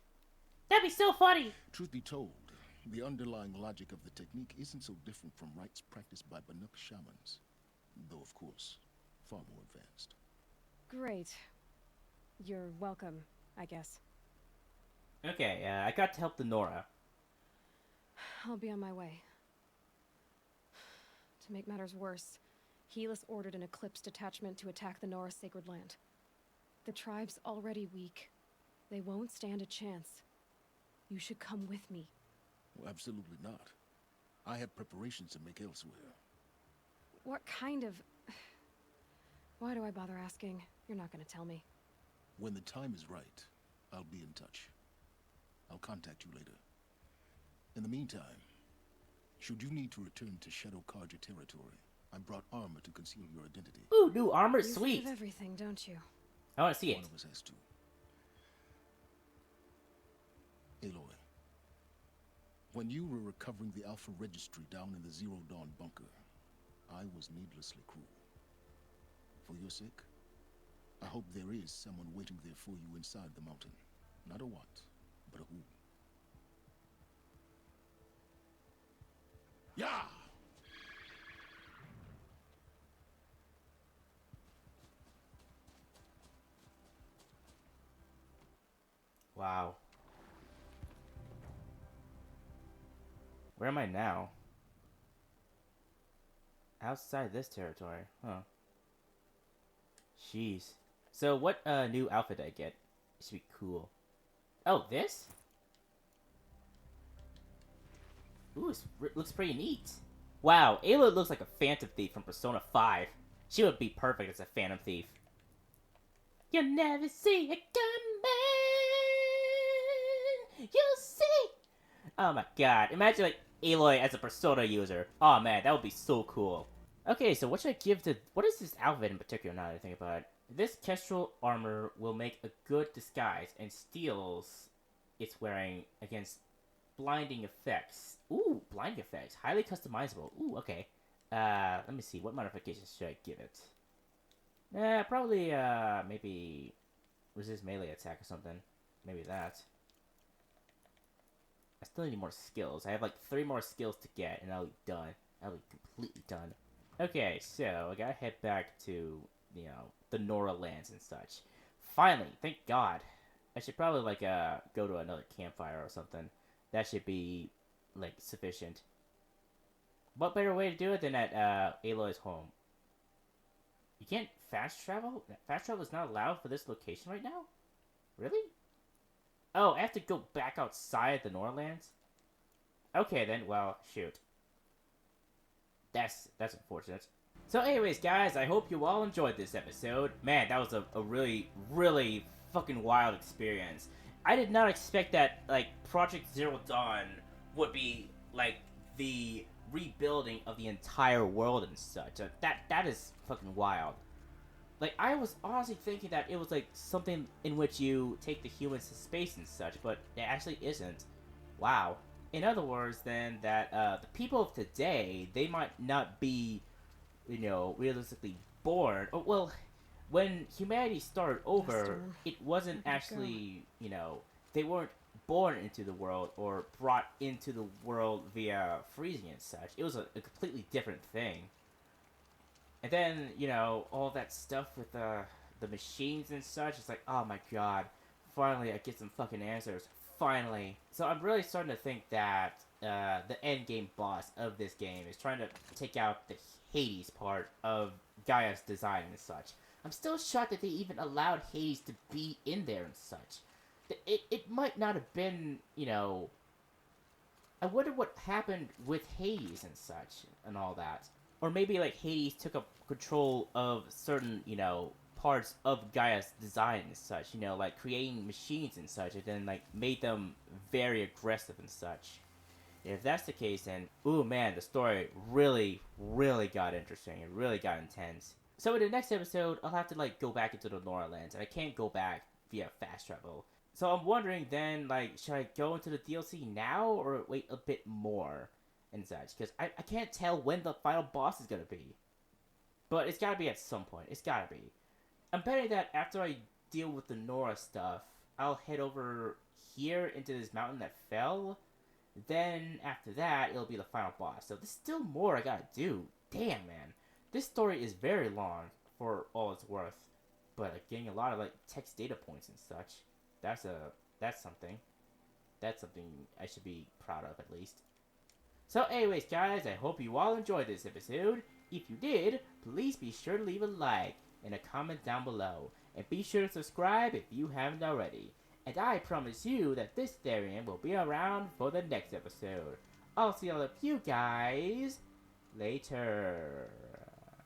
That'd be so funny. Truth be told, the underlying logic of the technique isn't so different from rites practiced by Banuk shamans. Though, of course, far more advanced. Great. You're welcome, I guess. Okay, I got to help the Nora. I'll be on my way. To make matters worse, Helis ordered an Eclipse detachment to attack the Nora's sacred land. The tribe's already weak. They won't stand a chance. You should come with me. Well, absolutely not. I have preparations to make elsewhere. What kind of... Why do I bother asking? You're not gonna tell me. When the time is right, I'll be in touch. I'll contact you later. In the meantime, should you need to return to Shadow Karja territory, I brought armor to conceal your identity. Ooh, new armor, You sweet. have everything, don't you? I want to see it. One of us has to. Aloy, when you were recovering the Alpha Registry down in the Zero Dawn bunker, I was needlessly cruel. For your sake, I hope there is someone waiting there for you inside the mountain. Not a what, but a who. Yeah! Wow. Where am I now? Outside this territory, huh? Jeez. So what new outfit did I get? It should be cool. Oh, this? Ooh, looks pretty neat. Wow, Aloy looks like a Phantom Thief from Persona 5. She would be perfect as a Phantom Thief. You'll never see it coming. You'll see. Oh my god. Imagine like Aloy as a Persona user. Oh man, that would be so cool. Okay, so what should I give to... What is this outfit in particular now that I think about it? This Kestrel armor will make a good disguise and steals it's wearing against blinding effects. Ooh, blinding effects. Highly customizable. Ooh, okay. Let me see. What modifications should I give it? Probably, maybe resist melee attack or something. Maybe that. I still need more skills. I have like 3 more skills to get and I'll be done. I'll be completely done. Okay, so I gotta head back to, you know, the Nora lands and such. Finally, thank God. I should probably like go to another campfire or something. That should be like sufficient. What better way to do it than at Aloy's home? You can't fast travel? Fast travel is not allowed for this location right now? Really? Oh, I have to go back outside the Nora lands? Okay then, well, shoot. That's unfortunate. So anyways, guys, I hope you all enjoyed this episode. Man, that was a really, really fucking wild experience. I did not expect that, like, Project Zero Dawn would be, like, the rebuilding of the entire world and such. That is fucking wild. Like, I was honestly thinking that it was, like, something in which you take the humans to space and such, but it actually isn't. Wow. In other words, then, that the people of today, they might not be, you know, realistically born. Oh, well, when humanity started over, it wasn't actually, you know, they weren't born into the world or brought into the world via freezing and such. It was a completely different thing. And then, you know, all that stuff with the machines and such, it's like, oh my god, finally I get some fucking answers. Finally. So I'm really starting to think that the end game boss of this game is trying to take out the Hades part of Gaia's design and such. I'm still shocked that they even allowed Hades to be in there and such. It might not have been, you know... I wonder what happened with Hades and such and all that. Or maybe, like, Hades took up control of certain, you know, parts of Gaia's design and such, you know, like creating machines and such, and then, like, made them very aggressive and such. If that's the case, then, ooh man, the story really, really got interesting. It really got intense. So in the next episode, I'll have to, like, go back into the Nora lands, and I can't go back via fast travel. So I'm wondering then, like, should I go into the DLC now, or wait a bit more and such? Because I can't tell when the final boss is gonna be. But it's gotta be at some point. It's gotta be. I'm betting that after I deal with the Nora stuff, I'll head over here into this mountain that fell. Then, after that, it'll be the final boss. So there's still more I gotta do. Damn, man. This story is very long, for all it's worth. But, like, getting a lot of, like, text data points and such. That's something. That's something I should be proud of, at least. So, anyways, guys, I hope you all enjoyed this episode. If you did, please be sure to leave a like and a comment down below. And be sure to subscribe if you haven't already. And I promise you that this Therian will be around for the next episode. I'll see all of you guys later.